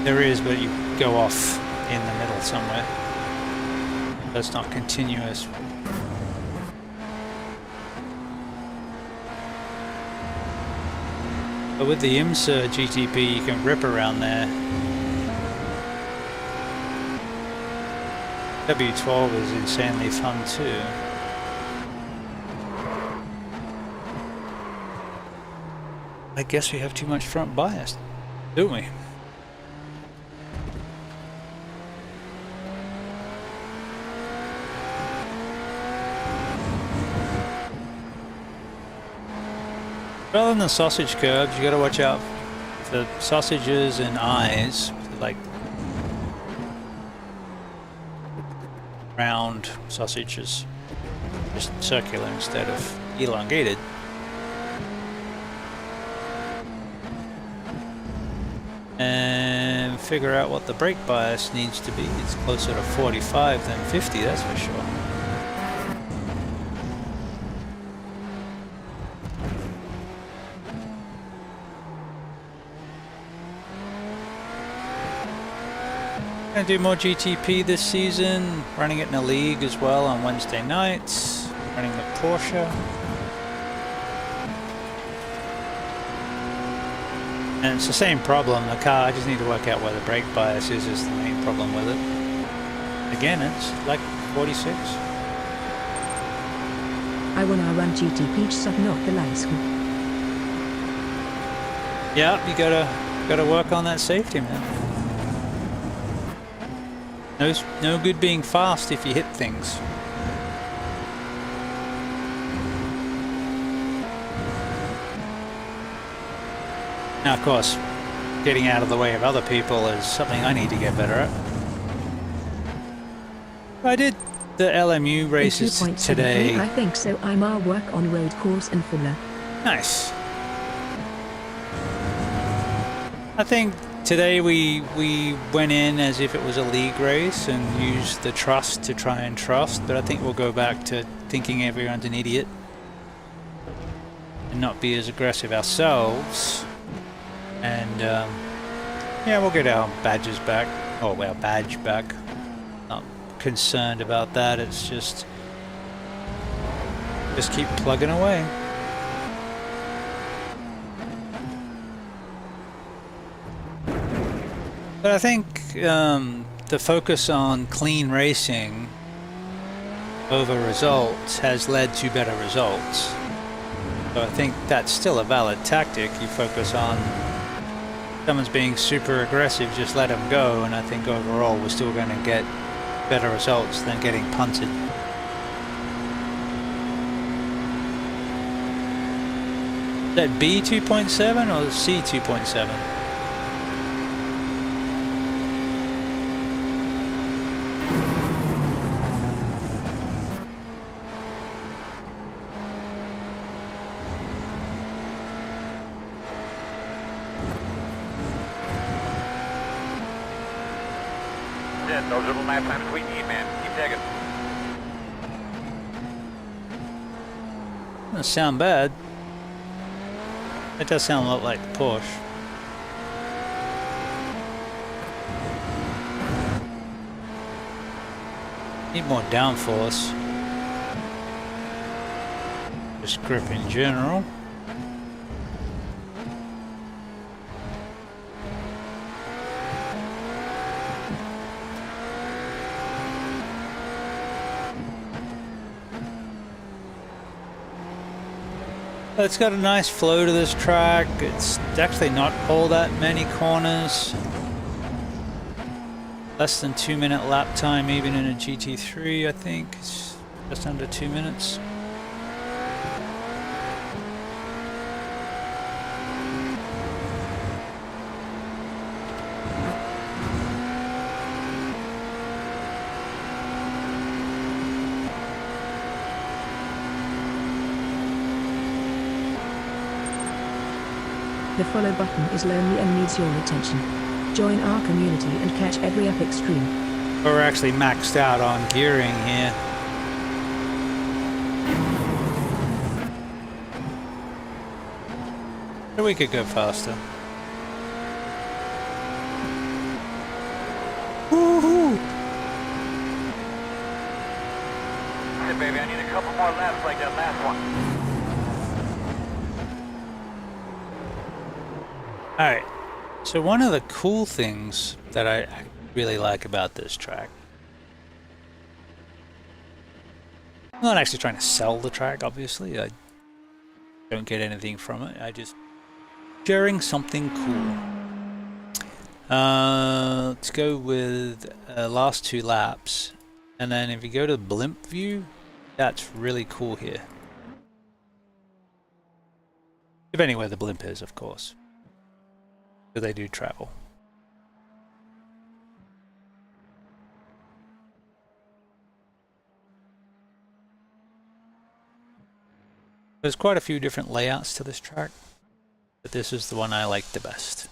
Speaker 3: There is, but you go off in the middle somewhere. That's not continuous. But with the IMSA GTP, you can rip around there. W12 is insanely fun too. I guess we have too much front bias, don't we? Rather than the sausage curves, you gotta watch out for sausages and eyes, like round sausages, just circular instead of elongated. And figure out what the brake bias needs to be. It's closer to 45 than 50, that's for sure. Gonna do more GTP this season, running it in a league as well on Wednesday nights, running the Porsche. And it's the same problem, the car, I just need to work out where the brake bias is the main problem with it. Again, it's like 46.
Speaker 1: I wanna run GTP just not the lights.
Speaker 3: Yeah, you gotta work on that safety, man. No good being fast if you hit things. Now, of course, getting out of the way of other people is something I need to get better at. I did the LMU races today.
Speaker 1: I think so. I'm our work on road course and Fuller.
Speaker 3: Nice. I think today we went in as if it was a league race and used the trust to try and trust, but I think we'll go back to thinking everyone's an idiot and not be as aggressive ourselves. And yeah, we'll get our badges back, or our badge back. Not concerned about that, it's just keep plugging away. But I think the focus on clean racing over results has led to better results. So I think that's still a valid tactic. You focus on someone's being super aggressive, just let them go, and I think overall we're still going to get better results than getting punted. Is that B 2.7 or C 2.7?
Speaker 6: Those are the lap times we need, man. Keep digging.
Speaker 3: Doesn't sound bad. It does sound a lot like the Porsche. Need more downforce. Just grip in general. It's got a nice flow to this track. It's actually not all that many corners. Less than 2-minute lap time even in a GT3, I think. It's just under 2 minutes.
Speaker 1: The follow button is lonely and needs your attention. Join our community and catch every epic stream.
Speaker 3: We're actually maxed out on gearing here. So we could go faster. Woohoo!
Speaker 6: Shit, baby, I need a couple more laps like that last one.
Speaker 3: Alright, so one of the cool things that I really like about this track, I'm not actually trying to sell the track, obviously, I don't get anything from it, I just sharing something cool. Let's go with last 2 laps, and then if you go to blimp view, that's really cool here. Depending where the blimp is, of course. So they do travel. There's quite a few different layouts to this track, but this is the one I like the best.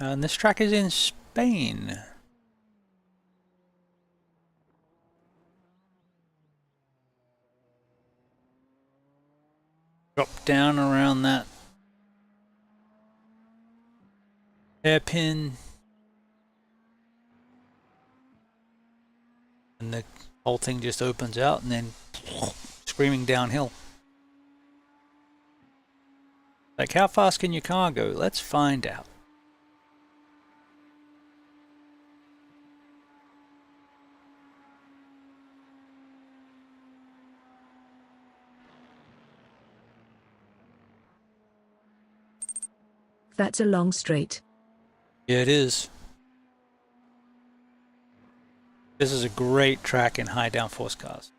Speaker 3: And this track is in Spain. Drop down around that hairpin. And the whole thing just opens out and then screaming downhill. Like, how fast can your car go? Let's find out.
Speaker 1: That's a long straight.
Speaker 3: Yeah, it is. This is a great track in high downforce cars.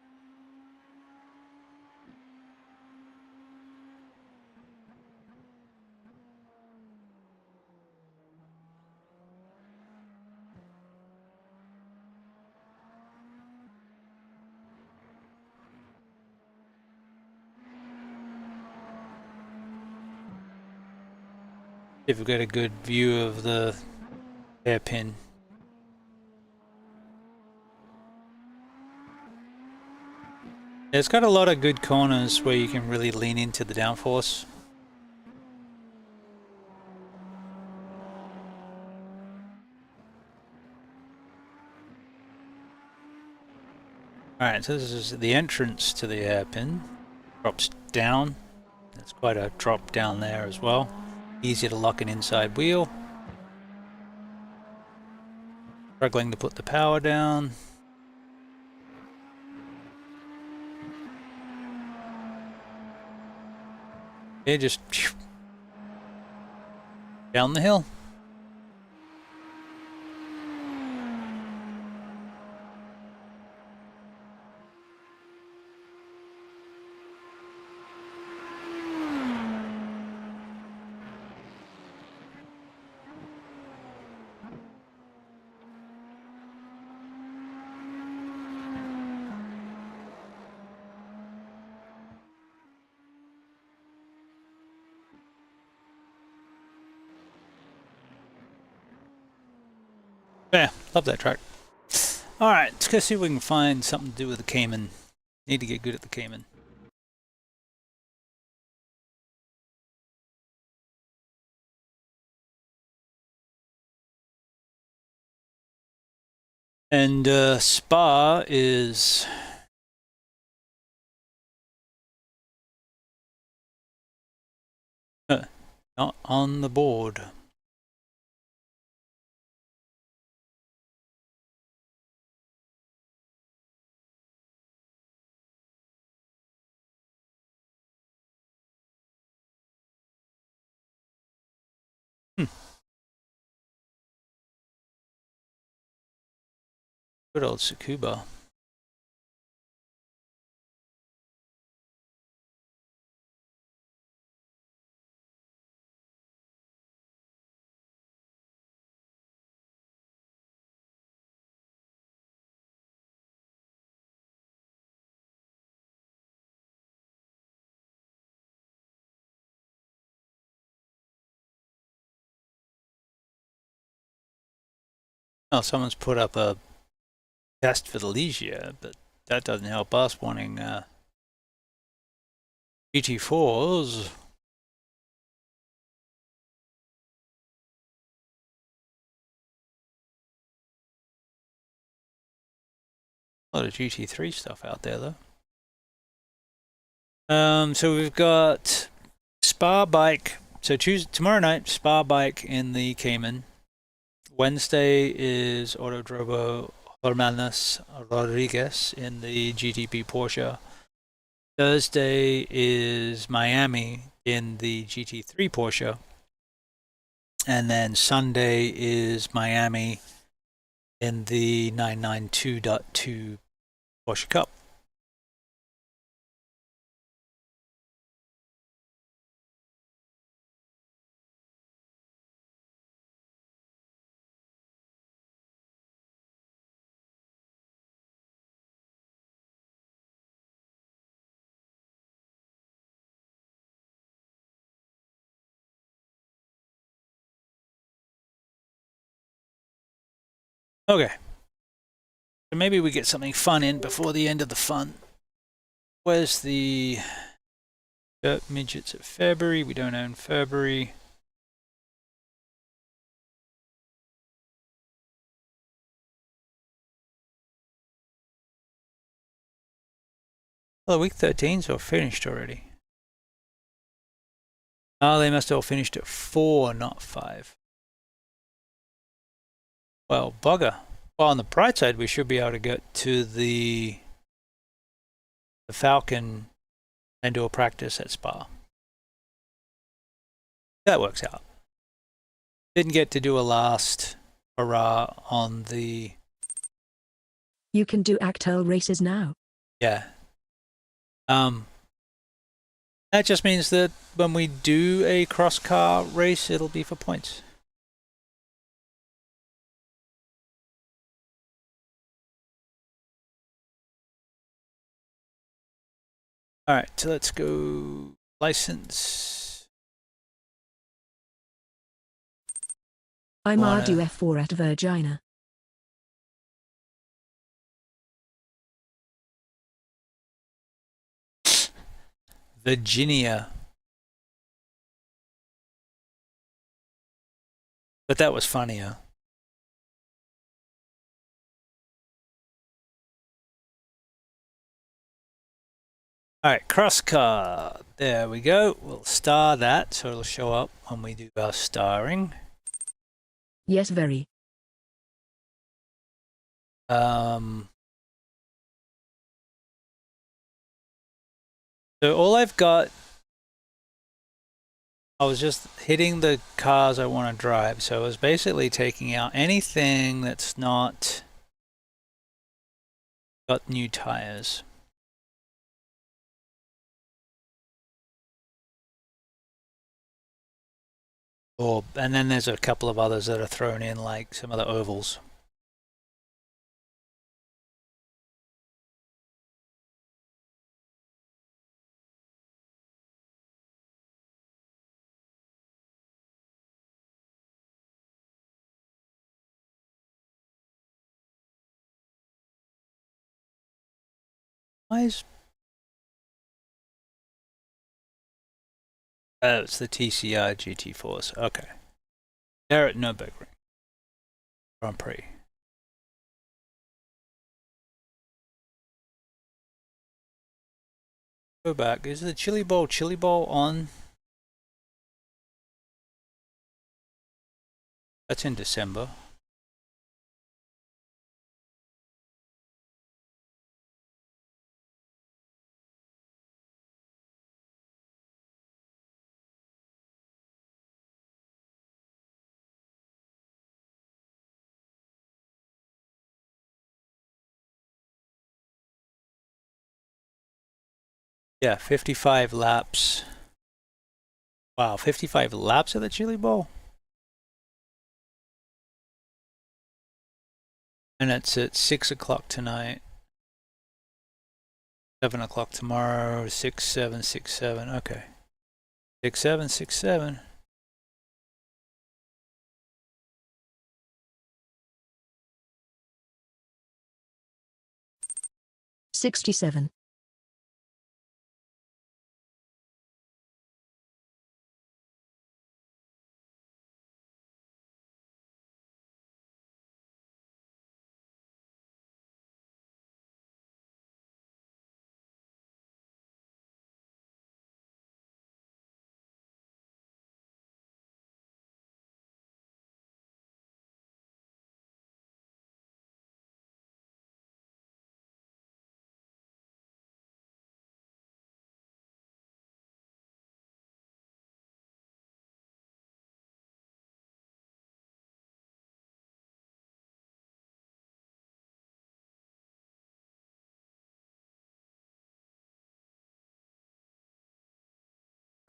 Speaker 3: If we get a good view of the hairpin. It's got a lot of good corners where you can really lean into the downforce. Alright, so this is the entrance to the hairpin. Drops down. There's quite a drop down there as well. Easier to lock an inside wheel. Struggling to put the power down. Yeah, just down the hill. Yeah, love that track. Alright, let's go see if we can find something to do with the Cayman. Need to get good at the Cayman. And Spa is not on the board. Good old Tsukuba. Oh, someone's put up a test for the Legia, but that doesn't help us wanting GT4s. A lot of GT3 stuff out there, though. So we've got Spa Bike. So tomorrow night, Spa Bike in the Cayman. Wednesday is Autodromo Hermanos Rodriguez in the GTP Porsche. Thursday is Miami in the GT3 Porsche. And then Sunday is Miami in the 992.2 Porsche Cup. Okay. So maybe we get something fun in before the end of the fun. Where's the Dirt Midgets at February? We don't own February. Well, week 13's all finished already. Oh, they must have all finished at 4, not 5. Well, bugger. Well, on the bright side, we should be able to get to the Falcon indoor practice at Spa. That works out. Didn't get to do a last hurrah on the...
Speaker 1: You can do Actel races now.
Speaker 3: Yeah. That just means that when we do a cross car race, it'll be for points. All right, so let's go license.
Speaker 1: I'm Ardu F4 at Virginia.
Speaker 3: Virginia. But that was funnier. Alright, cross car. There we go. We'll star that so it'll show up when we do our starring.
Speaker 1: Yes, very.
Speaker 3: So all I've got, I was just hitting the cars I want to drive. So I was basically taking out anything that's not got new tires. And then there's a couple of others that are thrown in, like some of the ovals. Why is... Oh, it's the TCI GT Force. Okay. They're at Nürburgring Grand Prix. Go back. Is the Chili Bowl on? That's in December. Yeah, 55 laps. Wow, 55 laps of the Chili Bowl? And it's at 6 o'clock tonight. 7 o'clock tomorrow. 6, 7, 6, 7. Okay. 6, 7, 6, 7.
Speaker 1: $67.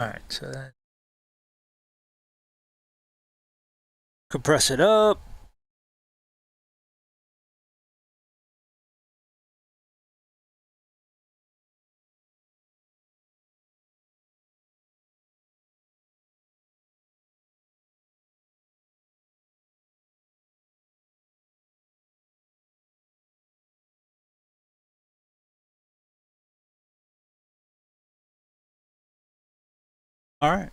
Speaker 3: Alright, so that... Compress it up. Alright.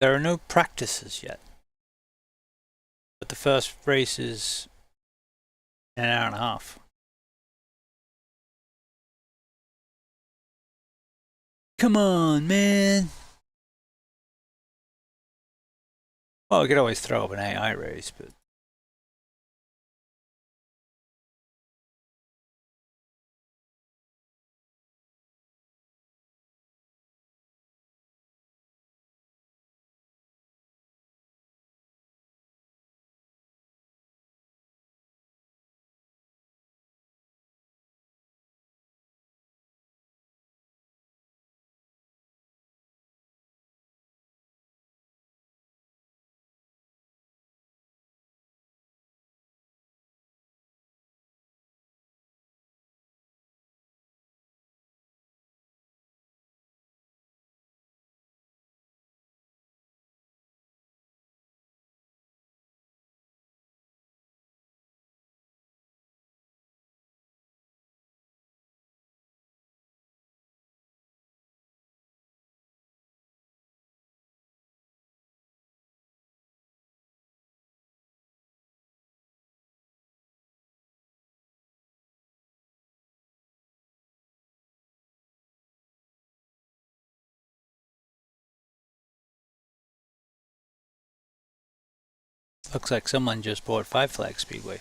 Speaker 3: There are no practices yet. But the first race is an hour and a half. Come on, man. Well, we could always throw up an AI race, but... Looks like someone just bought Five Flag Speedway.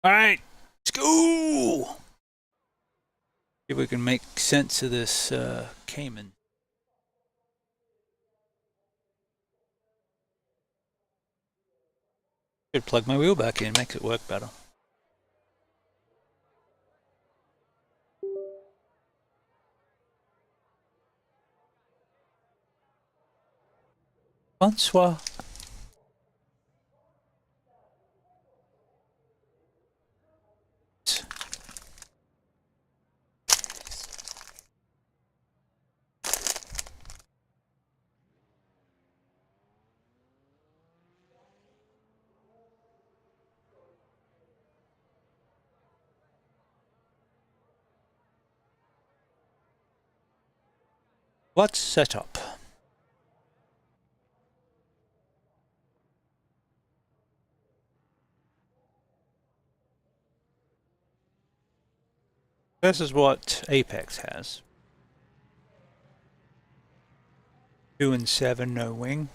Speaker 3: Alright, let's go! See if we can make sense of this Cayman. Should plug my wheel back in, makes it work better. Bonsoir. What's setup? This is what Apex has. 2 and 7, no wing.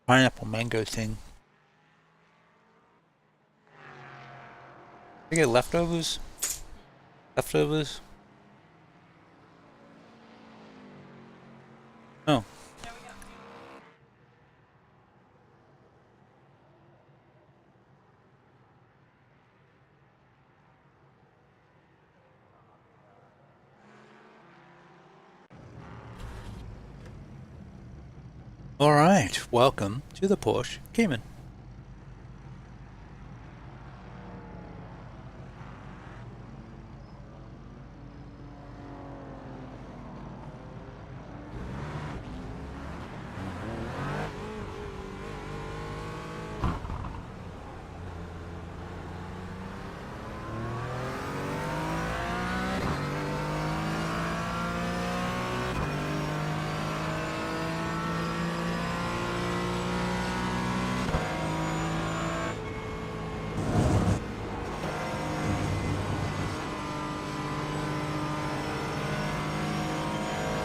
Speaker 3: Pineapple mango thing. I get leftovers? Leftovers? Oh. Alright, welcome to the Porsche Cayman.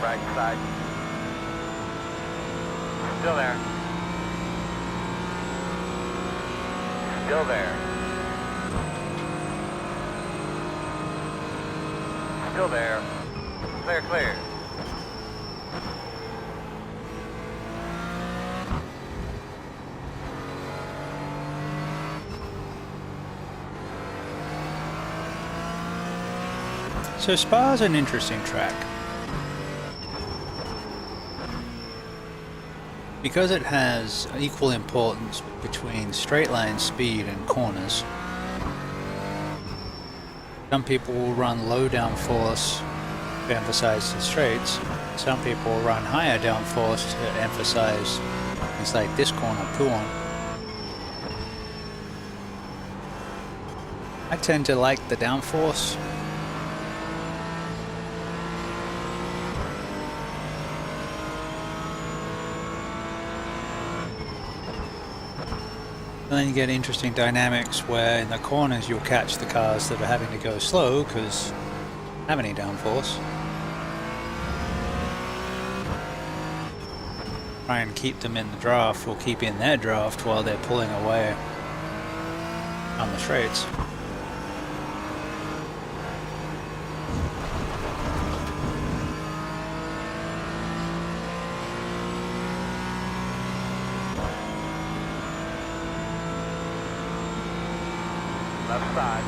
Speaker 6: Right side. Still there. Still there. Still there. Clear, clear.
Speaker 3: So Spa's an interesting track. Because it has equal importance between straight line speed and corners, some people will run low downforce to emphasize the straights, some people will run higher downforce to emphasize things like this corner, Puon. I tend to like the downforce. And then you get interesting dynamics where in the corners you'll catch the cars that are having to go slow because they don't have any downforce. Try and keep them in the draft or keep in their draft while they're pulling away on the straights.
Speaker 6: Left side.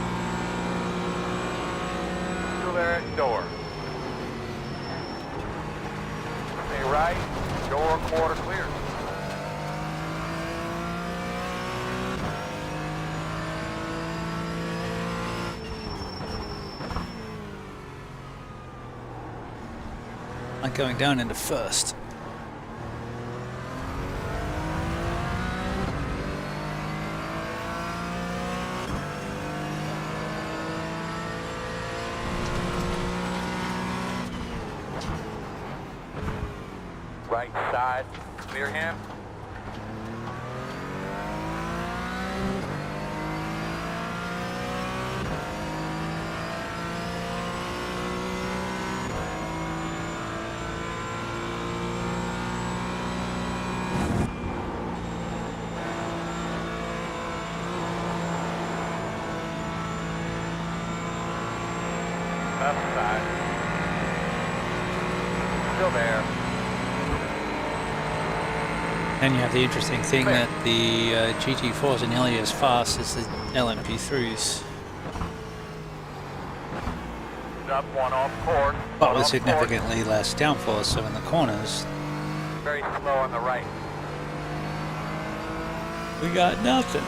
Speaker 6: Still there at door. Stay right. Door quarter clear.
Speaker 3: Like going down into first.
Speaker 6: Right side, clear him. Left side. Still there.
Speaker 3: And you have the interesting thing that the GT4s are nearly as fast as the LMP3s.
Speaker 6: Up one off course.
Speaker 3: But
Speaker 6: One
Speaker 3: with
Speaker 6: off
Speaker 3: significantly less downforce, so in the corners,
Speaker 6: course. Very slow on the right.
Speaker 3: we got nothing.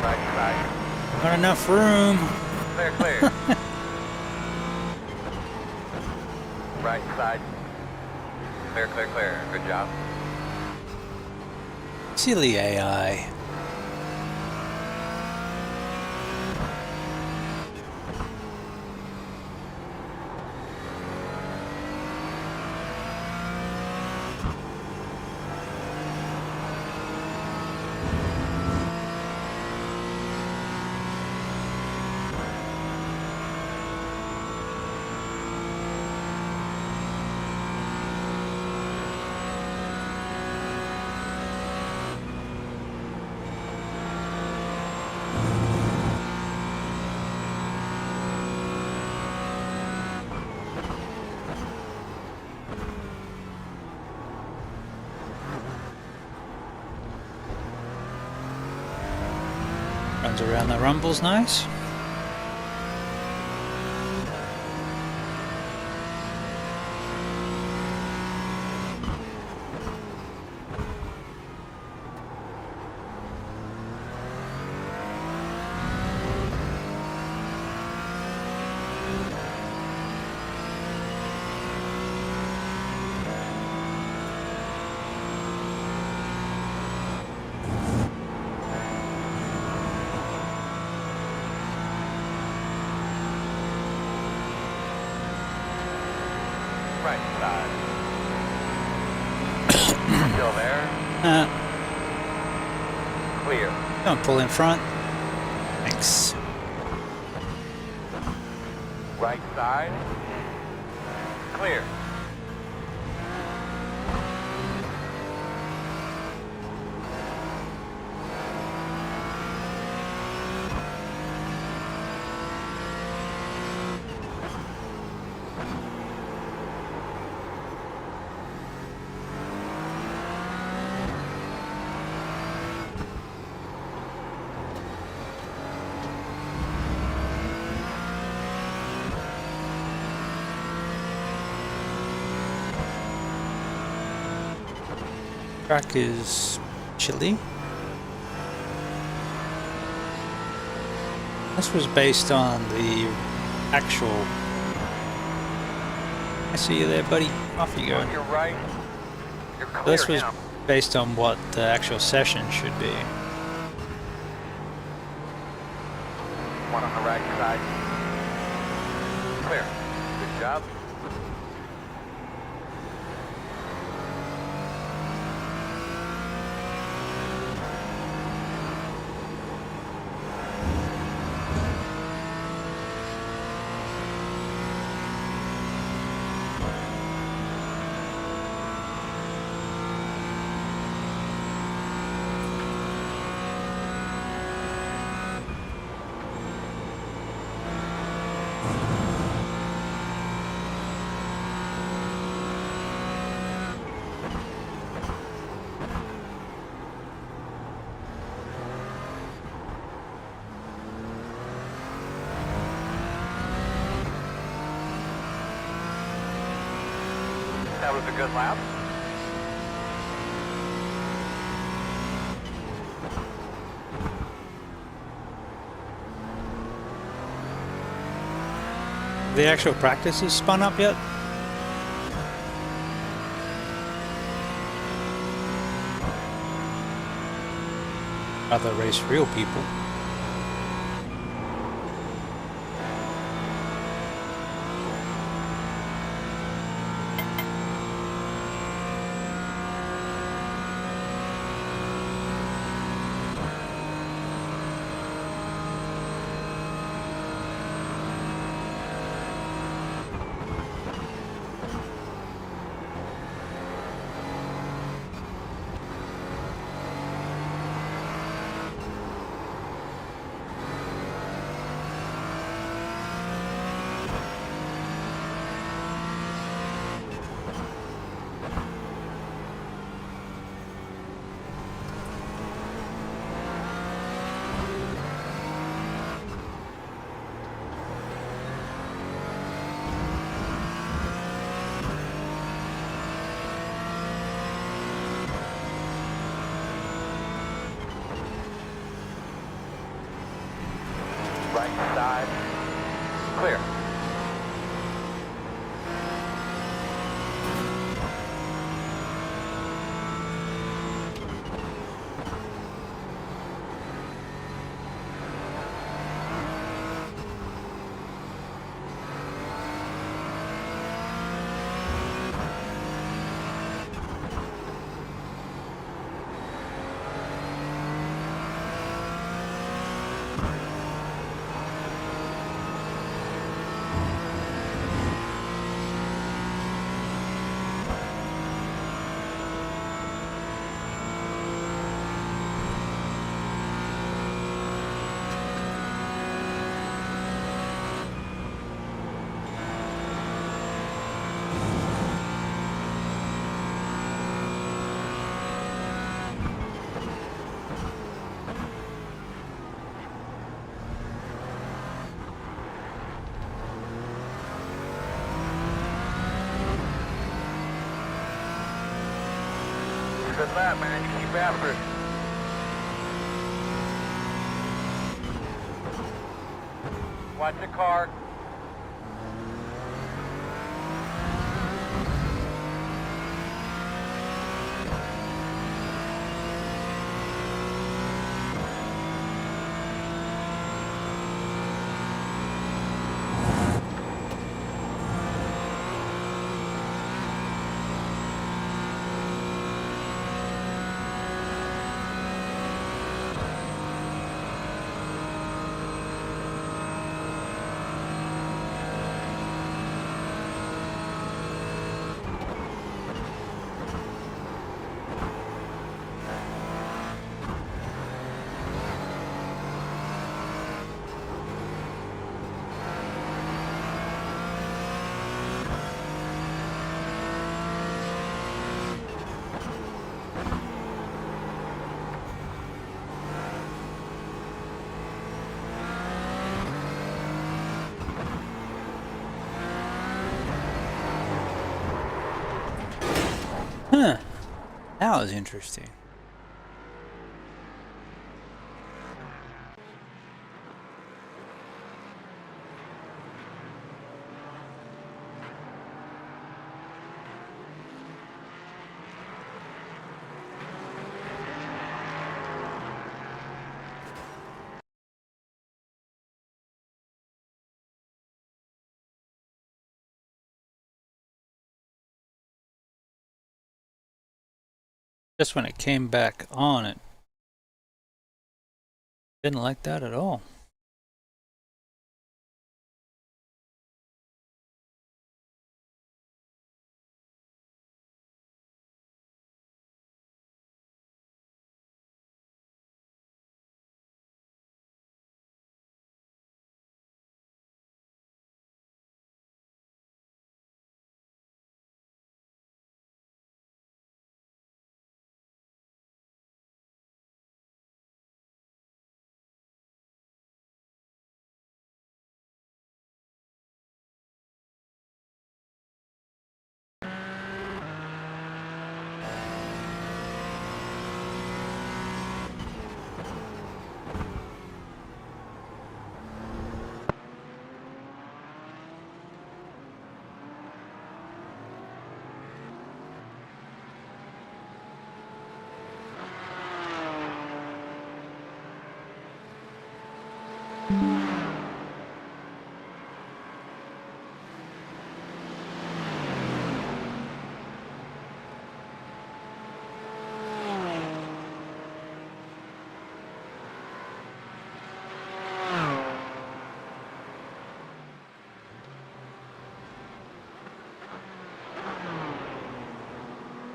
Speaker 6: Right side.
Speaker 3: Not enough room.
Speaker 6: Clear, clear. Right side. Clear, clear, clear. Good job.
Speaker 3: Silly AI. Runs around the rumbles nice.
Speaker 6: Right side. Still there. Clear.
Speaker 3: Don't pull in front. Thanks.
Speaker 6: Right side. Clear.
Speaker 3: Track is chilly. This was based on the actual. I see you there, buddy. Off you go.
Speaker 6: On your right. You're clear
Speaker 3: This was
Speaker 6: now.
Speaker 3: based on what the actual session should be.
Speaker 6: One on the right side. Clear. Good job. That was a good lap.
Speaker 3: The actual practice is spun up yet? Rather race real people.
Speaker 6: Good lap, man. You keep after it. Watch the car.
Speaker 3: Huh. That was interesting. Just when it came back on, it didn't like that at all.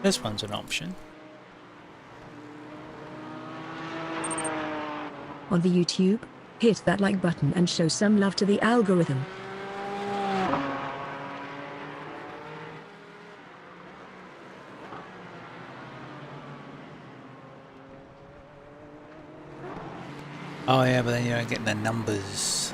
Speaker 3: This one's an option.
Speaker 1: On the YouTube, hit that like button and show some love to the algorithm.
Speaker 3: Oh yeah, but then you don't get the numbers.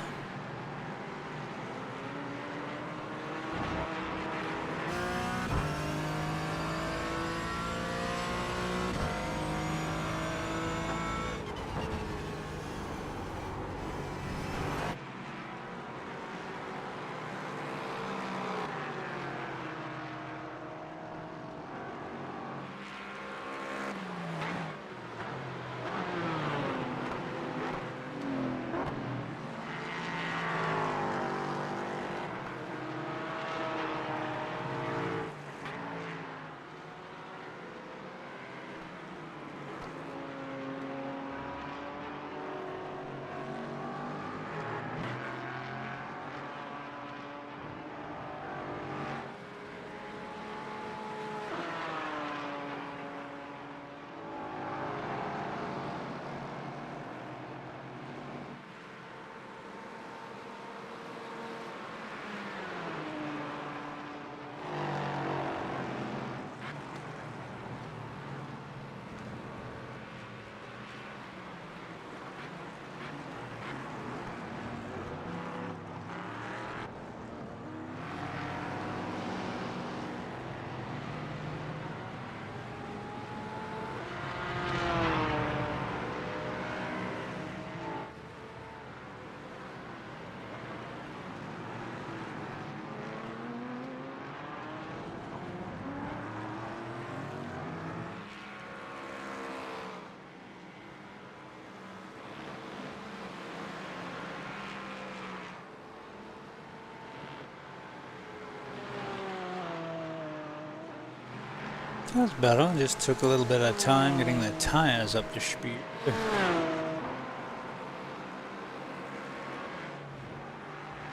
Speaker 3: That's better. Just took a little bit of time getting the tires up to speed.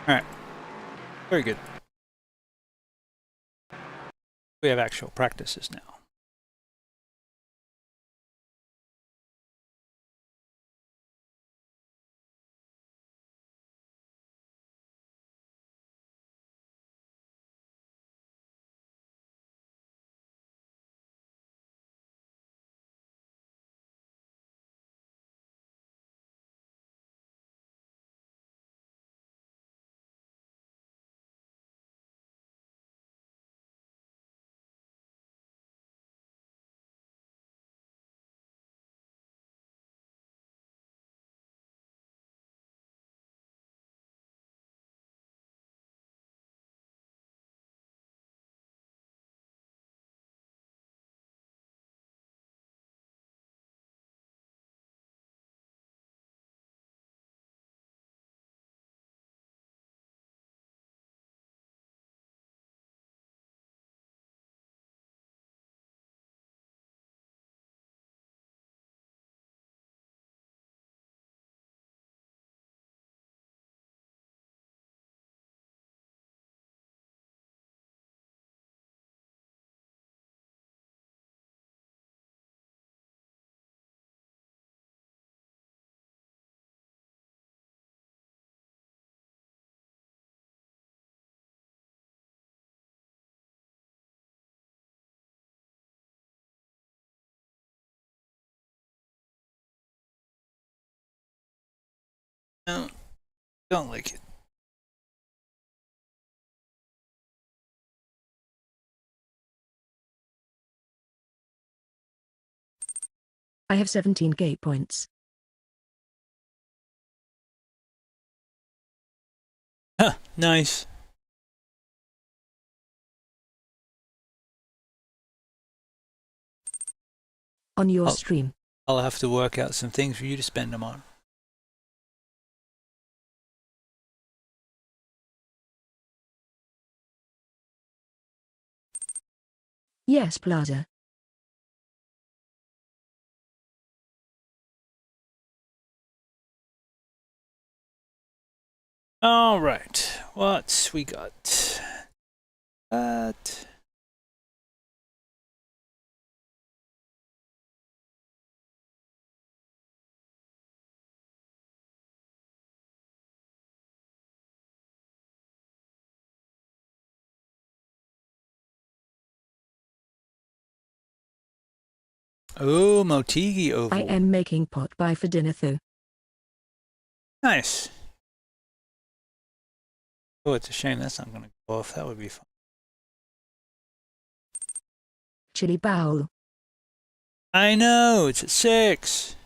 Speaker 3: Alright. Very good. We have actual practices now. No, don't like it.
Speaker 1: I have 17 gate points.
Speaker 3: Huh, nice.
Speaker 1: On your
Speaker 3: Oh.
Speaker 1: stream.
Speaker 3: I'll have to work out some things for you to spend them on.
Speaker 1: Yes, Plaza.
Speaker 3: All right, what's we got? That. Oh, Motegi Oval.
Speaker 1: I am making pot pie for dinner though.
Speaker 3: Nice. Oh, it's a shame that's not going to go off. That would be fun.
Speaker 1: Chili bowl.
Speaker 3: I know, it's at 6.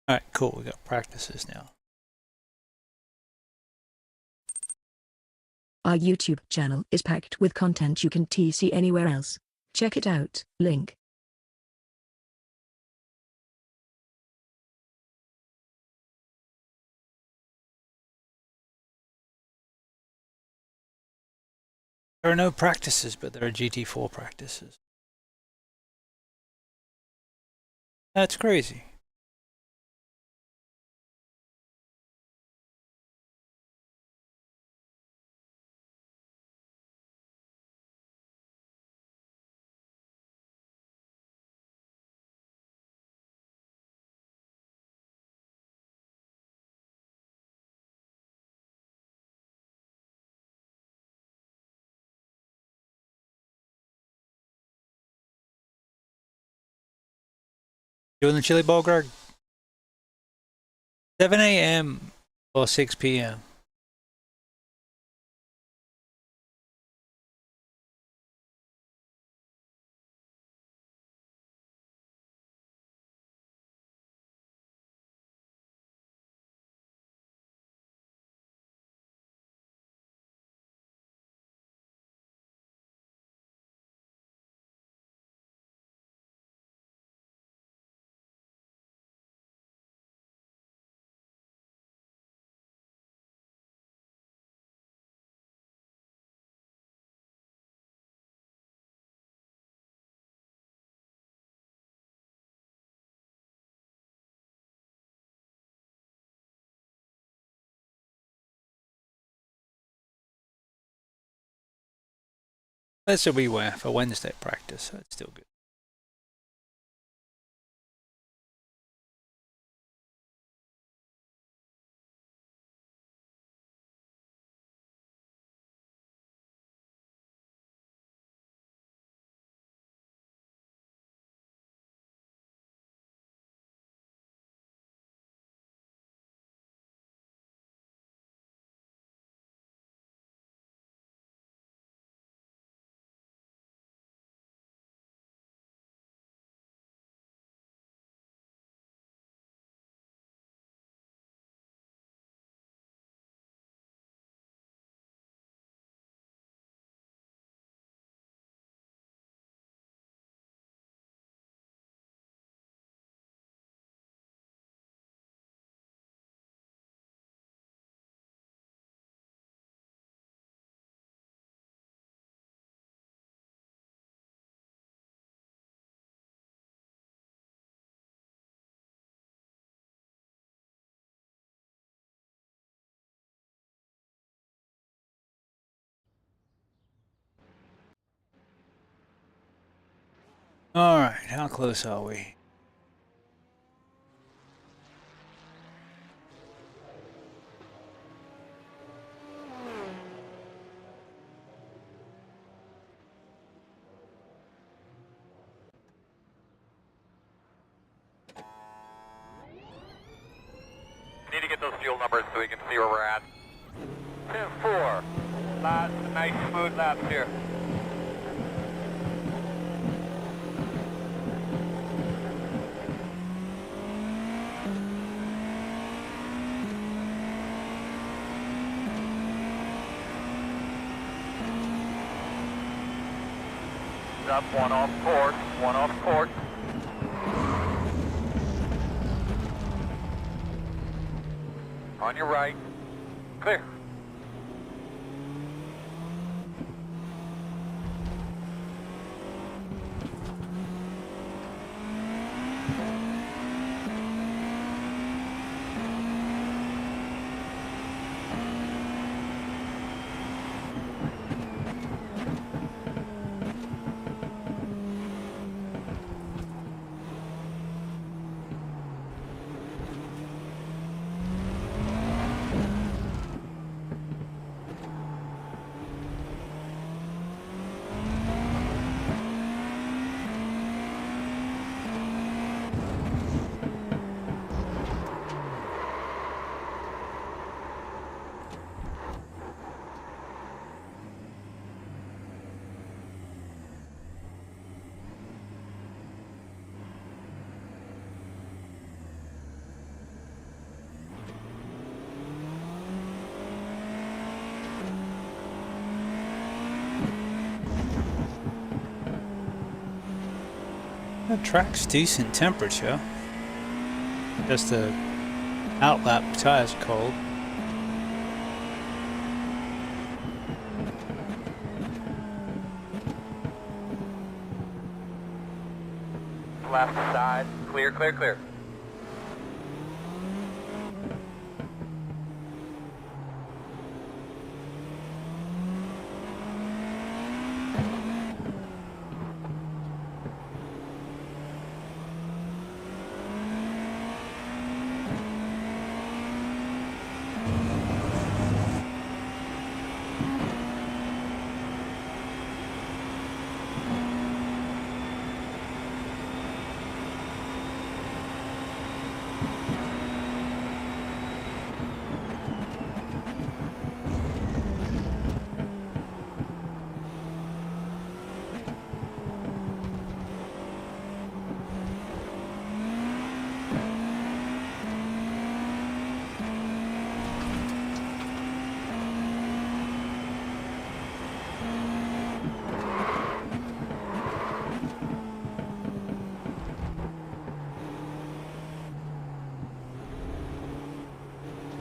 Speaker 3: All right, cool. We got practices now.
Speaker 1: Our YouTube channel is packed with content you can see anywhere else. Check it out, link.
Speaker 3: There are no practices, but there are GT4 practices. That's crazy. Doing the chili ball, Greg? 7 a.m. or 6 p.m. That's what we were for Wednesday practice, so it's still good. All right, how close are we?
Speaker 6: Need to get those fuel numbers so we can see where we're at. 10-4. Lots of nice smooth laps here. Up, one off course, one off course. On your right. Clear.
Speaker 3: The track's decent temperature. Just the outlap tires cold.
Speaker 6: Left side. Clear, clear, clear.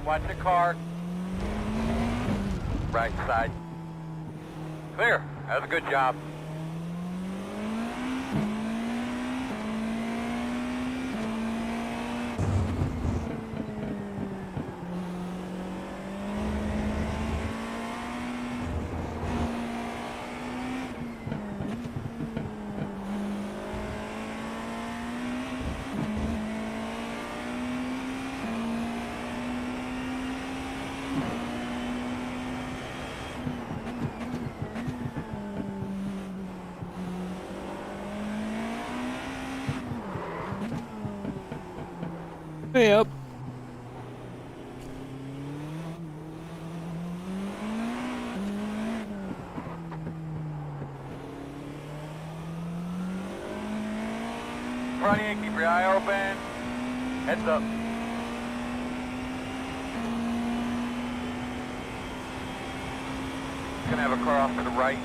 Speaker 6: Watch the car. Right side. Clear. That was a good job.
Speaker 3: Way up.
Speaker 6: Front of you, keep your eye open. Heads up. Gonna have a car off to the right.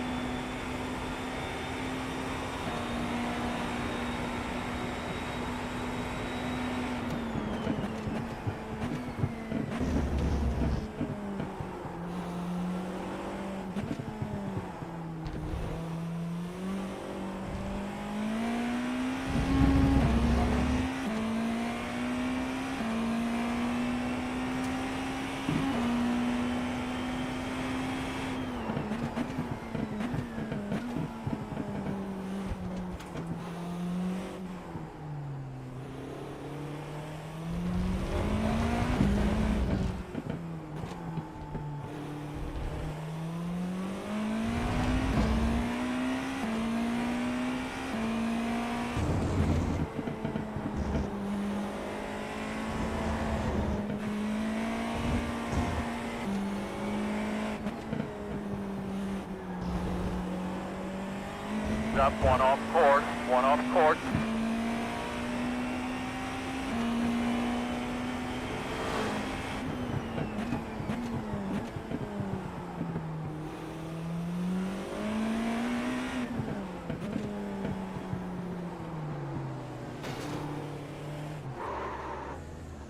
Speaker 6: Up, one off course, one off course.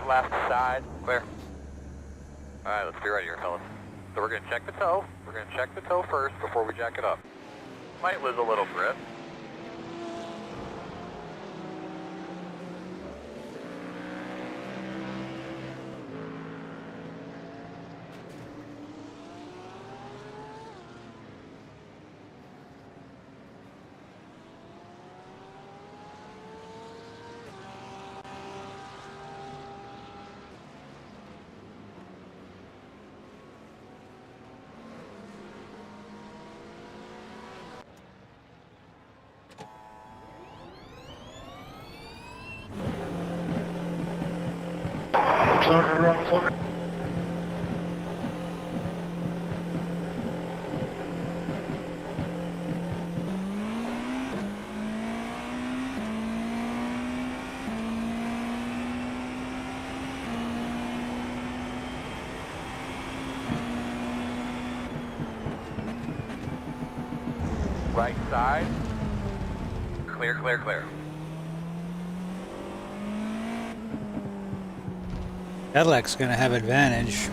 Speaker 6: Left side, clear. Alright, let's be ready here, fellas. So we're going to check the toe. We're going to check the toe first before we jack it up. Might lose a little grip. Right side. Clear, clear, clear.
Speaker 3: Cadillac's gonna have advantage.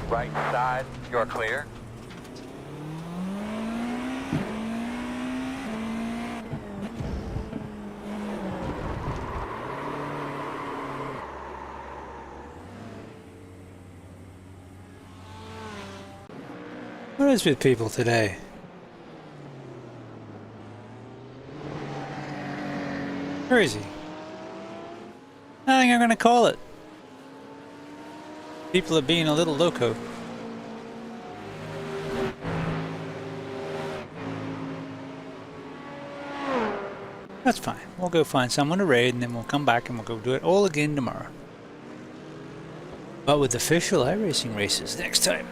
Speaker 6: Right side, you're clear.
Speaker 3: What is with people today? Crazy. I think I'm gonna call it. People are being a little loco. That's fine. We'll go find someone to raid and then we'll come back and we'll go do it all again tomorrow. But with official iRacing races next time.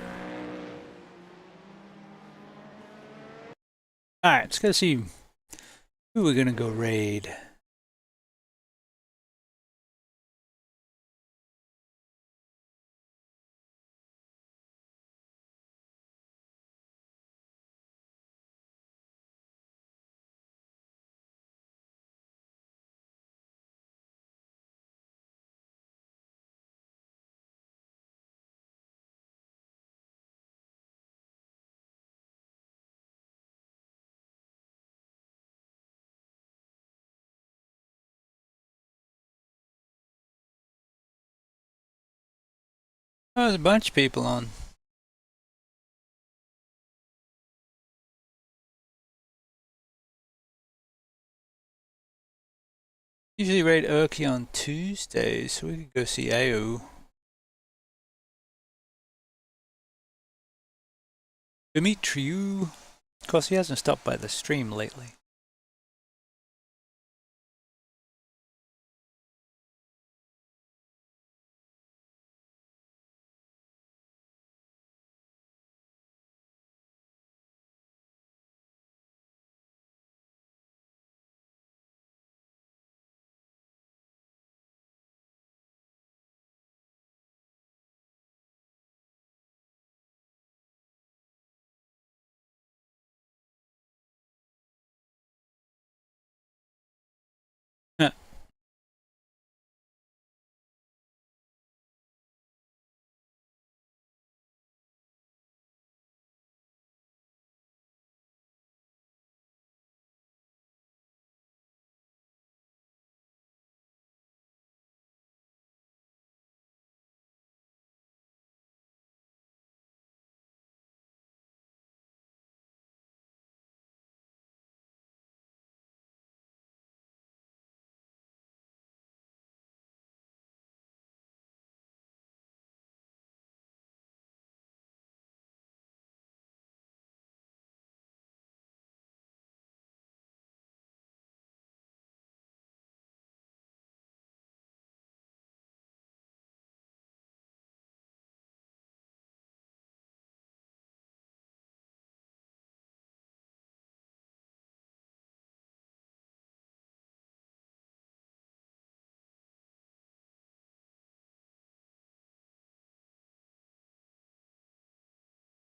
Speaker 3: Alright, let's go see who we're gonna go raid. Oh, there's a bunch of people on. Usually raid Urki on Tuesdays, so we could go see AO. Dimitriou. Of course, he hasn't stopped by the stream lately.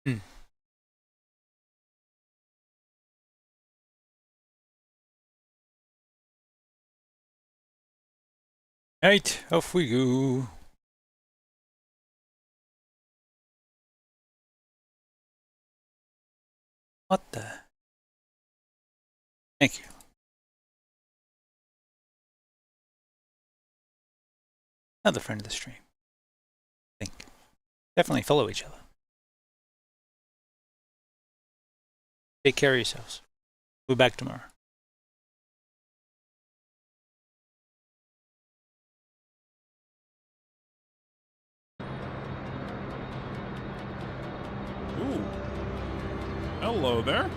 Speaker 3: Hmm. Right, off we go. What the? Thank you. Another friend of the stream. I think. Definitely follow each other. Take care of yourselves. We'll be back tomorrow.
Speaker 7: Ooh. Hello there.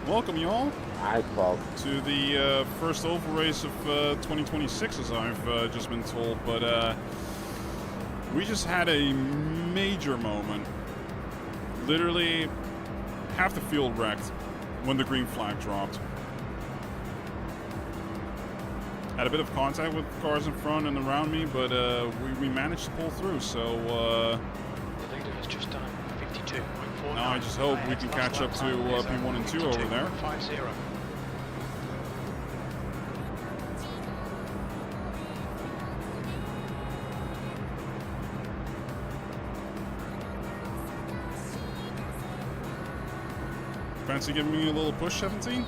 Speaker 7: Welcome, y'all.
Speaker 8: Hi, folks.
Speaker 7: To the first oval race of 2026, as I've just been told. But we just had a major moment. Literally, half the field wrecked when the green flag dropped. Had a bit of contact with cars in front and around me, but we managed to pull through. So
Speaker 9: the leader has just done 52.49.
Speaker 7: now I just hope we can catch up to P1 and 2 over there.
Speaker 9: 50.
Speaker 7: Fancy giving me a little push, 17?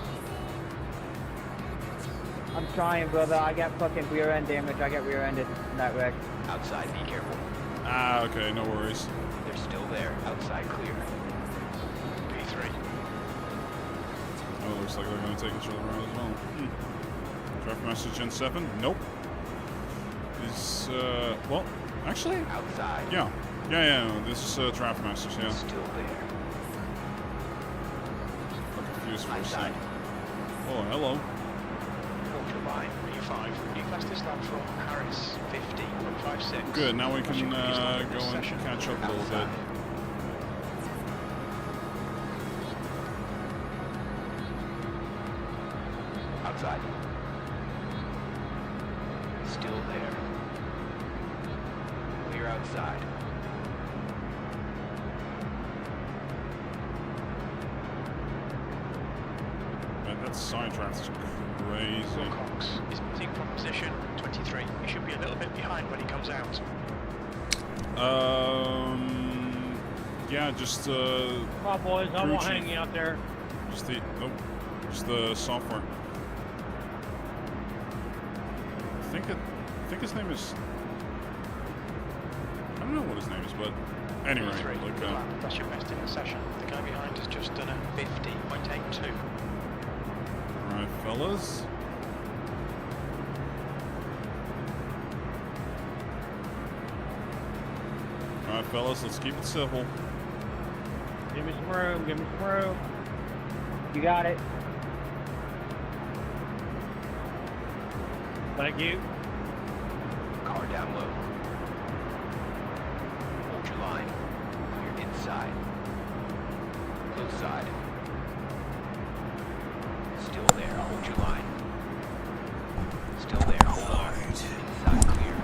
Speaker 8: I'm trying, brother. I get fucking rear end damage. I get rear ended in that wreck.
Speaker 9: Outside, be careful.
Speaker 7: Ah, okay, no worries.
Speaker 9: They're still there. Outside, clear. P3.
Speaker 7: Oh, it looks like they're going to take each other around as well. Traffic message Gen 7? Nope. Is, well, actually?
Speaker 9: Outside.
Speaker 7: Yeah. Yeah, no, this is traffic message, yeah.
Speaker 9: Still there.
Speaker 7: I'm confused for a
Speaker 9: Outside.
Speaker 7: second. Oh, hello.
Speaker 9: Quarter line, P5. New fastest lap from Harris, 50.56.
Speaker 7: Good, now we can
Speaker 9: Pushing
Speaker 7: go
Speaker 9: these
Speaker 7: and
Speaker 9: levels session.
Speaker 7: catch up a little bit.
Speaker 9: Outside. Outside. Still there. Clear outside.
Speaker 7: Man, that sidetrack is crazy.
Speaker 9: Wilcox is moving from position 23. He should be a little bit behind when he comes out.
Speaker 7: Yeah, just
Speaker 10: Come on, boys. I won't hang you out there.
Speaker 7: just the software. think his name is. I don't know what his name is, but anyway, like.
Speaker 9: That's your best in the session. The guy behind has just done a 50.82.
Speaker 7: All right, fellas. All right, fellas, let's keep it civil.
Speaker 10: Give me some room, give me some room.
Speaker 8: You got it.
Speaker 10: Thank you.
Speaker 5: Car down low. Hold your line. Clear inside. Close side. Still there. Hold your line. Still there. Hold on. Inside clear.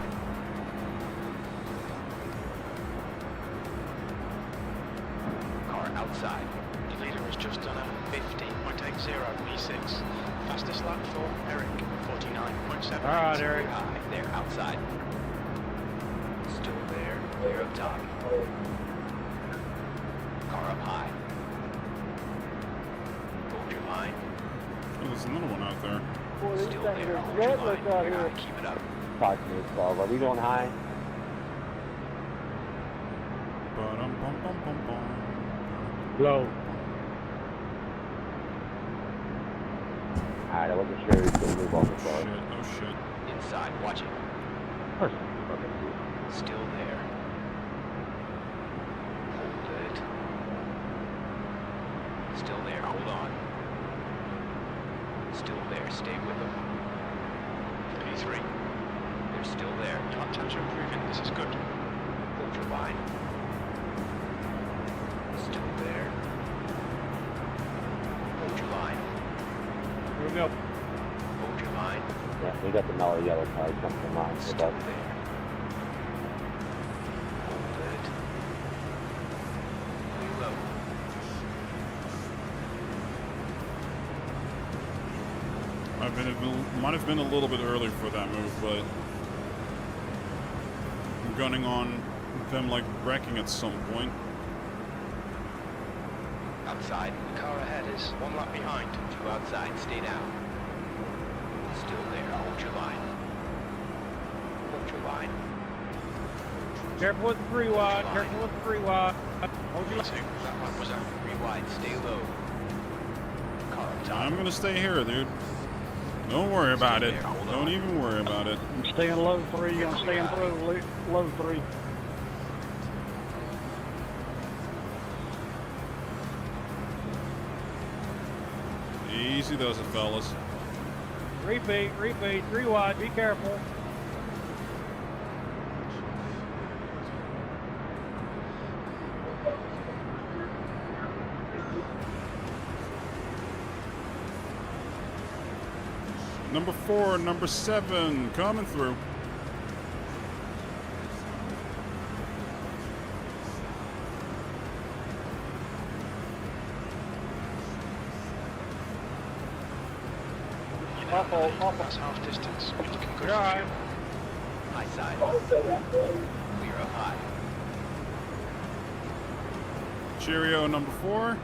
Speaker 5: Car outside.
Speaker 9: Your leader has just done a 50.80 P6. Fastest lap for Eric, 49.7.
Speaker 10: All right, Eric.
Speaker 5: High. There, outside. Still there. Clear up top. Car up high. Hold your line.
Speaker 7: Oh, there's another one out there.
Speaker 5: Still there. Hold your line. Clear high. Keep it up.
Speaker 8: Talk to me, Bob. Are we going high?
Speaker 10: Low.
Speaker 8: Alright, I wasn't sure he was going to move on the car.
Speaker 7: Shit, oh shit.
Speaker 5: Inside. Watch it. Still there. Hold it. Still there. Hold on. Still there. Stay with them. P3. They're still there.
Speaker 9: Lap times are improving. This is good.
Speaker 5: Hold your line. Still there. Hold your line.
Speaker 10: Here we go.
Speaker 5: Hold your line.
Speaker 8: Yeah, we got the mellow yellow car coming from mine.
Speaker 5: Still there. Hold it. Clear low.
Speaker 7: Might have been a little bit early for that move, but I'm gunning on them like wrecking at some point.
Speaker 5: Outside.
Speaker 9: The car ahead is one lap behind.
Speaker 5: Two outside. Stay down. Still there. Hold your line. Hold your line.
Speaker 10: Careful with the 3 wide, careful with the 3 wide. Hold your
Speaker 9: P2. That lap was out.
Speaker 5: 3 wide. Stay low. Car up top.
Speaker 7: I'm gonna stay here, dude. Don't worry about it. Don't even worry about it.
Speaker 10: I'm staying low 3, I'm staying through low 3.
Speaker 7: Easy does it, fellas.
Speaker 10: Repeat, 3 wide, be careful.
Speaker 7: Number 4, number 7, coming through.
Speaker 9: That's half distance. You can go
Speaker 10: Right.
Speaker 5: High side. Clear up high.
Speaker 7: Cheerio, number 4.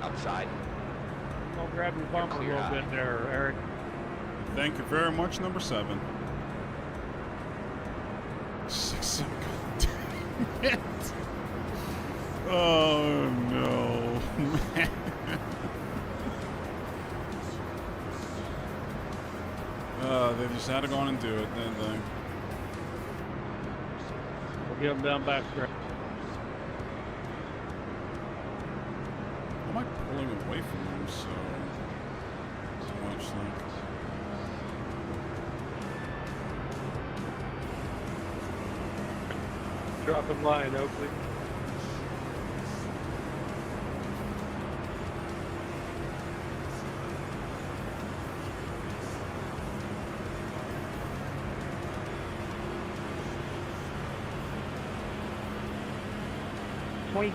Speaker 5: Outside.
Speaker 10: I'll grab your bumper a little bit there, Eric.
Speaker 7: Thank you very much, number 7. 6 seconds. Damn it. Oh no, man. They just had to go on and do it, didn't they?
Speaker 10: We'll get them down back stretch.
Speaker 7: Am I pulling away from them so much? Like,
Speaker 10: Drop him line, Oakley.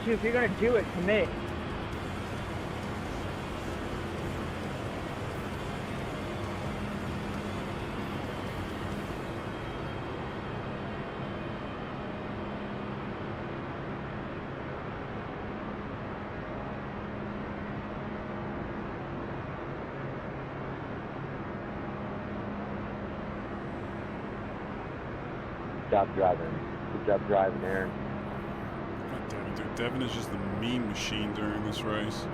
Speaker 8: If you're gonna do it, commit.
Speaker 6: Good job driving. Good job driving, Aaron.
Speaker 7: God damn it, dude. Devin is just the mean machine during this race.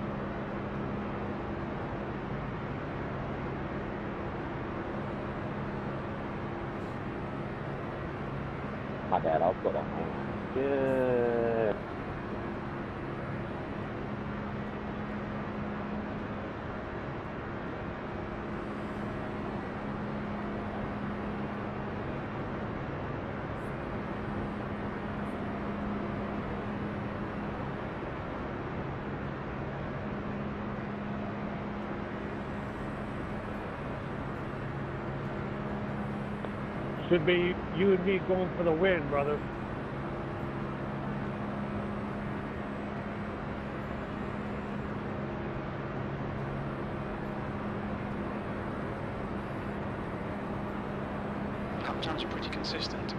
Speaker 6: My bad, I'll put on. Good.
Speaker 10: Should be you and me going for the win, brother.
Speaker 9: Lap times are pretty consistent.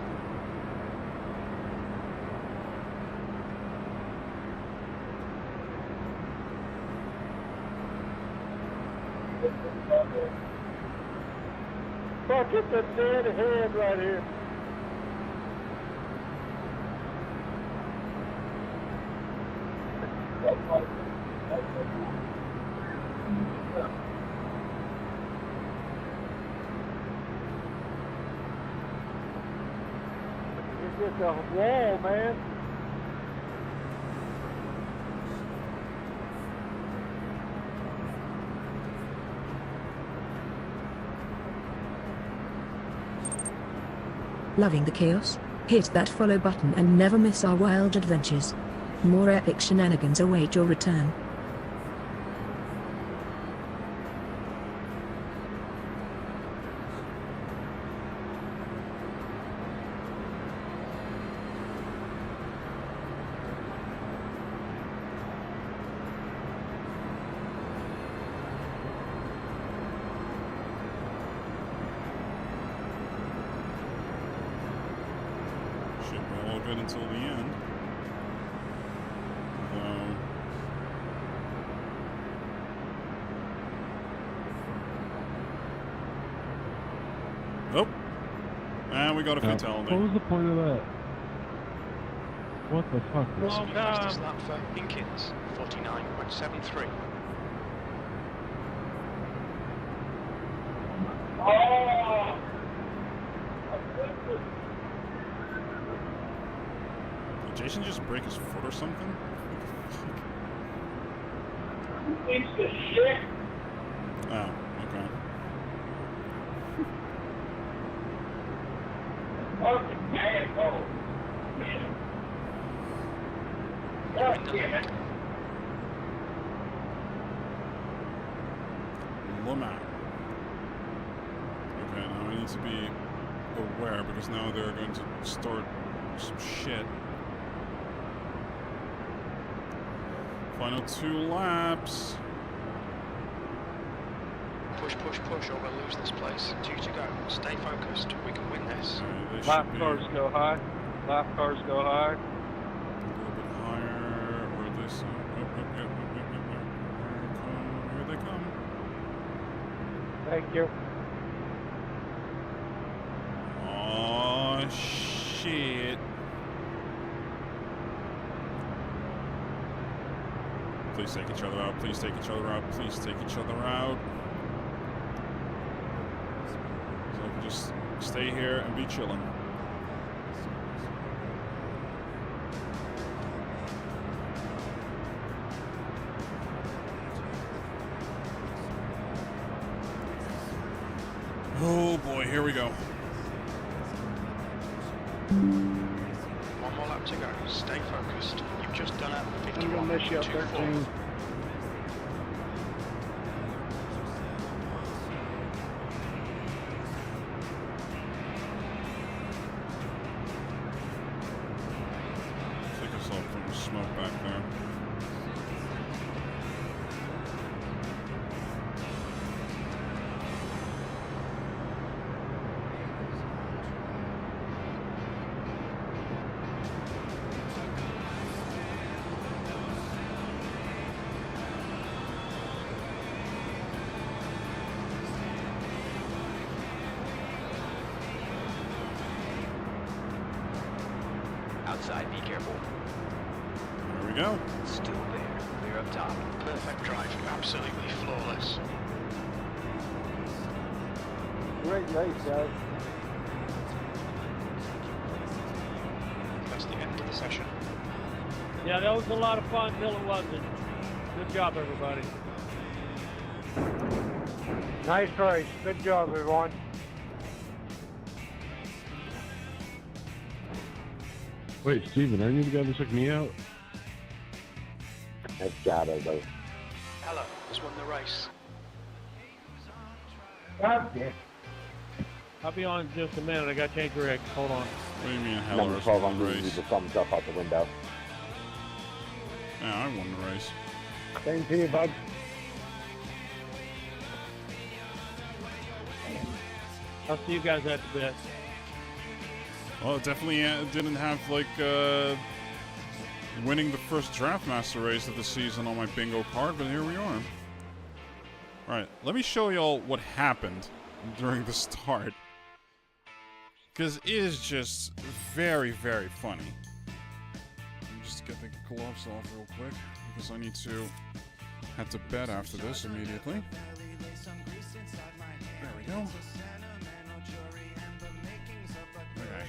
Speaker 10: Fuck, it's a dead head right here. It's just a wall, man.
Speaker 1: Loving the chaos? Hit that follow button and never miss our wild adventures. More epic shenanigans await your return.
Speaker 7: Should be all good until the end. Oh, and we got a fatality.
Speaker 11: What was the point of that? What the fuck?
Speaker 9: This will be fastest lap for Hinkins, 49.73.
Speaker 7: Did Jason just break his foot or something?
Speaker 10: Piece of shit.
Speaker 7: Oh, okay.
Speaker 10: Fucking asshole. God damn it.
Speaker 7: Lamar. Okay, now I need to be aware because now they're going to start some shit. Final 2 laps.
Speaker 9: Push, push, push, or we'll lose this place. 2 to go. Stay focused. We can win this.
Speaker 7: Okay,
Speaker 10: Lap cars go high. Lap cars go high.
Speaker 7: a little bit higher. Or this. Here they come.
Speaker 10: Thank you.
Speaker 7: Oh shit. Please take each other out. Please take each other out. Please take each other out. So we can just stay here and be chilling. Oh boy, here we go.
Speaker 9: One more lap to go. Stay focused. You've just done a
Speaker 10: I'm gonna miss you up there,
Speaker 9: 51.24.
Speaker 10: James.
Speaker 7: Take us off from the smoke back there.
Speaker 5: Be careful.
Speaker 7: There we go.
Speaker 5: Still there. We're up top.
Speaker 9: Perfect drive, absolutely flawless.
Speaker 8: Great race, guys.
Speaker 9: That's the end of the session.
Speaker 10: Yeah, that was a lot of fun until it wasn't. Good job, everybody.
Speaker 8: Nice race. Good job, everyone.
Speaker 11: Wait, Steven, aren't you the guy that took me out?
Speaker 8: That's got it, though.
Speaker 9: Hello, has won the race.
Speaker 10: I'll be on in just a minute. I got to change rigs. Hold on.
Speaker 7: What do you mean,
Speaker 8: Number
Speaker 7: Heller?
Speaker 8: 12, I'm
Speaker 7: won the
Speaker 8: going to
Speaker 7: race?
Speaker 8: leave the thumbs up out the window.
Speaker 7: Yeah, I won the race.
Speaker 8: Same to you, bud.
Speaker 10: I'll see you guys at the bit.
Speaker 7: Well, it definitely didn't have, like, winning the first Draftmaster race of the season on my bingo card, but here we are. Alright, let me show y'all what happened during the start. Because it is just very, very funny. Let me just get the gloves off real quick, because I need to head to bed after this immediately. There we go. Okay.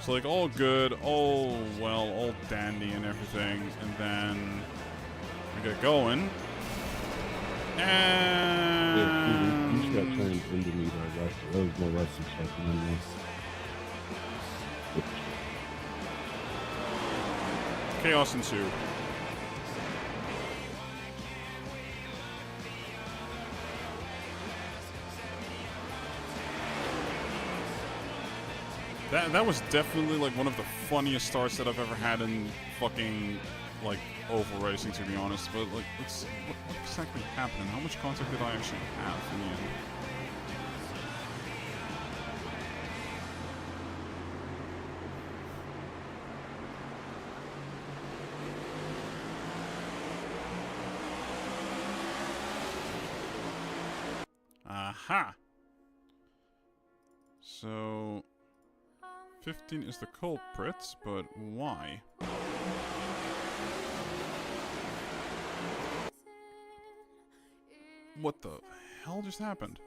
Speaker 7: So like all good, all well, all dandy and everything, and then we get going.
Speaker 11: Yeah,
Speaker 7: And
Speaker 11: you just got turned into me by Lester. That was no Lester stuff anyway.
Speaker 7: chaos ensued. That was definitely like one of the funniest starts that I've ever had in fucking like oval racing, to be honest. But like, what exactly happened? How much contact did I actually have in the end? Aha! So 15 is the culprit, but why? What the hell just happened?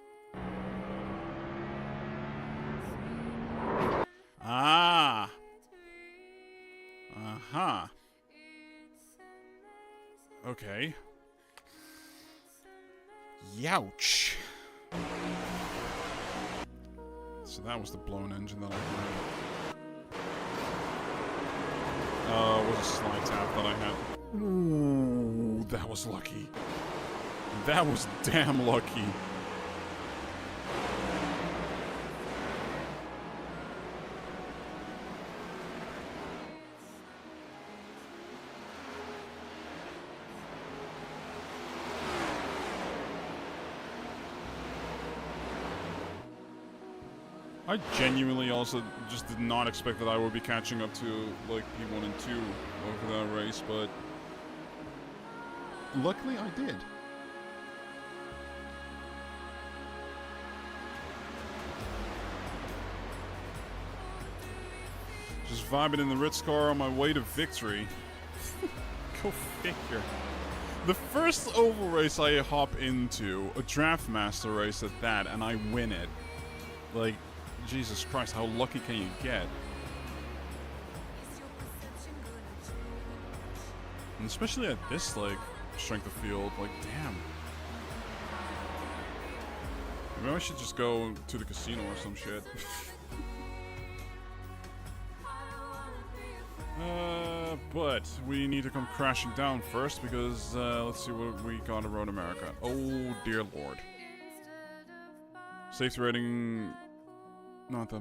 Speaker 7: Ah! Aha! Okay. Youch! So that was the blown engine that I had. It was a slide tap that I had. Ooh, that was lucky. That was damn lucky. I genuinely also just did not expect that I would be catching up to, like, P1 and 2 over that race, but luckily I did. Just vibing in the Ritz car on my way to victory. Go figure. The first oval race I hop into, a Draftmaster race at that, and I win it. Like, Jesus Christ, how lucky can you get? And especially at this, like, strength of field, like, damn. Maybe I should just go to the casino or some shit. But we need to come crashing down first because, let's see what we got around America. Oh, dear Lord. Safety rating, not that much.